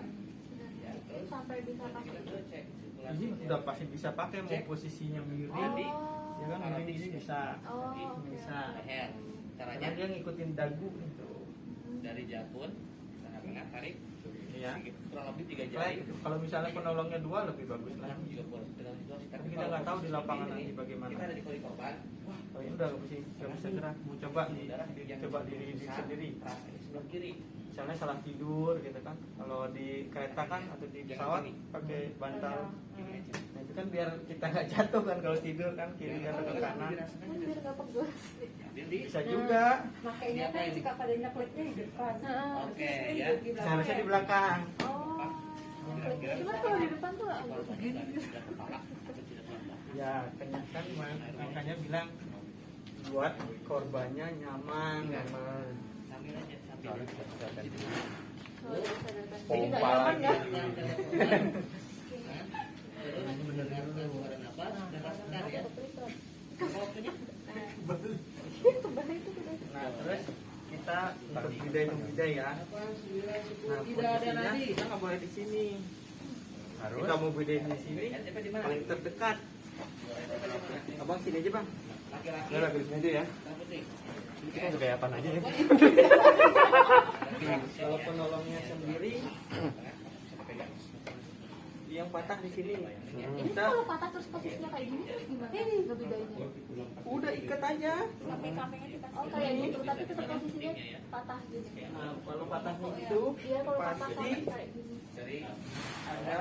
Ya, terus Sampai bisa nanti pakai. kita coba cek sirkulasi. Ini udah pasti bisa pakai mau posisinya miring, Oh. ya kan miring ini bisa. Oh, oke. Bisa. Leher. Karena Caranya dia ngikutin dagu itu. dari jakun, kita tengah tarik. Iya. Kurang lebih 3 Lah, jari. kalau misalnya penolongnya 2 lebih bagus lah. Nah, juga boleh dengan situasi. Tapi kita nggak tahu di lapangan nanti bagaimana. Kita ada di kori korban. Wah, Oh ya udah nggak bisa gerak. Mau coba coba diri sendiri. keras di sebelah kiri. Misalnya salah tidur gitu kan. Kalau di kereta kan atau di pesawat pakai bantal. Nah, itu kan biar kita nggak jatuh kan kalau tidur kan kiri atau ke kanan. Kan biar nggak pegel. Ambil di. Bisa juga. Makanya kan jika pada nyakletnya di depan. Oke, ya. Seharusnya di belakang. Oh. Cuma kalau di depan tuh Korbannya sudah kepala atau tidak kepala. Ya kenyangkan makanya bilang buat korbannya nyaman. Sambil aja, sambil. Pompa lagi. Terus mendengarkan suara nafas dan rasakan ya. Waktunya. Nah terus kita untuk bidai ya. Nah posisinya kita nggak boleh di sini. Kita mau bidai di sini paling terdekat. Abang sini aja bang. Laki-laki. Ya lagi sini aja ya. Yang penting. Kita udah kayak apa aja ya. Kalau penolongnya sendiri yang patah di sini. Ini Kita kalau patah terus posisinya kayak gini terus gimana? Nggak bedanya. udah ikat aja. Samping-sampingnya kita Oh kayak gitu, tapi tetap posisinya patah gitu. Nah, kalau patahnya itu Iya kalau patah pasti kayak gini. Dari ada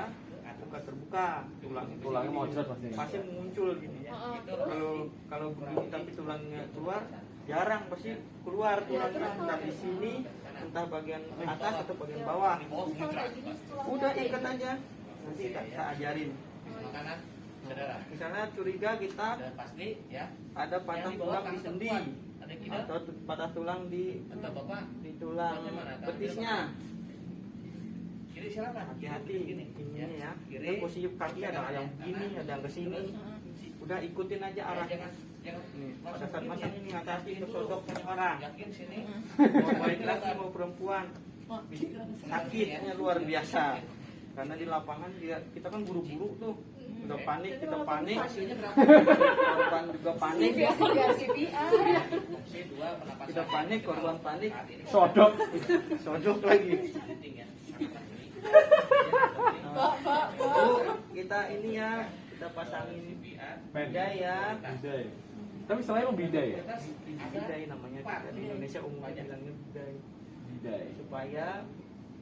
luka terbuka, tulangnya mau pasti muncul gini ya. Kalau begini tapi tulangnya keluar, jarang pasti keluar tulangnya entah di sini, entah bagian atas atau bagian bawah. Terus kalau kayak gini tulangnya Udah kayak ikat gini. aja, nanti kita ajarin. makanan saudara. Misalnya curiga kita Dan pasti ya. ada patah Yang di bawah tulang di kaki sendi perempuan. Ada yang tidak? atau patah tulang di Atau bapak tulang betisnya. kiri silakan. Hati-hati Gini, ini ya. Kiri. Kan posisi kaki ada yang begini, ada yang kesini. Udah ikutin aja arahnya. Jangan Nih, pada saat masang ini hati-hati kesodoknya orang. yakin sini. Mau baik laki mau perempuan, sakitnya luar biasa. Karena di lapangan kita kan buru-buru tuh, udah panik, kita panik, Hasilnya berapa? korban juga panik, biar CPR. Fungsi 2 pernapasan. kita panik, korban panik, Saat ini sodok lagi. penting ya. Itu kita ini ya, kita pasangin bidai ya. Tapi selain emang bidai ya? Bidai namanya juga di Indonesia umumnya bilangnya bidai. Bidai. Supaya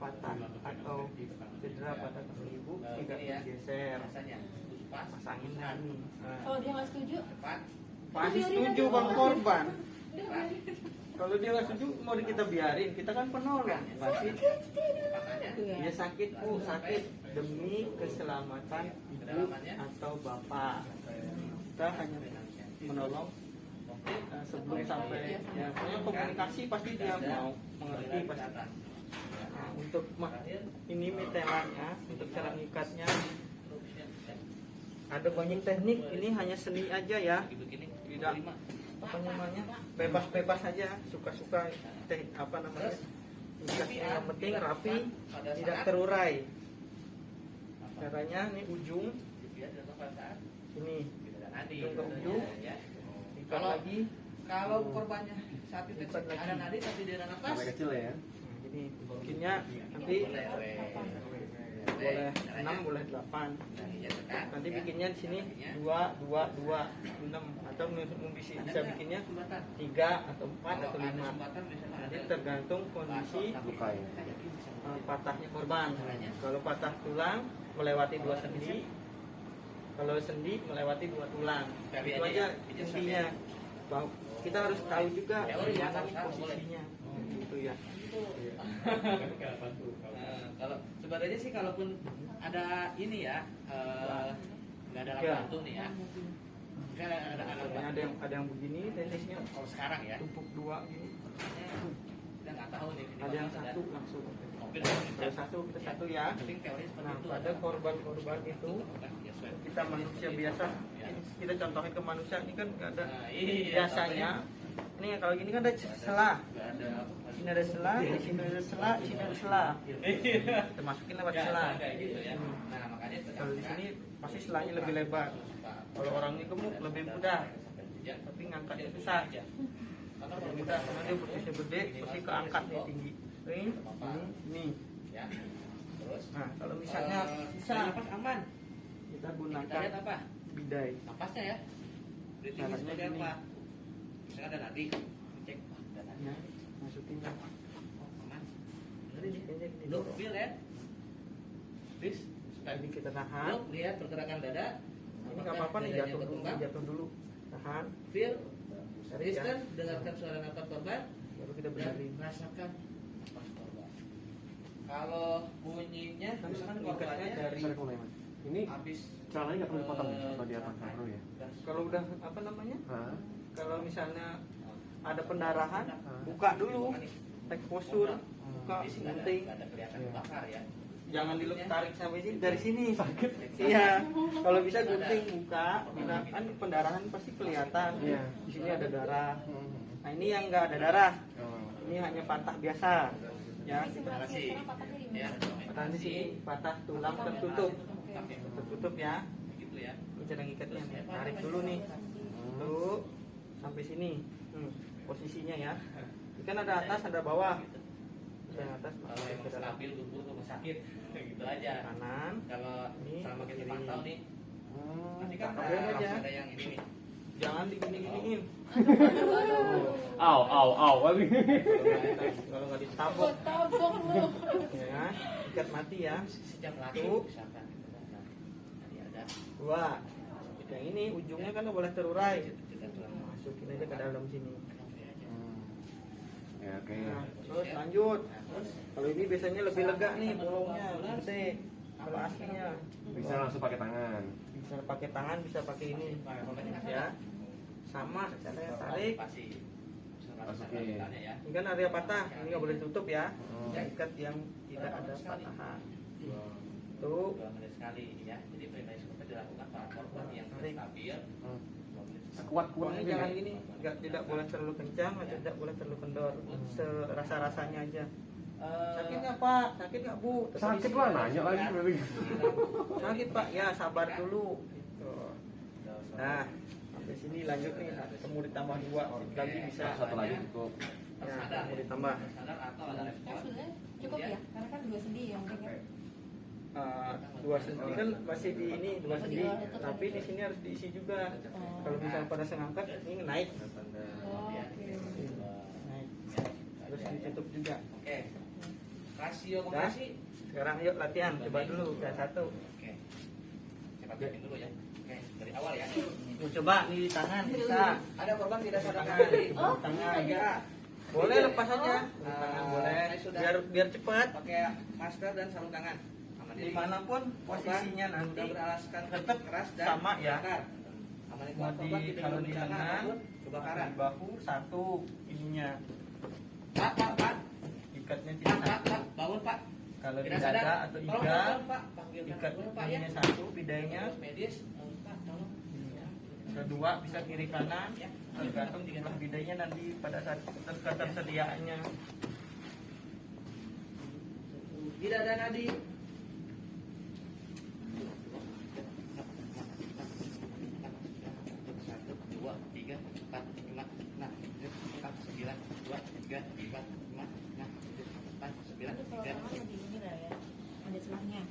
patah atau cedera pada kaki ibu tidak bergeser. Rasanya pas Pasangin ini. Kalau dia nggak setuju, cepat. Pasti setuju bang korban. Kalau dia nggak setuju mau kita biarin, kita kan penolong. Pasti dia sakit bu, sakit demi keselamatan ibu atau bapak. Kita hanya menolong sebelum sampai ya pokoknya komunikasi pasti dia mau mengerti pasti. Nah, untuk ini metelannya, untuk cara ngikatnya ada banyak teknik. Ini hanya seni aja ya, Begini. tidak apa namanya bebas-bebas aja, suka-suka apa namanya. Ngikatnya yang penting rapi, tidak terurai. Caranya ini ujung ini ujung ke ujung, ikat lagi. Kalau korbannya saat itu Ikat lagi. ada nadi tapi dia ada nafas. Kecil ya. Nah, ini bikinnya nanti boleh 6 boleh 8. Nanti bikinnya di sini 2 2 2 6 atau bisa bikinnya 3 atau 4 atau 5. Jadi tergantung kondisi patahnya korban. Kalau patah tulang melewati 2 sendi, kalau sendi melewati 2 tulang. Itu aja intinya. Bahwa kita harus tahu juga di mana nih posisinya. Gitu ya. Kalau sebenarnya sih kalaupun ada ini ya nggak ada alat Ya. bantu nih ya. Kan ada alat Ada bantu. yang begini teknisnya Kalau sekarang ya tumpuk 2 gini. kita nggak tahu nih. ini Ada yang bakal satu langsung. mobil Kalau satu kita satu ya. Tapi teori seperti Nah, itu pada korban-korban itu kita manusia biasa, kita contohin ke manusia ini kan nggak ada Nah, iya, biasanya. Ini kalau gini kan ada selah. nggak ada Di sini ada selah, di sini ada selah, di sini ada selah. Kita masukin lewat selah. kayak gitu ya. Nah makanya Kalau di sini pasti selahnya lebih lebar. Kalau orangnya gemuk lebih mudah, tapi ngangkatnya susah. Kalau mudah karena dia posisinya gede, pasti keangkat nih tinggi. ring Apa? ini. Ya. Terus Nah, kalau misalnya bisa napas aman. kita Kita gunakan lihat apa? bidai. Napasnya ya. Breathing Caranya seperti gini. apa? Misalnya ada nadi, cek wah, ada nadi. Ya, masukin ya. Oh, aman. Bener ini. Masukinnya gini Look, dulu. feel ya. Please. Ini kita tahan. Look, lihat pergerakan dada. Ini nggak apa-apa nih, Dadanya jatuh dulu, berkembang. jatuh dulu. Tahan. Feel. Tarik ya. Listen, dengarkan suara napas korban. Baru kita Dan benerin. rasakan napas korban. Kalau bunyinya, Kan misalkan ikatnya korbannya dari Sorry, kalau Iman. Ini habis celananya nggak perlu dipotong ya? Atau di atas nggak perlu ya? kalau udah apa namanya? Hah? Kalau misalnya ada pendarahan, buka dulu. Take posture, buka, Di sini gunting. nggak ada kelihatan Iya. bakar ya. Jangan tarik sampai sini, dari sini sakit. Iya, kalau bisa gunting buka, kan pendarahan pasti kelihatan. Iya. Di sini ada darah. Nah ini yang nggak ada darah, Oh. ini hanya patah biasa. Ya, Terima kasih. Patahnya di Ya, mana? patah di sini, patah tulang tertutup, tertutup ya. gitu ya. Ini cara ngikatnya nih. Tarik dulu nih, tuh sampai sini. Posisinya ya. Ini kan ada atas, ada bawah. Yang atas Kalau masuk emang ke dalam stabil tumbuh rumah sakit, gitu aja. kanan. Kalau Ini selama kita kiri. pantau nih, nanti kan Oke, aja. masih ada yang ini nih. Jangan digini-giniin. Au, au, au. Kalau nggak ditabok, Tabok lu. ya, ikat mati ya. Sejam lagi Tuh. misalkan. Nah, tadi ada Dua. Yang ini ujungnya kan nggak boleh terurai. kita tulang Masukin aja ke dalam sini. Ya, oke. Nah, terus lanjut. Kalau ini biasanya lebih lega nih bolongnya, gede. Kalau aslinya Bisa langsung pakai tangan. bisa pakai tangan, bisa pakai ini. Ya, sama caranya tarik. pasti. Masukin. Ya. Ini kan area patah, ini nggak boleh tutup ya. Oh. Ya, ikat yang tidak ada patahan. Tuh, 2 menit sekali ya. Jadi perintah seperti dilakukan para korban yang Tarik. stabil. Hmm. 2 menit sekali. Sekuat-kuatnya pokoknya jangan gini, tidak boleh terlalu kencang, atau tidak boleh terlalu kendor. Serasa-rasanya aja. Sakit nggak Pak? Sakit nggak Bu? Tetap Sakit isi. lah, nanya lagi. Sakit Pak, ya sabar dulu. Gitu. Nah, sampai sini lanjut nih. Kamu ditambah 2 lagi bisa. Satu lagi cukup. Ya, kamu ditambah. Sadar atau ada Ya respon. sebenarnya cukup ya, karena kan 2 sendi yang pengen. 2 sendi kan masih di ini 2 sendi, tapi di sini harus diisi juga. Kalau misalnya pada ngangkat ini naik, Oh, oke. naik. Terus ditutup juga. Oke. Rasio kompresi. Sekarang yuk latihan, coba dulu ke 1. Oke. Cepat bikin dulu ya. Oke, dari awal ya. Mau coba di tangan bisa. Ada korban tidak sadar Tangan, diri. tangan. Ya. Boleh lepas aja. Tangan boleh. saya sudah- Biar cepat. Pakai masker dan sarung tangan. Aman diri. Dimanapun posisinya Korban nanti sudah beralaskan tetap keras dan sama ya. bakar. Aman Mau di kalau di lengan, kebakaran. di bahu 1 ininya. Pak. Ikatnya tidak Pak, satu. bangun Pak. Kalau di Tidak dada sadar. atau Tolong, iga, tolong, Pak. Panggilkan ikat dulu, Pak ya. ininya 1, bidainya. Terus medis, Pak, tolong. Kedua bisa kiri kanan, tergantung jumlah bidainya nanti pada saat ketersediaannya. Tidak ada nadi. Satu, dua, tiga, empat, lima, enam, tujuh, empat, 9, 2, 3, 4, 5, 6, 7, 8, 9, Itu kalau 3. tangan lebih ini lah ya, ada celahnya.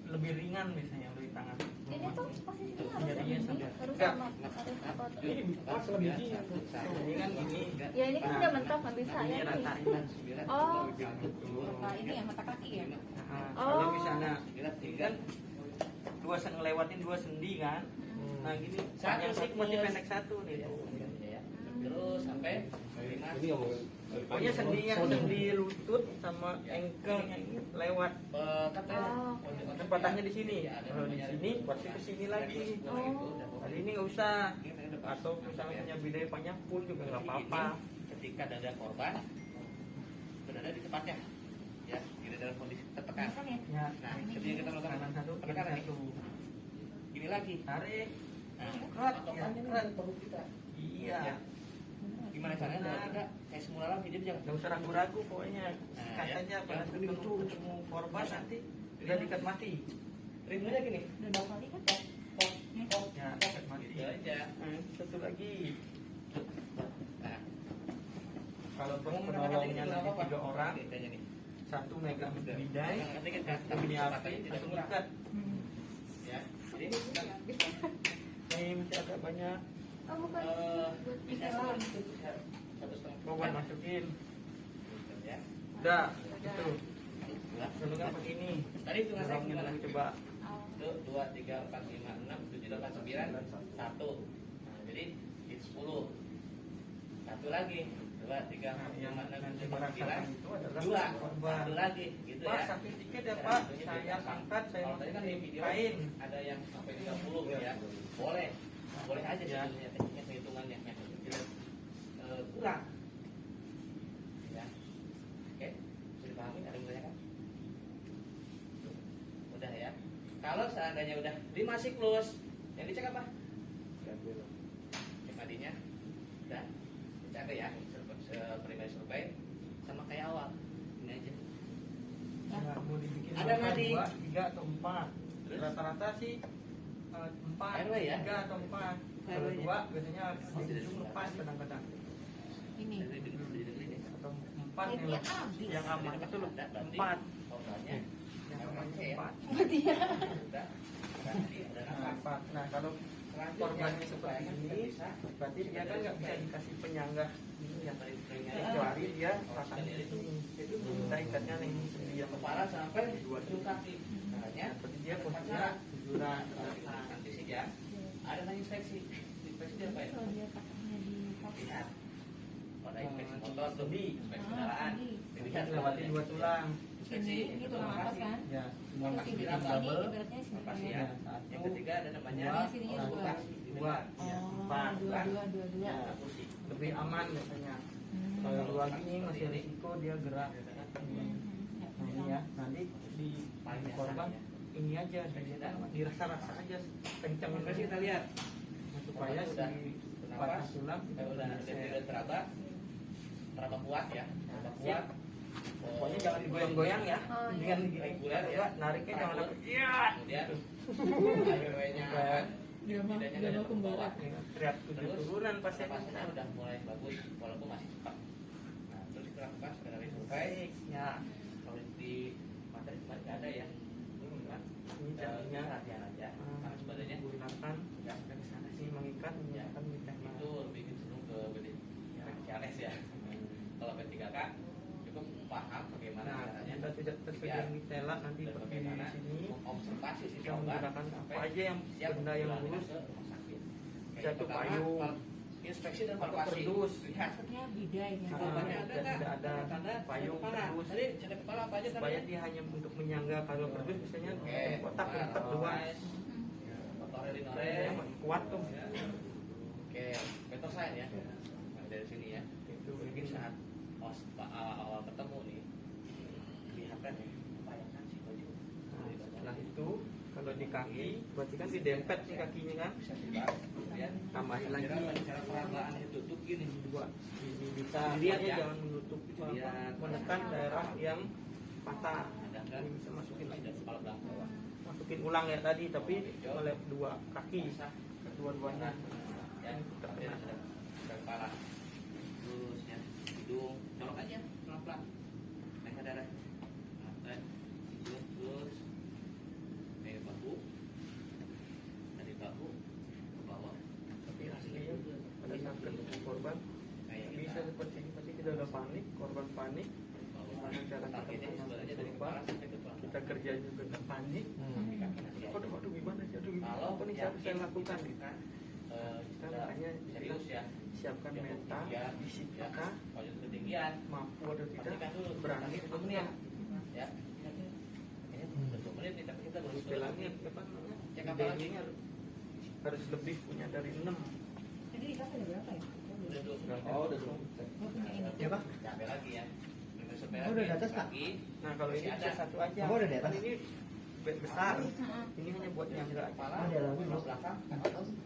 Lebih ringan biasanya dari tangan. Ini tuh posisinya harus Jadinya ini, sampai- harus Enggak. sama, harus apa tuh? Ini kan gini. Ya ini kan Nah, udah mentok nggak bisa ini ya. rata. Oh, nah, ini ya mata kaki ya. Nah, Oh. kalau misalnya ini kan ngelewatin 2 sendi kan. Nah gini, Satu yang siklus. masih pendek 1 nih. Terus sampai 5. Pokoknya sendi lutut sama ankle-nya ini lewat. Oh. Kan patahnya di sini. Kalau di sini pasti ke sini lagi. Kali ini nggak usah. Atau misalnya punya bidai panjang pun juga nggak apa-apa. Ketika dada korban berada di tempatnya, ya, tidak dalam kondisi tertekan. Kan ya. Ya, Nah, seperti yang kita lakukan kanan 1, kiri penekanan 1. ini lagi. Tarik. Nah, Kerat, patokan ya, ini kerat. perut kita. Iya. Ya. Gimana caranya kalau tidak kayak semula lagi, jadi jangan Nggak usah ragu-ragu pokoknya. Nah, Ikat ya. aja pada Jangan ketemu korban nanti udah diikat mati. ritmenya gini. Udah 2 kali kan? Ya, ikat mati. Gitu aja. Satu lagi. Nah, kalau penolongnya nanti 3 orang, satu megang bidai, satu bidai api, satu ngikat. Ya, jadi Ini masih ada banyak. Oh, bukan. bisa Bisa. 1,5 Korban masukin. ya. Udah, itu. Lalu kan pakai ini. Tadi itu nggak saya Dorongin gimana? dulu coba. Itu 2, 3, 4, 5, 6, 7, 8, 9, 1. Nah, jadi itu 10. Satu lagi. 2, 3, 4, 5, 6, 7, 8, 9, itu adalah 2. korban. Satu lagi, gitu Pak, ya. sakit dikit ya Pak. Saya angkat, saya Kalau tadi kan di video kain. ada yang sampai 30 ya. Boleh. Boleh aja Ya. sebenarnya tekniknya perhitungannya. Yang penting kurang. Ya. Oke. Sudah dipahami? Ada yang bertanya kan? Udah ya. Kalau seandainya udah 5 siklus, yang dicek apa? Cek nadinya. Udah. Dicek ya. Primary survey sama kayak awal. Ini aja. Nah, mau dibikin Ada nadi. 2, 3 atau 4. Terus? Rata-rata sih 4, RW ya? 3 atau 4. Kalau RW -nya. 2 biasanya ujung lepas kadang-kadang. Ini. Atau 4 Ini habis. yang aman itu 4. Totalnya Yang aman itu 4. Berarti ya. udah. Udah Nah, 4. Nah, kalau korbannya seperti ini, berarti dia kan nggak bisa dikasih penyangga ini ya. Kecuali dia pasang di sini. Itu kita ikatnya nih dia kepala sampai ujung kaki. Caranya Berarti dia posisinya tujuran. nanti sih ya. Ada nanya inspeksi. Inspeksi dia apa ya? Kalau dia katanya di Lihat. Pada inspeksi motor tuh, inspeksi kendaraan. Dilihat Lewati 2 tulang. Inspeksi ini tulang atas kan? Ya, semua Kalau kasih sini bilang ini double. ibaratnya sini Pasti kan ya. ya. Yang ketiga ada namanya Dua, sininya orang dua. kasih 2. Ya, Oh, 4. dua. Ya, lebih aman biasanya. Kalau dua gini masih risiko dia gerak. Nah, ini ya, nanti di korban ini aja dirasa-rasa aja kencang Inspeksi kita lihat. supaya si patah tulang Kita udah tidak teraba kuat ya. Teraba kuat. pokoknya jangan digoyang-goyang ya. Oh, iya. Dengan gini Reguler ya. enggak nariknya jangan Teratur. langsung iya. Kemudian AWW-nya aman. Drama Bedanya nggak ada pembawa. Teriak turunan pasien. Pasnya udah mulai bagus walaupun masih cepat. Nah, terus kita lakukan skenario survei. Ya, Kalau di materi kemarin nggak ada ya. Kan? ini caranya Latihan aja. Karena sebenarnya menggunakan sudah sampai ke sana si sih. mengikat menggunakan mitah Itu lebih cenderung ke BD CLS ya. Kalau P3K cukup paham bagaimana Nah, caranya kita tidak tersedia mitela nanti dan seperti di bagaimana sini observasi si kita korban menggunakan apa aja yang siap benda yang dilarikan lurus ke rumah sakit. Kayak Satu pertama, payung. inspeksi dan atau palpasi. kerdus. Lihat Maksudnya bidai ya. korbannya ada dan nggak? tidak ada Tanda payung kepala. kerdus. Tadi cedek kepala apa aja supaya tadi? dia hanya untuk menyangga kalau kerdus biasanya Oke, kotak nah, kotak dua motor yang Elinore. kuat tuh Oke, better sign ya. Nah, dari sini ya. itu Mungkin saat awal ketemu nih kelihatan ya bayangkan si baju. Nah, setelah itu kalau di kaki berarti kan didempet nih kakinya kan Bisa dibahas. Kemudian tambahin lagi cara perabaan ditutup gini. dua ini bisa Dilihat pokoknya ya. jangan menutup itu apa, Dilihat. menekan daerah yang patah Ada kan? ini bisa masukin lagi Dan kepala belakang bawah. masukin ulang ya tadi tapi oleh dua kaki kedua-duanya Ya, kemudian ada kepala. Terus ya, hidung, colok aja pelan-pelan. Naik ke darah. Nah, terus naik bahu. Dari bahu ke bawah. tapi aslinya pada saat ketemu korban Kayak bisa kita seperti ini pasti kita udah panik korban panik gimana cara targetnya ketemu sebenarnya dari korban kepala sampai ke belakang. kita kerja juga nggak panik Kaki nanti aja. aduh gimana sih aduh gimana Kalau apa nih saya bisa lakukan kita kita makanya serius ya. siapkan Yang mental ketinggian, fisik ya. kita Kalau itu ketinggian, mampu atau tidak pastikan dulu berani atau 10 menit. enggak Ya. Ini 20 menit nih, tapi kita baru istilahnya apa namanya Cek apa lagi? idenya harus lebih punya dari 6 Jadi di kasih ada berapa ya? Udah 20. oh udah dong Oh, punya ini. ya pak Capek lagi ya. Oh, udah di atas, Pak? nah kalau ini Masih bisa ada. satu aja Oh, udah di atas? kan ini bed besar ini hanya buat nyangga aja Kepala, Ada lagi, kepala Bro. belakang,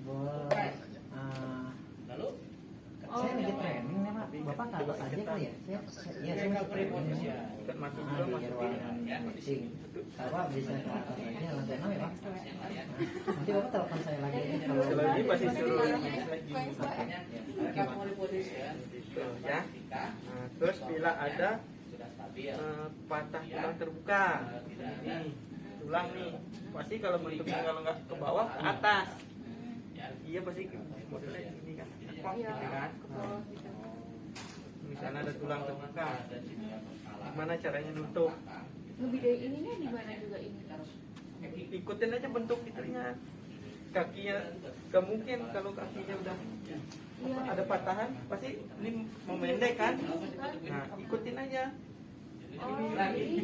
Boleh. lalu Saya lagi training nih, Pak. Bapak ke atas aja kali ya? Iya, saya masih training. ya. ikat mati Ah, juga di masukin ruangan Ya. meeting. Bapak bisa ke atas aja lantai 6 ya, Pak? Yang lah ya. Nanti Bapak telepon saya lagi. Kalau lagi pasti suruh Makanya mereka mau di posisi ya. ya Kita nah Terus bila ada sudah stabil, patah tulang terbuka, tidak ada. nih tulang nih, pasti kalau bentuknya kalau nggak ke bawah ke atas, Ya, iya pasti modelnya ini kan, tekok Iya, gitu kan. ke bawah gitu. Misalnya ada tulang terbuka, dan cedera kepala. gimana caranya nutup? Ngebedain ininya di mana juga ini? Ikutin aja bentuk itunya. Kakinya gak mungkin kalau kakinya udah Iya. ada patahan, pasti ini memendek kan? Nah, ikutin aja. Oh, jadi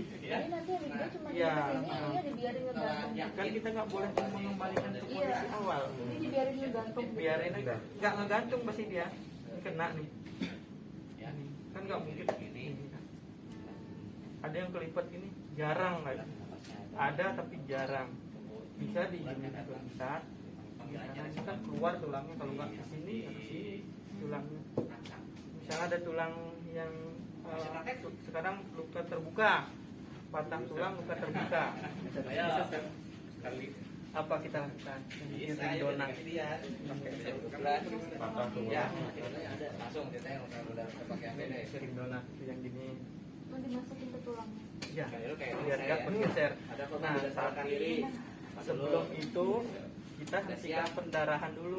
nanti yang dibedain cuma Iya. di sini, ininya dibiarin ngegantung. Kan kita nggak boleh mengembalikan ke Iya. posisi awal. Ini dibiarin ngegantung. Biarin aja, nggak ngegantung pasti dia. Ini kena nih. Kan nggak mungkin ini. Ada yang kelipet ini jarang lah. Ada tapi jarang. Bisa di sini juga bisa. Karena ini kan keluar tulangnya, kalau nggak ke sini ya ke sini tulangnya. Misalnya ada tulang yang sekarang luka terbuka, patah tulang luka terbuka. Bisa sekali. Apa kita lakukan? Bikin donat. Patah tulang. Ya, ada langsung kita yang udah pakai APD. Sering donat yang gini. Mau dimasukin ke tulangnya. Ya, Kayak biar nggak bergeser. Ada korban Nah, tidak sadarkan diri. sebelum itu kita hentikan pendarahan dulu.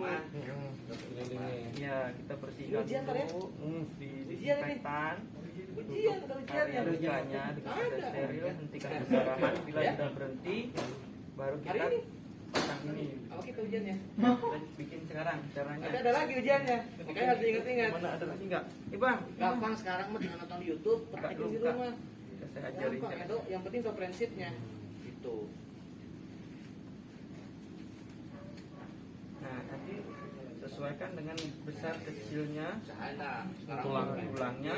Ya, kita bersihkan Ujian kan ya? dulu di Ujian ini? disinfektan. Ujian, bukan ujian ya. Lukanya kita steril, hentikan pendarahan. Bila sudah berhenti, baru kita Hari ini? pasang ini. Apa kita ujiannya? Kita bikin sekarang caranya. Ada lagi ujiannya. Makanya harus diingat-ingat. Mana ada lagi nggak? Bang, Gampang sekarang mah dengan nonton di YouTube, praktekin di rumah. saya ajarin. Gampang, Edo. Yang penting tau prinsipnya. Gitu. Nah, nanti sesuaikan dengan besar kecilnya Usahain lah. Sekarang tulangnya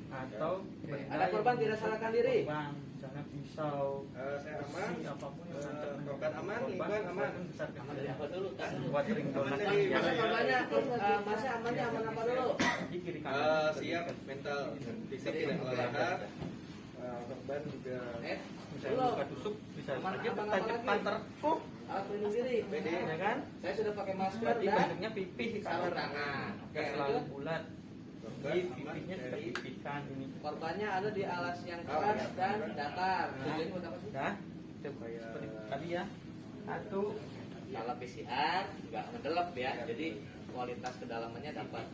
atau Ada korban tidak sadarkan diri? Korban, misalnya pisau, Saya aman. besi, apapun yang macam Korban aman, korban, lingkungan aman. sesuaikan besar Dari kecilnya. apa dulu kan? Buat ring donat Aman yang dari- Masa biasa. korbannya, masa amannya aman apa dulu? Di kiri kanan. Siap mental fisik tidak kelelahan. Korban juga Misalnya Belum. luka tusuk bisa Aman, saja aman, tajam aman panter. Alat pelindung diri. Ya kan? Saya sudah pakai masker Berarti dan bentuknya pipih sarung kalau tangan. Oke, nggak selalu lanjut. bulat. Jadi pipihnya kita pipihkan ini. Korbannya ada di alas yang keras dan datar. Tujuannya buat apa sih? Dah, coba seperti tadi ya. Satu, Kalau PCR nggak mendelep ya, jadi kualitas kedalamannya dapat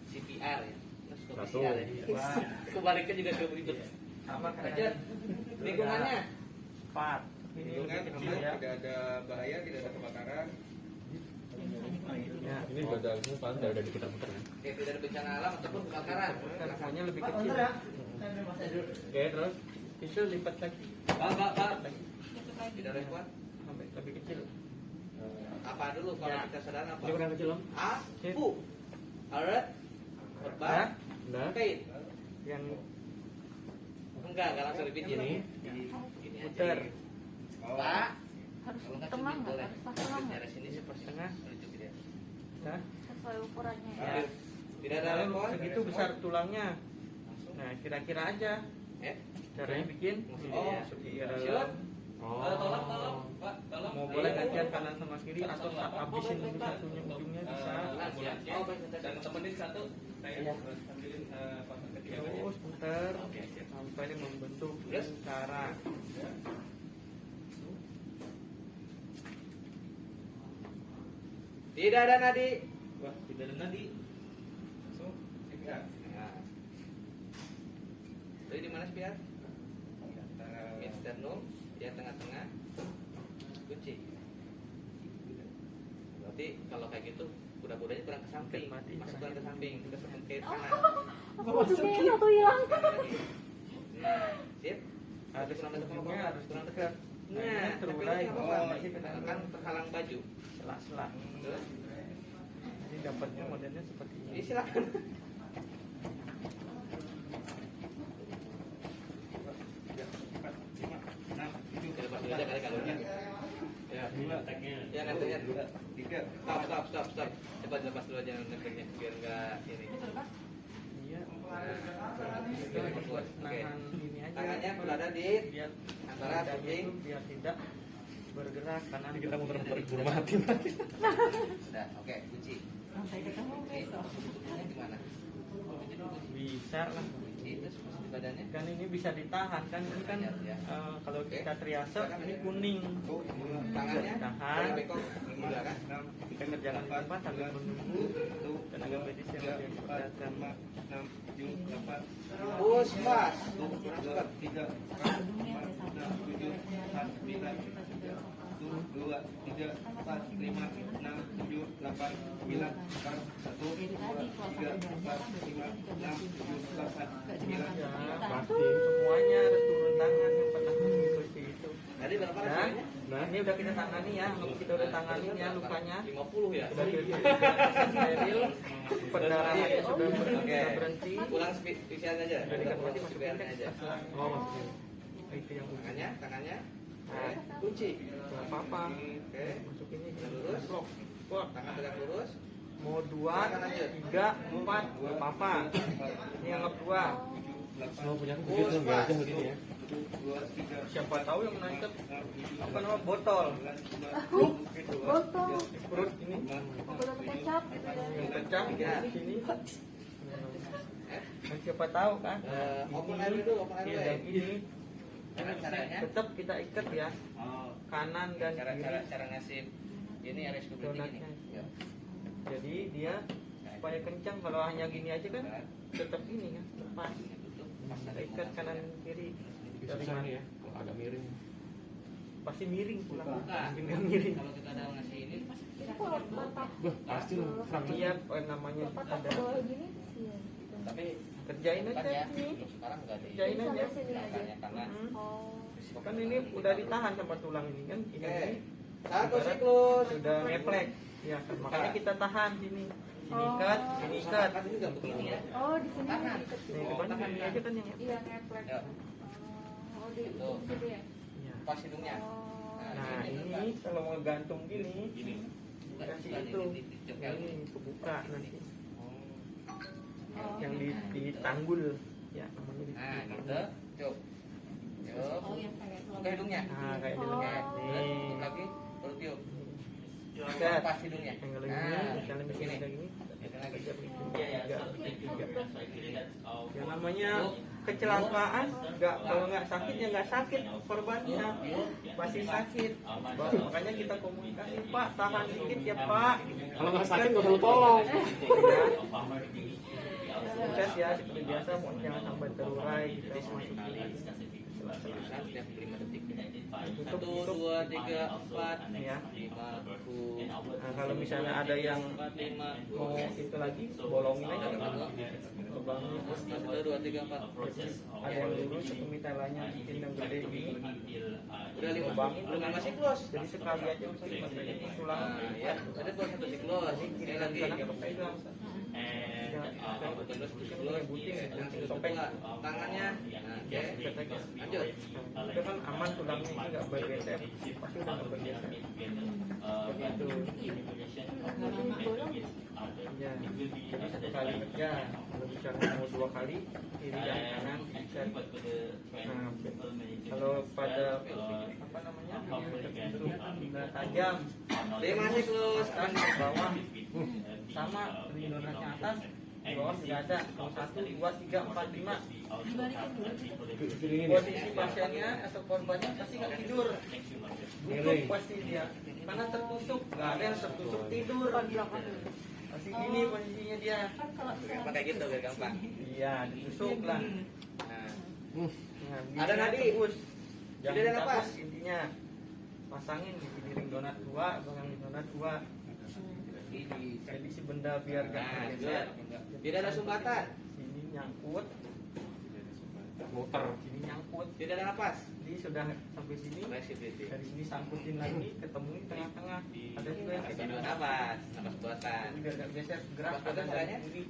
CPR ya. Terus ke Satu. PCR ya. dua, Kebaliknya juga ke berikut. sama Lanjut. kayak Lingkungannya. empat. Ini lingkungan lebih kecil aman, ya. tidak ada bahaya, tidak ada kebakaran. Ya. Ini badalnya paling dari kita muter kan. Oke, tidak ada bencana alam ataupun kebakaran. Teleponnya lebih kecil. Oke, terus pisau lipat lagi. Pak. Tidak respon. Sampai lebih kecil. Apa dulu kalau Ya. kita sadar apa? Ini kurang kecil om. A, Sip. U, alert, korban, Nah, kait. yang Enggak langsung repeat gini. Gini putar. aja. Pak, Harus kalau nggak tengah cubit nggak? boleh. Harus pas tengah nggak? Dari sini seperti Tengah. cubit ya. Nah, Sesuai ukurannya ya. ya. Tidak ada Misalnya respon. segitu besar tulangnya. Langsung. Nah, kira-kira aja Eh, caranya bikin. Oh, masukin ke siap. dalam. Tolong, Pak, tolong. Mau boleh gantian kanan sama kiri atau habisin dulu satunya ujungnya bisa. Oh, baik, dan temenin satu. Saya ambilin pasang ketiga aja. Terus putar sampai membentuk lingkaran. Tidak ada nadi. Wah, tidak ada nadi. Langsung CPR. Nah. Jadi di mana spiar? Sternum, dia tengah-tengah, kunci. Berarti kalau kayak gitu, kuda-kudanya kurang ke samping, masukkan ke samping, kita sebut ke kanan. Masukin satu hilang. Nah, sip. Ada kurang dekat sama ujungnya korban, harus kurang dekat. dekat. Nah, Nah, terurai. tapi Oh, masih kan terhalang baju. Sela-sela. Terus, Jadi dapatnya modelnya seperti ini ini. silakan. Kita lepas dulu aja kali kalungnya. Ya, ya nanti ya. Tiga. Stop. Coba lepas dulu aja neknya biar enggak ini. Iya. Biar Kita kuat. buat Oke. nahan ini aja. Tangannya berada di biar antara dadanya kuping. itu biar tidak bergerak kanan. Kita muter-muter di rumah hati. Sudah, oke, kunci. Sampai ketemu Kunci. besok. Kunci gimana? Bisa lah. itu di badannya. Kan ini bisa ditahan kan, ini kan Ya. kalau kita triase ini kuning. Tangannya Tahan. bengkok ke belakang. Kita kerjakan di tempat sambil menunggu tenaga medis yang datang. Push pas. Kurang cepat. 1, 2, 3, 4, 5, 6, 7, 8, 9. Pasti semuanya harus turun tangan yang pernah mengikuti itu. Tadi berapa Nah, rasanya? ini udah kita tangani ya, kita udah tanganin ya lukanya. 50 ya. Sudah steril, pendarahannya sudah berhenti. Pulang spesial aja. Jadi kan berarti masukin Biarin ke aja. Oh, maksudnya. Itu yang Tangannya. Nah, Kunci. nggak apa-apa. Oke. Masukinnya Tegak lurus. Blok. Tangan tegak lurus. Mau 2, 3, 4, nggak apa-apa. Ini anggap 2. Semua punya aku begitu nggak aja begini ya. Siapa tahu yang naikat apa nama botol. Botol. Perut ini. Botol kecap gitu ya. Yang pecah di sini. Dan siapa tahu kan? Open air dulu, open air Iya, dulu. dan ini Caranya. tetap kita ikat ya, kanan dan Cara kiri ngasih ini RS donatnya. Ya. Jadi dia supaya kencang, kalau hanya gini aja kan tetap ini kan lepas. Kita ikat kanan kiri. Jadi susah nih ya, kalau agak miring. Pasti miring pulang. Buka. Mungkin nggak miring. Kalau kita ada ngasih ini Itu kalau mata Pasti loh, Frank. Iya, namanya mata ada. ke bawah gini sih. tapi Kerjain kan aja ya ini. sekarang nggak di Kerjain aja. Sampai sini aja. karena Oh. Kan ini udah ditahan sama tulang ini kan. Ini Oke. ini Satu ibarat siklus. sudah ngeplek. Ya, kan makanya kita tahan sini. Sini ikat, sini ikat. Kan ini nggak begini ya. Oh, di sini Tahan. diikat Nih, gitu. depan ini aja kan yang Iya, ngeplek. Ya. Oh, di situ ya. Iya. Pas hidungnya. Oh. Nah, ini kalau mau gantung gini, kasih itu. Ini kebuka nanti. Oh. Yang ditanggul. Ya, namanya Nah, ditanggul. gitu. Cuk. Cuk. Oh, yang kayak Ke hidungnya. Nah, kayak hidungnya. Oh. Nih. Tutup lagi. Baru tiup. Ikat. Pas hidungnya. Yang kalau Nah, ini, misalnya begini. kayak gini. Itu lagi. Yang namanya kecelakaan, kalau nggak sakit ya nggak sakit korbannya, pasti sakit. Makanya kita komunikasi, Pak tahan dikit ya Pak. Kalau nggak sakit nggak usah tolong. Sukses ya seperti biasa, mohon jangan sampai terurai. Kita masukin Nah, setiap 5 detik. tutup 1, 2, 3, 4, ya. 5, Nah, kalau misalnya ada yang 5, mau itu lagi, bolongin aja kan. Lubangnya. 1, 2, 3, 4. Ada yang lurus, satu mitalanya bikin yang gede ini. Udah 5. Lubangin, Belum 5 siklus. jadi sekali aja usah ini tulang. Nah, ya. Ada baru 1 siklus. Ini lagi. Kanan kepegang. Terus siklus. Yang kedua, tangannya. Nah, oke. Lanjut. Itu kan aman tulangnya ini nggak bergeser, pasti udah nggak bergeser. Begitu. Ya, jadi satu kali kerja. Kalau misalnya mau 2 kali, kiri dan kanan bisa. Nah, kalau pada apa namanya tertentu nggak tajam, 5 siklus. kan di bawah sama di donatnya atas, di bawah sudah ada. Kalau 1, 2, 3, 4, 5. Posisi pasiennya atau korbannya pasti nggak tidur, duduk pasti dia, karena tertusuk, nggak ada yang tertusuk tidur, pasti gini posisinya dia. Pakai gitu biar gampang. Iya, ditusuk lah. Nah, Nah, Ada bisa nadi? tebus. Jangan Tidak ada dicabut napas? intinya. Pasangin di piring donat 2, pasang di donat 2. Jadi si benda biar gak Nah, bergeser. tidak ada sumbatan. Sini nyangkut, Muter. sini nyangkut. Tidak ada napas. Jadi sudah sampai sini. Flexibility. Dari sini sangkutin lagi, ketemu di tengah-tengah. Ada juga yang Ada kayak dua gitu. napas, napas buatan. Jadi biar gak geser, gerak Napas kanan buatan dan kiri.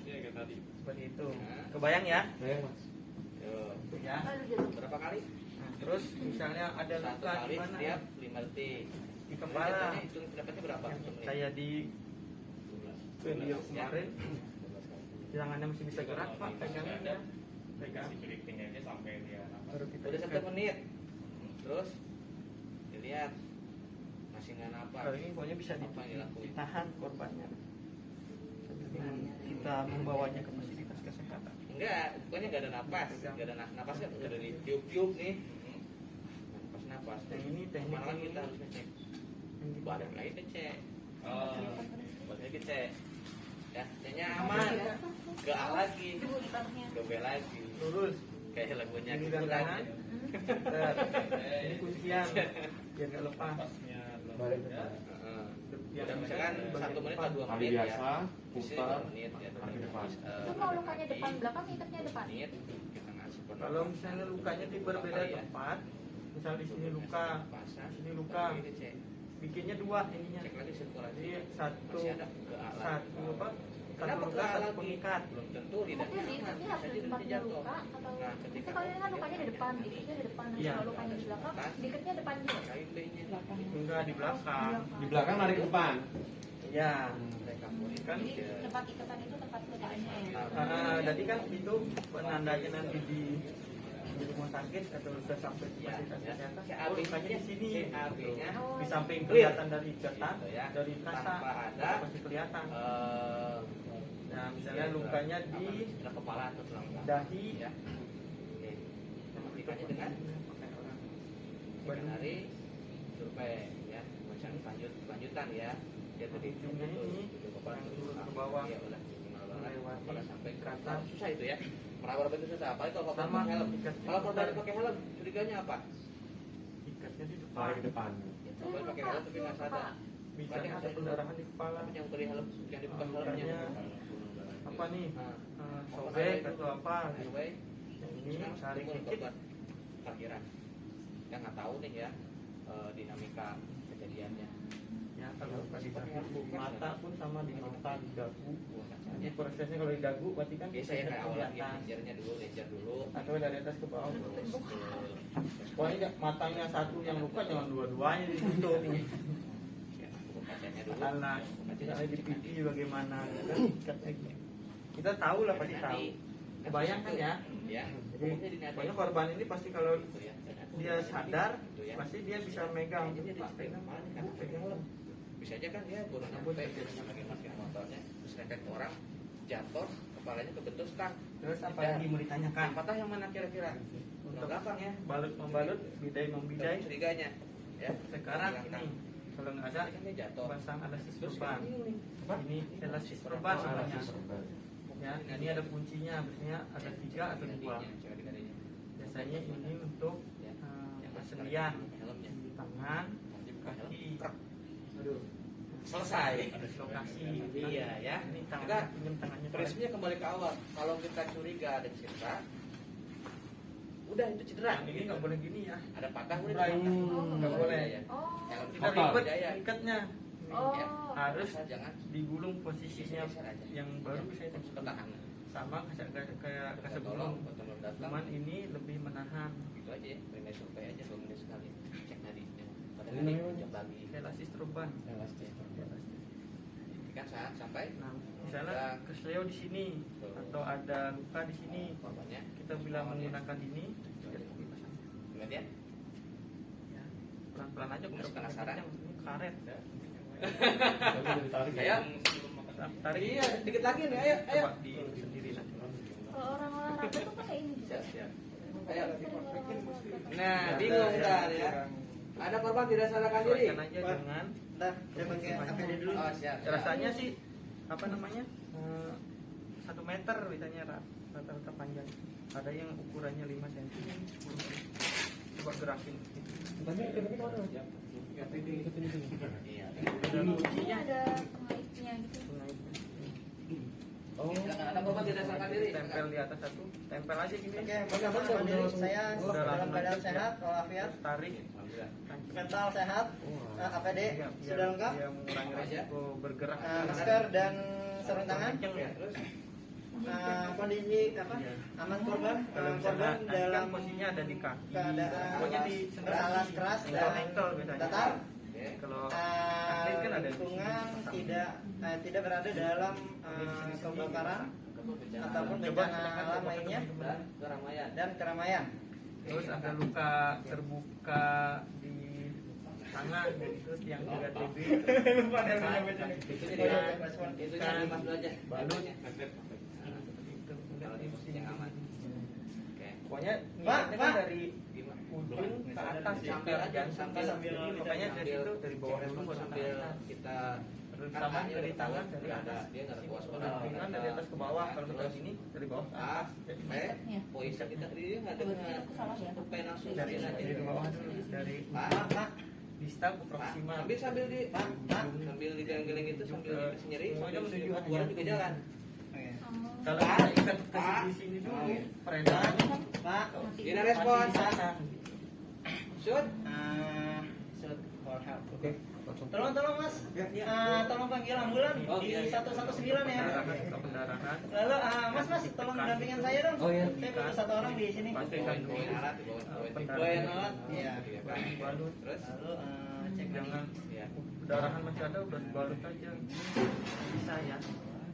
Iya, kayak tadi. Seperti itu. Kebayang ya? Bayang mas. Tuh. Ya. Berapa kali? Nah, terus misalnya ada 1 luka kali di mana? setiap 5 detik. Di kepala. Hitung dapatnya berapa? Yang Hitung nih. kayak di video kemarin, tangannya masih bisa gerak Pak, pegangin ya. Pegang. Breathing aja sampai dia napas. Baru kita Udah ikat. 1 menit. Terus dilihat masih nggak napas. Kalau ini pokoknya bisa Apa yang dilakuin? ditahan korbannya. Sambil kita membawanya ke fasilitas kesehatan. Enggak, pokoknya nggak ada napas, nggak ada napas kan udah dari tiup-tiup nih. Napas. Yang ini teknik Mana lagi ini. kita harus ngecek? Badan lagi dicek. Badan lagi cek. Ya, ceknya aman. Ke A lagi, ke B lagi. lurus. Kayak lagunya Ini gitu dan kan. kanan. Ini kuncian biar nggak lepas. Balik ke Heeh. Yang Udah misalkan bagian 1 menit depan. atau 2 Kali menit biasa, ya. Di sini putar, 2 menit ya. kaki depan. Itu kalau lukanya depan belakang, ikatnya depan. Menit, kita ngasih penolakan. Kalau misalnya lukanya di berbeda Ya. tempat, misal di sini luka, di sini luka, Ini cek. bikinnya 2 ininya. Cek lagi sirkulasi. Jadi satu Masih ada ke A lagi. satu apa? Satu Kenapa luka, ke A satu lagi? pengikat. Belum tentu tidak. Maksudnya diikatnya harus di tempatnya luka atau Nah, itu ketika kalau ini kan lukanya di depan, diikatnya di depan. Iya. Kalau lukanya di belakang, diikatnya depan juga. Kain B-nya. Enggak di belakang. Di belakang lari ke depan. Iya. Mereka boleh Kan Jadi tempat ikatan itu tempat lukanya ya. jadi kan itu penandanya nanti di rumah sakit atau sudah sampai di Ya, fasilitas ya. kesehatan. Si Oh, lukanya di sini. CAB-nya Di samping kelihatan dari ikatan, Gitu ya. dari kasa Tanpa ada, masih kelihatan. eh Nah, misalnya lukanya di cedera kepala atau tulang belakang. dahi, Ya. Oke. Memastikannya dengan Baru. hari survei ya, misalnya lanjutan ya. Dia tadi Ujungnya ini, ujung kepala yang turun turun ke kaki, bawah. ya udah minimal banget Melewati kepala sampai ke atas. atas. Susah itu ya. Meraba-raba itu susah. Apalagi kalau korban Sama pakai helm. ikatnya. Kalau korban pakai helm, curiganya apa? ikatnya di depan. Lari ke depan. Korban pakai helm tapi nggak sadar. Bisa Berarti ada ada pendarahan di kepala. Tapi yang beri helm, yang dibuka helmnya. Lukanya apa nih? Nah, Sobek atau apa? Anyway, Yang ini sekarang tarik tunggu dikit. korban parkiran. Kita nggak tahu nih ya dinamika kejadiannya. Ya, kalau di mata pun sama di mata, di dagu. Ini Kacanya. prosesnya kalau di dagu berarti kan Biasa ya kayak awal lagi lenjernya dulu, lenjer dulu. atau dari atas ke bawah. Terus Pokoknya nggak- matanya satu yang luka jangan dua-duanya ditutup. ya, buka kacanya dulu. Karena Buka kacanya tidak ada di sedikit pipi bagaimana ya kan? Ikatnya gitu. Kita tahu lah pasti tahu. Kebayangkan ya. Ya, Jadi pokoknya diniatin. pokoknya korban ini pasti kalau Gitu ya. dia sadar Gitu ya. pasti dia bisa megang. Jadi dia pegang kan pegang helm. Bisa aja kan dia baru nyampe lagi masukin motornya, terus rempet ke orang, jatuh, kepalanya kebentur stang. Terus apa lagi mau ditanyakan? Yang patah yang mana kira-kira? Yang belakang ya. Balut membalut, bidai membidai. Curiganya. Ya. Sekarang Hilangkan. ini kalau nggak ada Tadi kan dia jatuh. pasang elasis Terus sorban. Ini elasis sorban namanya. Ya, ini ada kuncinya, biasanya ada 3 atau 2. Biasanya ini untuk persendian helmnya. di tangan, kaki. Aduh, Selesai. ada lokasi. Iya ya. Ini Kita tangan, pinjam tangannya. prinsipnya kembali ke awal. Kalau kita curiga ada cedera, udah itu cedera. Yang ini nggak boleh gini ya. Ada patah udah Right. patah. Nggak boleh. Ya. Oh. Yang Kita Total. ribet Daya. ikatnya. Oh. Ya. Harus Asal jangan digulung posisinya geser aja. yang baru saya ketahan. sama kayak Kita sebelum. tolong, kontrol datang. Cuman ini lebih menahan. Gitu aja, renai survei aja 2 menit sekali. Cek tadi. Pada Ini hari namanya? jam lagi. Elasis sorban. Kan saat sampai Nah, misalnya kesleo di sini atau ada luka di sini, korbannya. kita bila menggunakan ini, Lihat ya. ya, pelan-pelan aja. Masih penasaran? Ini karet. Ditarik Ayo. Tarik. Iya, dikit lagi nih. Ayo, ayo. Coba di sendiri nanti. Kalau orang olahraga tuh pakai ini juga. Siap, siap. Ayo. Sering olahraga. Nah, bingung kan ya. Ada korban tidak sadarkan diri. Sesuaikan aja dengan Ntar saya pakai APD dulu. Oh, siap. rasanya sih apa namanya 1 meter biasanya rata-rata panjang. Ada yang ukurannya 5 cm, 10 cm. Coba gerakin. Iya. Ada kuncinya. Ada pengaitnya gitu. Oh. Ada korban tidak sadarkan diri. Tempel di atas satu, tempel aja gini. Oke, bagaimana Pak Diri? Saya Udah dalam langsung keadaan aja. sehat, walafiat, Terus tarik. Alhamdulillah. mental sehat, APD Iya, sudah lengkap, Dia mengurangi resiko bergerak. masker dan sarung tangan. Kenceng ya. Terus Kondisi apa? Iya. Aman korban, Kalau korban misalnya nanti kan dalam posisinya ada di kaki. keadaan Pokoknya di beralas keras dan ankle biasanya. datar. oke. Kalau atlet kan ada di Lingkungan sini. tidak berada dalam kebakaran ataupun bencana alam lainnya Dan keramaian. dan keramaian. Terus ada luka terbuka di tangan, terus yang juga TB. Lupa ada baca. Itu jadi itunya dimas dulu aja. Balut. Nah, seperti itu. Seperti itu. Kalau di posisi yang aman pokoknya Pak, ngikatnya Pak. kan dari ujung ke atas Sambil aja, jantung. sambil. Jadi makanya dari itu dari bawah dulu baru ke sambil atas. kita Sama dari tangan dari nggak ada atas. dia nggak ada puas Tangan dari atas ke bawah, kalau misalnya sini dari bawah ke atas. Jadi poisa kita dia nggak dengar supaya langsung dari nanti bawah dulu dari Pak, distal ke proksimal. sambil di sambil digeleng-geleng itu sambil nyeri Semuanya menuju keluar jantung. juga jalan. Kalau kita ikat ke di sini dulu, peredarannya kan Pak, Ini respon. di sana. Shoot. shoot for help. Oke. Tolong Mas, tolong panggil ambulan Oh, di iya. 119 ya. Pendarahan. Lalu Mas tolong dampingin saya dong. Oh, iya. Saya butuh satu orang di sini. Pasti kandung. Alat di bawah Pendarahan. alat. Iya. Balut. Terus Lalu cek Jangan ya. pendarahan masih ada udah balut aja. Bisa ya.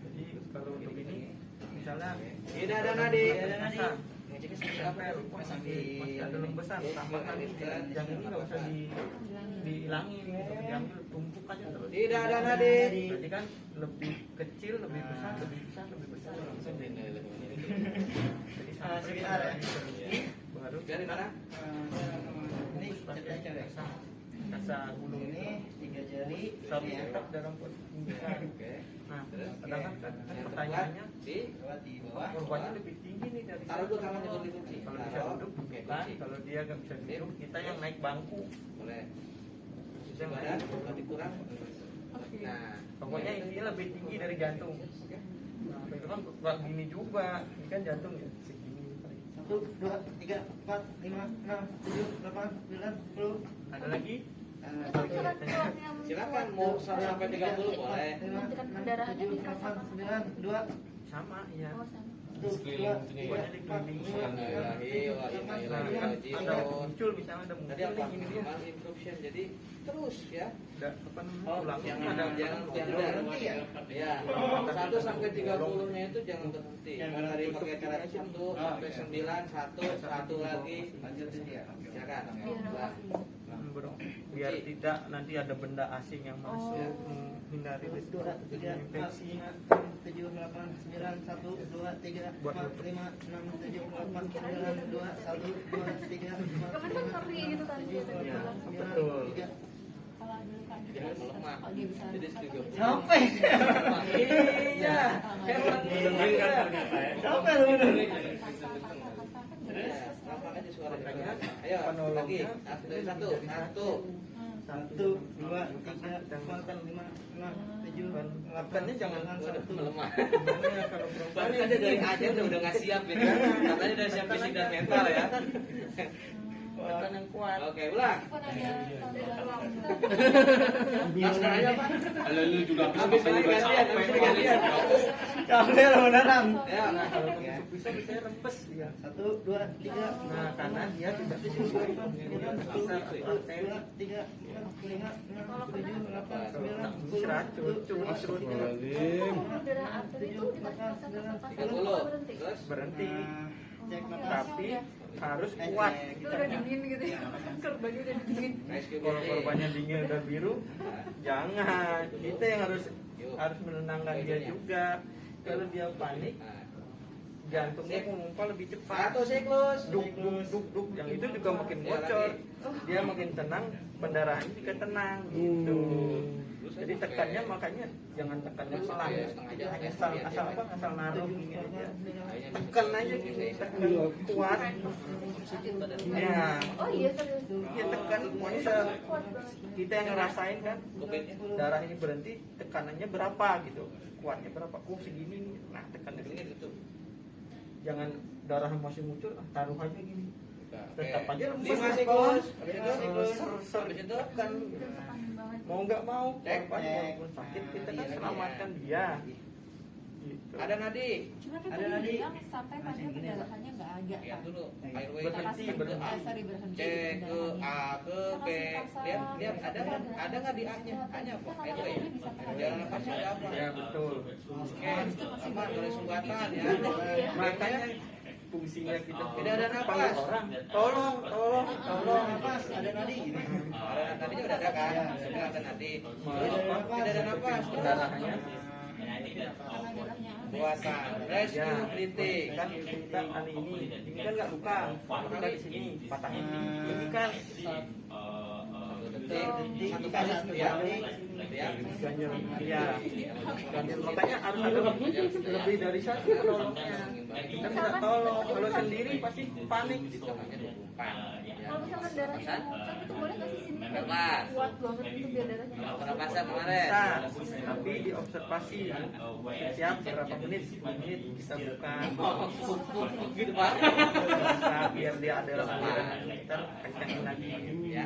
Jadi kalau untuk ini misalnya Tidak ada nadi. Ada nadi. Ngeceknya seperti apa ya? masih ada lembesan, tambahkan yang ini nggak usah dihilangin, gitu. Diambil tumpuk aja terus. Tidak ada nadi. Jadi kan lebih kecil, lebih besar, lebih besar, lebih besar. Jadi sebentar ya. baru Dari mana? Ini ceritanya cewek. kasar bulu Ini 3 jari. satu Ini ya. tetap dalam posisi pinggiran. Oke. Nah, Terus? sedangkan kan Yang pertanyaannya tepat di Lewat di bawah. korbannya lebih tinggi nih dari taruh dulu tangannya dulu dikunci. kalau bisa Taruh. duduk Oke, bukan, kunci. kalau dia nggak bisa duduk kita yang naik bangku. Boleh. Kita yang Badan naik. berarti kurang. Nah, Pokoknya intinya lebih tinggi dari jantung. Nah, itu kan buat gini juga, ini kan jantung ya segini. 1, 2, 3, 4, 5, 6, 7, 8, 9, 10. Ada lagi? silakan mau sampai 30 boleh. Menghentikan pendarahannya di rasa 9, 2, Sama ya. 1, 2, 3, 4, 5, 6, 7, 8, Nah, 9, kan ada muncul misalnya ada muncul Tadi apa? nih, ini dia. Mal interruption. Jadi terus ya. Ada apa namanya? Oh, Tulang jangan ada jangan berhenti ya. Ya. 1 sampai 30-nya itu jangan berhenti. Dari pakai cara 1 sampai 9, 1 lagi. lanjut ini ya. Silakan. biar tidak nanti ada benda asing yang masuk menghindari 2, 3, 4, infeksi. 5, 7, 8, 9, 1, 2, 3, 4, 5, 6, 7, 8, 9, 2, 1, 2, 3, 4, Kemarin kan ngeri gitu tadi. Ya, betul. Kalau dulu kan Jangan melemah. kalau dia bisa Jadi 30. Sampai. Iya. Hebat. Mendengarkan ternyata ya. Sampai lu bener. Gampang aja suaranya. Ayo lagi. Dari 1. 1, 2, 3, 4, 5, 6, 7, 8, jangan 1. Melemah. Gimana kalau perempuan Berarti aja dari aja udah nggak siap gitu kan. Katanya udah siap fisik dan mental ya. tekan yang kuat. Oke, ulang. pun ada tanggal Langsung aja Pak. Kalau lu juga Habis ini gantian, habis ini gantian. Sampai lu beneran. Ayo. Nah, kalau bisa bisa rempes dia. 1, 2, 3, Nah, karena dia tidak bisa besar atau arteri. 3, 4, 5, 6, 7, 8, 9, 10, Seracun, cuma serut Darah arteri itu di pas-pasan 30. berhenti. Terus berhenti. cek nafas. Tapi harus kuat. Itu udah dingin gitu ya. Korbannya udah dingin. Kalau korbannya dingin udah biru, jangan. Kita yang harus menenangkan dia juga. Kalau dia panik, jantungnya mengumpal lebih cepat. 1 siklus. Duk duk duk duk. Yang itu juga makin bocor. Dia makin tenang, pendarahannya juga tenang gitu. Jadi tekannya makanya jangan tekannya pelan. Asal naruh gini aja. Tekan aja gini, tekan kuat. Ya. Oh iya serius. Ya tekan pokoknya kita yang ngerasain kan darah ini berhenti tekanannya berapa gitu, kuatnya berapa, segini nih. Nah tekannya gitu, jangan darah masih muncul taruh aja gini, tetap aja rembes 5 siklus. Habis itu habis itu kan mau nggak mau korban walaupun sakit kita kan selamatkan dia gitu. ada nadi. Cuma kan Ada tadi nadi. bilang sampai pada pendarahannya nggak ada Lihat kan. dulu airway Berhenti, Kita berhenti. kasih sorry, berhenti C ke pendarahannya. A ke B. Lihat ada nggak di A-nya? A-nya apa? Airway. Jalan nafasnya ada apa? Ya betul. Oke, aman oleh sumbatan ya. Makanya fungsinya kita Tidak ada napas. panggil orang, tolong Nafas, ada nadi. Tadinya udah ada kan? Sudah ada nadi. Tidak ada napas. darahnya Karena darahnya Puasa. Rescue Ya, kritik. kan kita kali ini kan nggak luka, luka di sini patahnya. Ini kan Detik. Satu kali satu ya. Ya. ganjel, ya. Ganjel. Makanya harus ada lebih dari satu penolongnya. Kita minta tolong. Kalau sendiri pasti panik gitu. Kalau misalkan darahnya muncul itu boleh nggak sih sini? Bebas. Kuat banget itu biar darahnya. Kalau pernah puasa kemarin. Bisa, tapi diobservasi setiap berapa menit, 10 menit kita buka. Gitu Pak. Nah, biar dia ada kita kencangin lagi, Ya.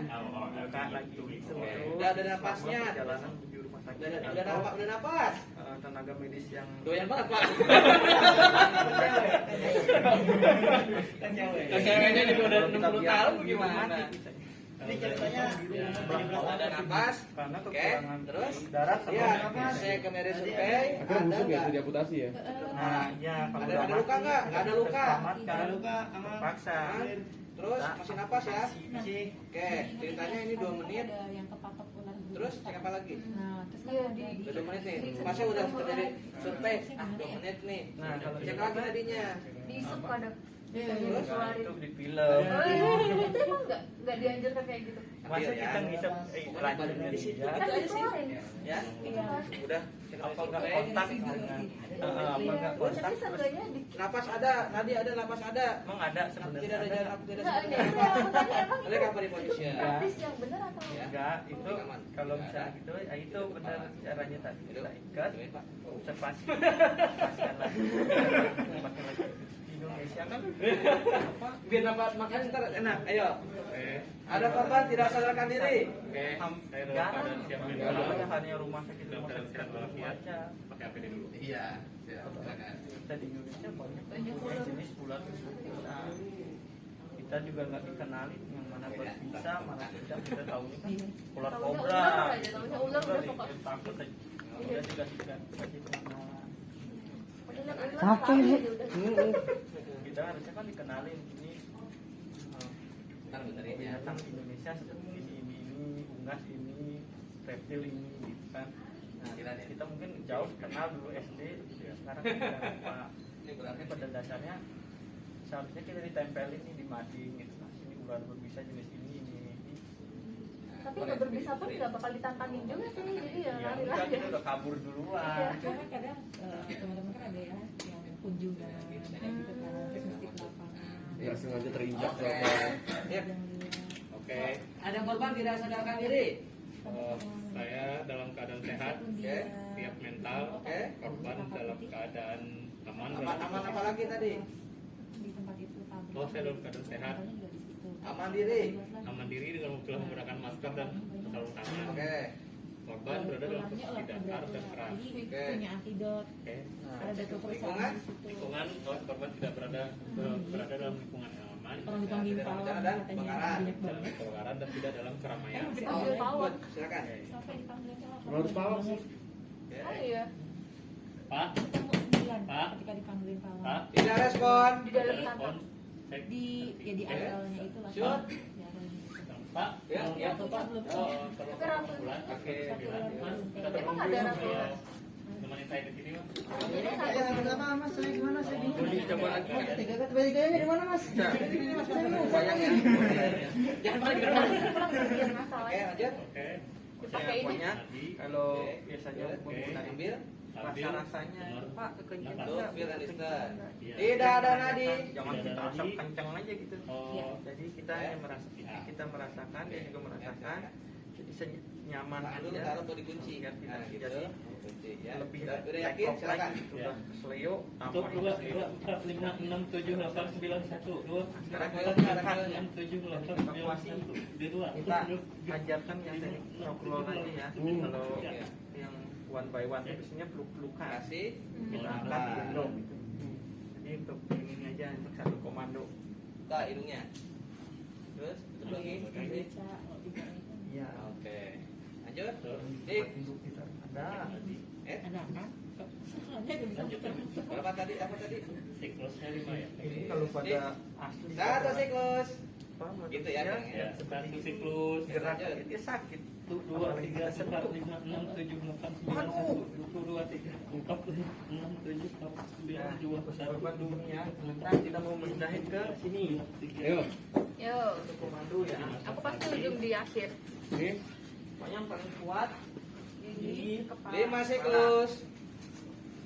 buka lagi. Udah napasnya. Perjalanan menuju rumah sakit. Udah napas. Tenaga medis yang Doyan banget Pak. kan cewek. Ceweknya juga udah Kalau kita 60 biarkan tahun dia gimana? mati, bisa. Ini ceritanya Ada napas. Karena Oke. kekurangan Terus? darah sama Ya, napas. saya ke media survei. Akhirnya busuk ya, itu diamputasi ya? Nah, ya kalau Ada- udah ada luka mati, nggak? Nggak ada luka. terselamatkan. ada luka aman. Paksa. Terus masih napas ya. Masih. Oke, ceritanya ini 2 menit. ada yang kepatok ular bulu. Terus cek apa lagi? Nah, terus kan ada di Udah 2 menit nih. Masnya udah terjadi survei. 2 menit nih. Nah, kalau Cek gitu lagi kan- tadinya. Diisup kadang. Terus? Enggak, itu di film. Itu emang nggak dianjurkan kayak gitu. Masa Ambil kita ya. ngisap racunnya di situ? Gitu aja sih. Ya. Iya. Udah cek Apa enggak survei. kontak dengan apa enggak kontak? Tapi seenggaknya di Napas ada, tadi ada napas ada. Emang ada Tidak sebenarnya ada ada. jarak, tidak Nggak, ada. ini yang aku tanya emang Oleh kapan di posisi ya? praktis yang benar atau Ya. Enggak, itu Aman. kalau Nggak misalnya ada. gitu, ya itu benar caranya tadi Itu. kita ikat, Itu, Pak. observasi, pastikan lagi, pakai lagi. Di Indonesia kan apa? Biar dapat makan ntar enak. Ayo. Ada korban tidak sadarkan diri. Saya dalam Jarang, keadaan siap nggak mental. ada hanya rumah sakit Dalam keadaan sehat walafiat. aja. Pakai APD dulu. Iya. Silakan. Kita di Indonesia banyak yang jenis ular berbisa. Kita juga nggak dikenalin yang mana berbisa, mana tidak. Kita tahunya kan ular Taunya kobra. ular aja, taunya ular udah Udah pokok. takut aja. Udah dikasihkan kasih pengenalan. Apa ini? Kita harusnya kan dikenalin ini Ntar benerin ya. binatang Indonesia seperti ini, unggas ini, reptil ini, gitu kan. Nah, kita mungkin jauh kenal dulu SD, gitu ya. Sekarang kita lupa. Ini berarti Tapi pada dasarnya seharusnya kita ditempelin nih di mading gitu. Nah, ini ular berbisa jenis ini. Tapi udah berbisa pun nggak bakal ditantangin juga sih, jadi ya Ya, lari udah lagi. kita udah kabur duluan. Karena kadang teman-teman kan ada ya yang kunjungan kayak gitu kan, terus mesti ke lapangan. Nggak sengaja terinjak Oke. Ya. Oke. Ada korban tidak sadarkan diri. Saya dalam keadaan sehat, Oke. siap mental, Oke. korban dalam keadaan aman. Aman apa lagi tadi? Di tempat itu pabrik. Oh, saya dalam keadaan sehat. Juga di situ. Aman diri. Aman diri dengan telah menggunakan masker dan sarung tangan. Oke. Korban berada dalam Ulangnya posisi ular datar dan kobra. keras. Jadi Oke. punya antidot. Oke. Ada dokter Lingkungan? perusahaan di situ. Lingkungan, korban tidak berada dalam lingkungan yang aman, Orang dipanggil Tidak pawang bicara dan katanya kebakaran. banyak dalam banget. kebakaran dan tidak dalam keramaian. Dipanggil pawang. Silakan. Sampai dipanggil pawang. Harus pawang sih. Oh iya. Pak, Ketemu 9 Pak. ketika dipanggilin pawang. Pak, Tidak respon. Di dalam respon. kantong. Cek. Di ya di arealnya itu lah. Shoot. Di arealnya itu. Pak, Ya, tolong ya. bantu, Pak. Tolong Tapi rambut. bulan. Oke. Mas, kita Emang tolong ada dulu, rambut? ya. Temenin saya di sini, Mas. Ya, kenapa mas? Saya gimana? Saya bingung. Boleh coba lagi. Tiga-tiganya di mana mas? Bayang ya. Jangan pakai biar masalah. Oke, lanjut. Oke. Dipakai ini. Pokoknya kalau Oke. biasanya Oke. menggunakan Ambil. rasa-rasanya Pak Tuh, kekenyangan feel and listen. Iya. Tidak ada nadi. jangan Tidak kita ada asap nadi. kencang aja gitu. Oh, Jadi kita Ya. hanya merasakan, kita merasakan, dia juga merasakan. Jadi nyaman Tahan dulu, aja. taruh mau dikunci. Biar tidak Nah, gitu. jadi Kunci ya. lebih Udah yakin? take off Silakan. lagi. Ya. Udah seleo. untuk 2, 4, 5, 6, 7, 8, 9, 1, 2. Sekarang filenya, ada filenya. 6, 7, 8, 9, 1. Di 2. Kita ajarkan yang teknik roll aja ya. Kalau Iya. yang one by one itu biasanya peluk-pelukan. Kasih. Kita angkat gendong gitu. Jadi untuk ini aja untuk satu komando. Buka hidungnya. Terus tutup lagi. Kasih. Baca juga itu. Iya. Oke. Lanjut. Dik. Hidup kita ada. Ada kan? Soalnya dia bisa buka. Berapa tadi? Apa tadi? Siklusnya 5 ya. Ini kalau pada asli Satu siklus. apa, Gitu ya, manusia, Kang, ya. Ya, satu siklus. gerak Lanjut. dia sakit. 2, 3, 4, 5, 6, 7, 8, 9, 1, 2, 3, 4, 5, 6, 7, 8, 9, 2, korban 1, 2, dulunya. Nah, kita mau mendahin ke sini. Ayo. Yo, Untuk komando ya. aku pasti ujung di akhir. Oke. Pokoknya yang paling kuat Di kepala. 5 siklus.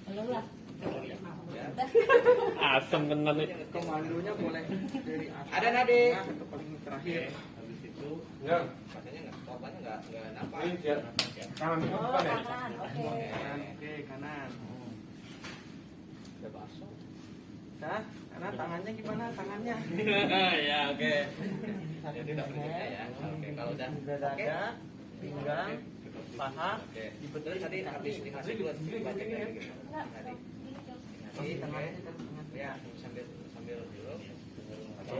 Belum lah. Asem bener nih. komandonya boleh dari atas Ada Nadi. tengah atau paling terakhir. Habis itu Enggak. Makanya korbannya nggak nampak. Ini dia. Kanan ke Oh, depan ya. kanan. Oke. Oke, kanan. Udah basah. Nah, karena tangannya gimana? Tangannya. Ya oke. Jadi udah berikutnya ya. Oke kalau udah Udah dada, pinggang, paha, Oke. Betul tadi habis 5 siklus baca kayak gitu. Enggak, Tadi. Oke, tangannya Ya sambil dulu. Satu,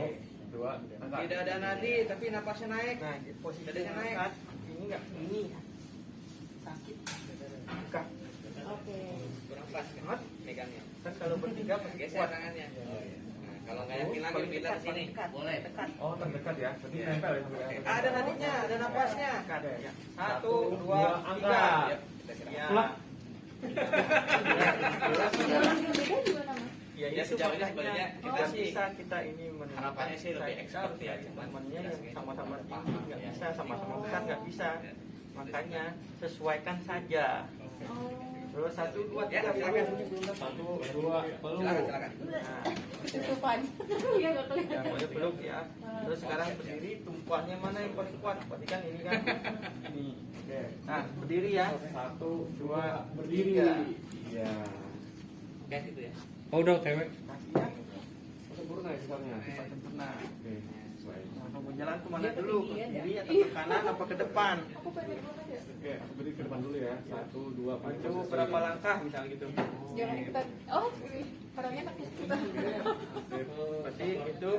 dua, angkat. Tidak ada nadi tapi napasnya naik. Nah, posisi Dadanya naik. angkat. Ini enggak ini. Sakit. Buka. Oke. Kurang pas kan megangnya. Kan kalau bertiga pasti Geser kuat. tangannya. Nah, kalau nggak yakin lagi bila ke sini. Boleh. Oh, terdekat ya. Berarti nempel ya. Oke. Ada nadinya, ada napasnya. Angkat ya. Satu, 1, 2, dua, 3. angkat. Yap, kita silakan. Ya. Pulang. Yang beda gimana, Mas? Ya, Ya, itu sejauh ini makanya sebenarnya kita kita sih bisa kita ini menemukan harapannya sih lebih expert ya, cuman temannya yang kita sama-sama sebagai tinggi nggak ya. bisa, sama-sama besar nggak bisa. Makanya sesuaikan saja. Oh. Terus 1, 2, Ya, 3 silakan. Satu, dua, peluk. Silakan. Nah, Tutupan. Iya, nggak ya kelihatan. boleh peluk ya. Terus sekarang berdiri, tumpuannya mana yang paling kuat? Berarti kan ini kan. Ini. Oke. Nah, berdiri ya. Satu, dua, berdiri. Tiga. Iya. Kayak gitu ya. Oh, udah cewek. Kakinya Sempurna ya sisanya. cepat sempurna. Oke. Sesuai. Nah, mau jalan kemana Dia dulu? Ke ketinggian ya? kiri atau ke kanan apa ke depan? Aku pengen banget ya. Oke, aku beri ke depan dulu ya. Satu, dua, Maju berapa langkah misalnya gitu. Jangan ikutan. Oh, ini orangnya enak ya. Berarti itu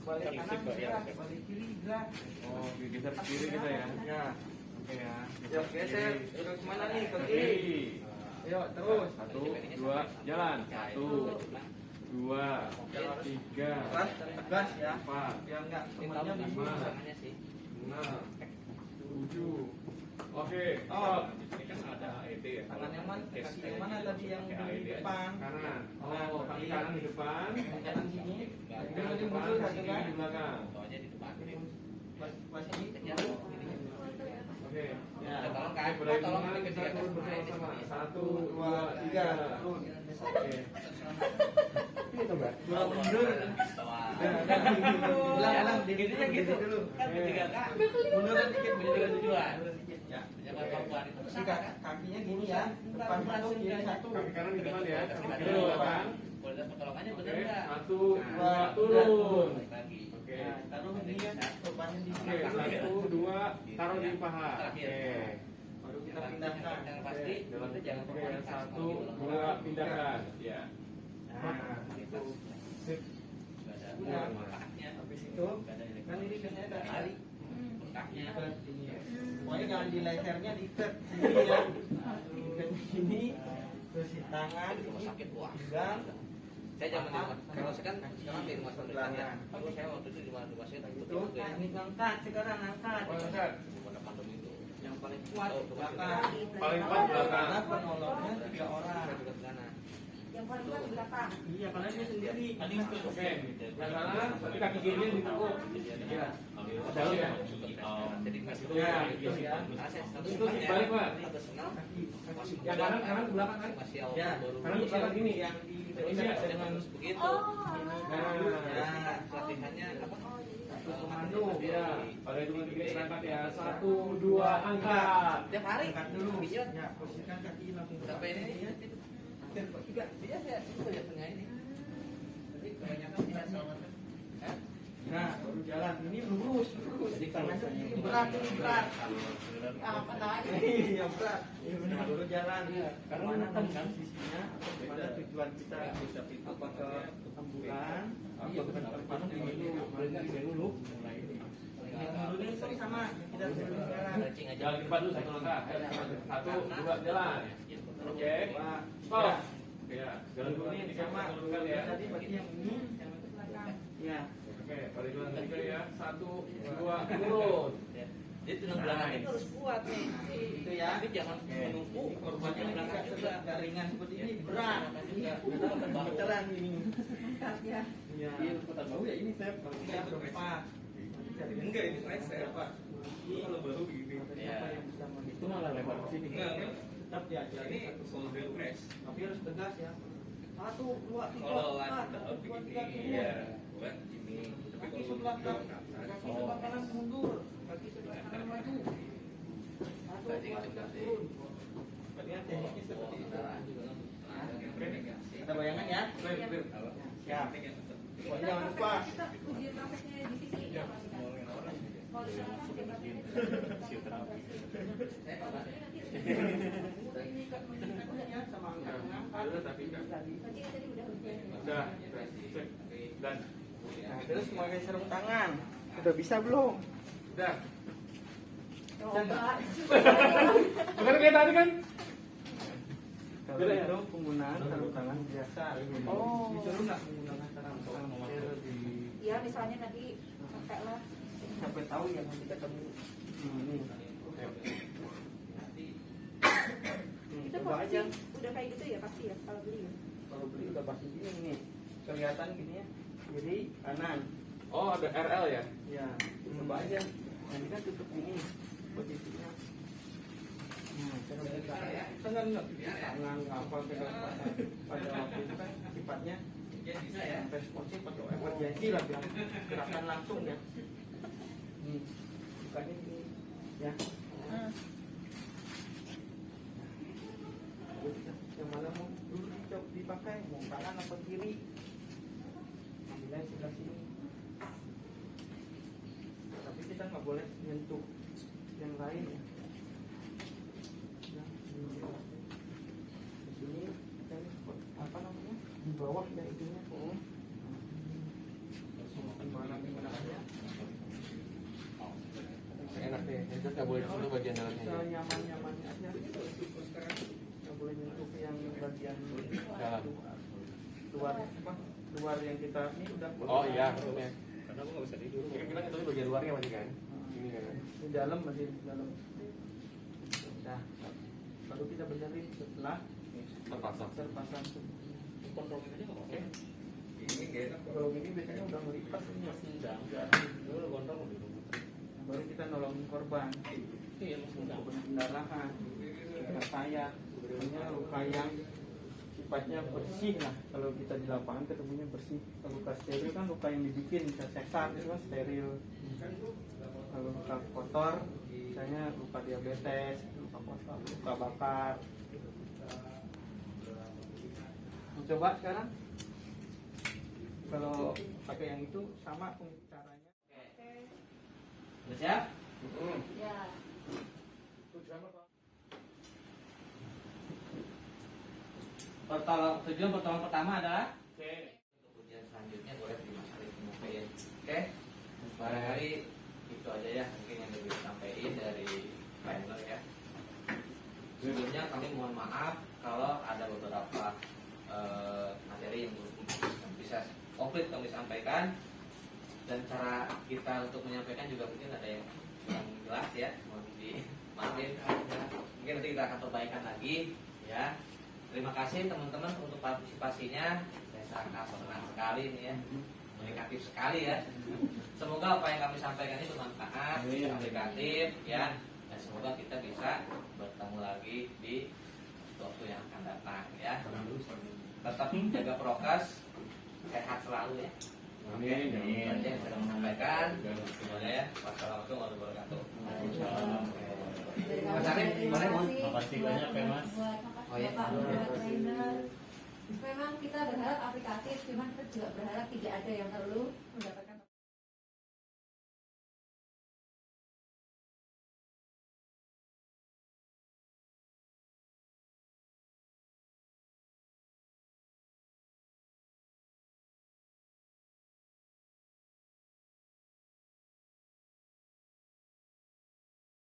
balik kanan gerak, balik kiri gerak. Oh, geser ke kiri kita ya. Ya, Oke ya. yuk geser. Terus kemana nih? Ke kiri. Kiri. Yuk terus. Satu, dua, jalan. Satu, dua, tiga, Keras dan tegas ya. empat, Biar nggak Ini temannya tahu bingung. pasangannya sih. enam, tujuh. Oke, Oh. Ini kan ada AED ya. Tangan yang mana? Kaki yang mana tadi yang di depan? Kanan. Nah, Oh, kaki kanan di depan. Kanan sini. Kaki Ini kanan di mundur depan, satu kaki kan? kiri di belakang. Bawahnya di depan. Pas ini. Oke. Ya. Tolong Oke, kak, boleh tolong hitungan, ketiga kita turun bersama-sama. Satu, Dua, tiga. turun. Turun. Oke. Ini coba. Dua mundur. Ulang-ulang diri Intinya gitu. dulu. Kan bertiga kak. Munduran dikit, Bertiga tujuan. munduran dikit. Ya. Jangan perempuan itu. Jadi kakinya gini ya. Depan satu, kiri satu. Kaki kanan di depan ya. Kaki kiri di Betul. belakang. Boleh dapat pertolongannya Oke. bener nggak? Satu, Nah, dua, turun. balik lagi. Oke. Nah, taruh ini ya. Depannya di Oke, sini. satu, dua, taruh di paha. Oke. Baru kita pindahkan. Yang pasti Dalam itu jangan oke, perempuan. satu, dua, pindahkan. Ya. Nah, Itu. Sip. Nggak ada Udah. manfaatnya. habis itu Nggak ada kan ini biasanya ada tali. Bekaknya. Ikat ini ya. Pokoknya jangan di lehernya diikat sini ya. Diikat di sini. Terus di tangan Di rumah ini sakit wah. pegang. Saya zaman di rumah, kalau saya kan sekarang di rumah sakit ya. Kalau saya waktu itu di rumah sakit Itu nah ini ngangkat sekarang angkat. Oh, angkat. Pada pandemi itu. Yang paling kuat Oh, belakang. Paling kuat belakang. Karena penolongnya 3 orang. Saya juga di sana. Yang paling kuat di belakang. Iya, karena dia sendiri. Oke. Yang kanan, tapi kaki kirinya ditekuk. Iya. Dalam ya. Jadi nggak gitu. Ya, gitu ya. Nah, saya satu Itu senang ya. balik, Pak. Satu senang. Masih Yang muda. kanan ke belakang kan? Masih awal Ya, baru. Kanan ke belakang gini. yang di Ini Saya ya. dengan harus begitu. Oh. Ya, latihannya apa? komando. Iya. Pada hitungan tiga berangkat ya. Satu, dua, angkat. Tiap hari. Angkat dulu. Iya. Ya, posisikan kaki langsung ke Sampai ini ya. dan tiga dia saya itu ya tengah ini. Jadi kebanyakan dia sama. Hah? Nah, baru jalan. Ini lurus, lurus. Tangannya ini berat, ini berat. Apa namanya? Iya, berat. Ini benar baru jalan. Karena Mana makan kan? posisinya? Pada tujuan kita apa ke ambulan? Iya, bukan tempat ini dulu. dulu. Yang dulu ini kan sama. Kita dulu sekarang. Cacing aja. Jalan ke depan dulu satu langkah. Satu, dua, jalan. Oke. Wah, Stop. Ya, jalan dulu ini nih sama. sama dulu ya. Tadi berarti yang ini, yang belakang. Ya. Oke, pada jalan ketiga ya. Satu, dua, turun. Jadi 6 bulanan ini. harus kuat nih. Itu ya. Tapi jangan menunggu Korbannya berangkat juga. nggak ringan seperti ini, berat. Juga. Beneran ini. Ya. Iya. Iya, kota baru ya ini saya Saya berempat. Enggak, ini saya Pak. Kalau baru begini. Iya. itu malah lebar ke sini. Enggak, enggak. Tetap diajari Ini solder press. tapi harus tegas ya. 1, 2, 3, Kalau 4, ada 1, 2, 3, begini, iya, buat ini. Tapi Kaki kalau sebelah belakang, kanan, kaki sebelah kanan mundur, kaki sebelah kanan maju. 1, 2, 3, turun. Lihat tekniknya seperti itu. Ada bayangan ya? Siap. Pokoknya jangan lupa. Kita uji prakteknya di sini ya, Pak. Kalau di sana kan debatnya Fisioterapi. Udah ini kan mengingatnya sama angkat-angkat. tapi enggak. tadi tadi udah ujian. Udah, cek. Dan Nah, terus memakai sarung tangan. Udah bisa belum? udah. Coba. Bukan kayak tadi kan? Kalau itu penggunaan sarung tangan biasa. Oh. Disuruh nggak menggunakan sarung tangan? Ya misalnya nanti pakai lah. Sampai tahu ya nanti ketemu. Ini. Itu Coba posisi aja. udah kayak gitu ya pasti ya kalau beli ya. Kalau beli udah pasti gini nih. Kelihatan gini ya. Kiri, kanan. Oh, ada RL ya? Ya, coba aja. Nanti kan tutup ini posisinya. Nah, cara buka. Kita kan nggak bikin tangan, nggak apa pada waktu itu kan sifatnya responsif atau emergency lah bilang gerakan langsung ya. Bukanya gini ya. Yang mana mau dulu dipakai, mau kanan atau kiri? Ambilnya sebelah sini. Tapi kita nggak boleh nyentuh yang lain ya. Nah, di sini kita apa namanya di bawah ya itunya. Gimana ya? Enak deh, itu nggak boleh dulu bagian dalamnya. Senyaman-nyamannya aja. Nggak boleh nyentuh yang bagian Dalam. luar apa? Luar yang kita ini udah. Oh iya, betul ya. Karena aku nggak bisa tidur. Kita ketemu bagian luarnya masih kan? Ini kan. Di dalam masih di dalam. Nah, baru kita benerin setelah Terpasang. terpasang. Kontrolin aja nggak apa-apa. Ini nggak enak. Kalau gini biasanya udah melipat ini. Enggak. Dulu kontrol dulu. Baru kita nolongin korban. Iya, mas enggak. Pendarahan, luka sayat, sebenarnya luka yang sifatnya bersih lah. Kalau kita di lapangan ketemunya bersih. Kalau luka steril kan luka yang dibikin bisa sesat itu kan steril. Kalau luka kotor, misalnya luka diabetes, luka kotor, luka bakar. Coba sekarang kalau pakai yang itu sama caranya. Udah siap? Ya. Tujuan pertolongan pertama adalah kemudian selanjutnya boleh dimasakin mungkin. Oke, barangkali itu aja ya mungkin yang bisa sampaikan dari panel ya. Sebelumnya kami mohon maaf kalau ada beberapa materi yang belum bisa komplit kami sampaikan, dan cara kita untuk menyampaikan juga mungkin ada yang kurang jelas ya, mohon dimaafin. Mungkin nanti kita akan perbaikan lagi ya. Terima kasih teman-teman untuk partisipasinya. Saya sangat senang sekali ini ya, komunikatif sekali ya. Semoga apa yang kami sampaikan ini bermanfaat, aplikatif ya, dan semoga kita bisa bertemu lagi di waktu yang akan datang ya. Tetap jaga prokes, sehat selalu ya. Oke, ini saja yang saya menyampaikan. Semuanya ya. Wassalamualaikum warahmatullahi wabarakatuh. Mas Arif, boleh mohon? Makasih banyak ya, Mas. Oh, iya. Bapak, buat trainer. Memang kita berharap aplikatif, cuman kita juga berharap tidak ada yang perlu mendapatkan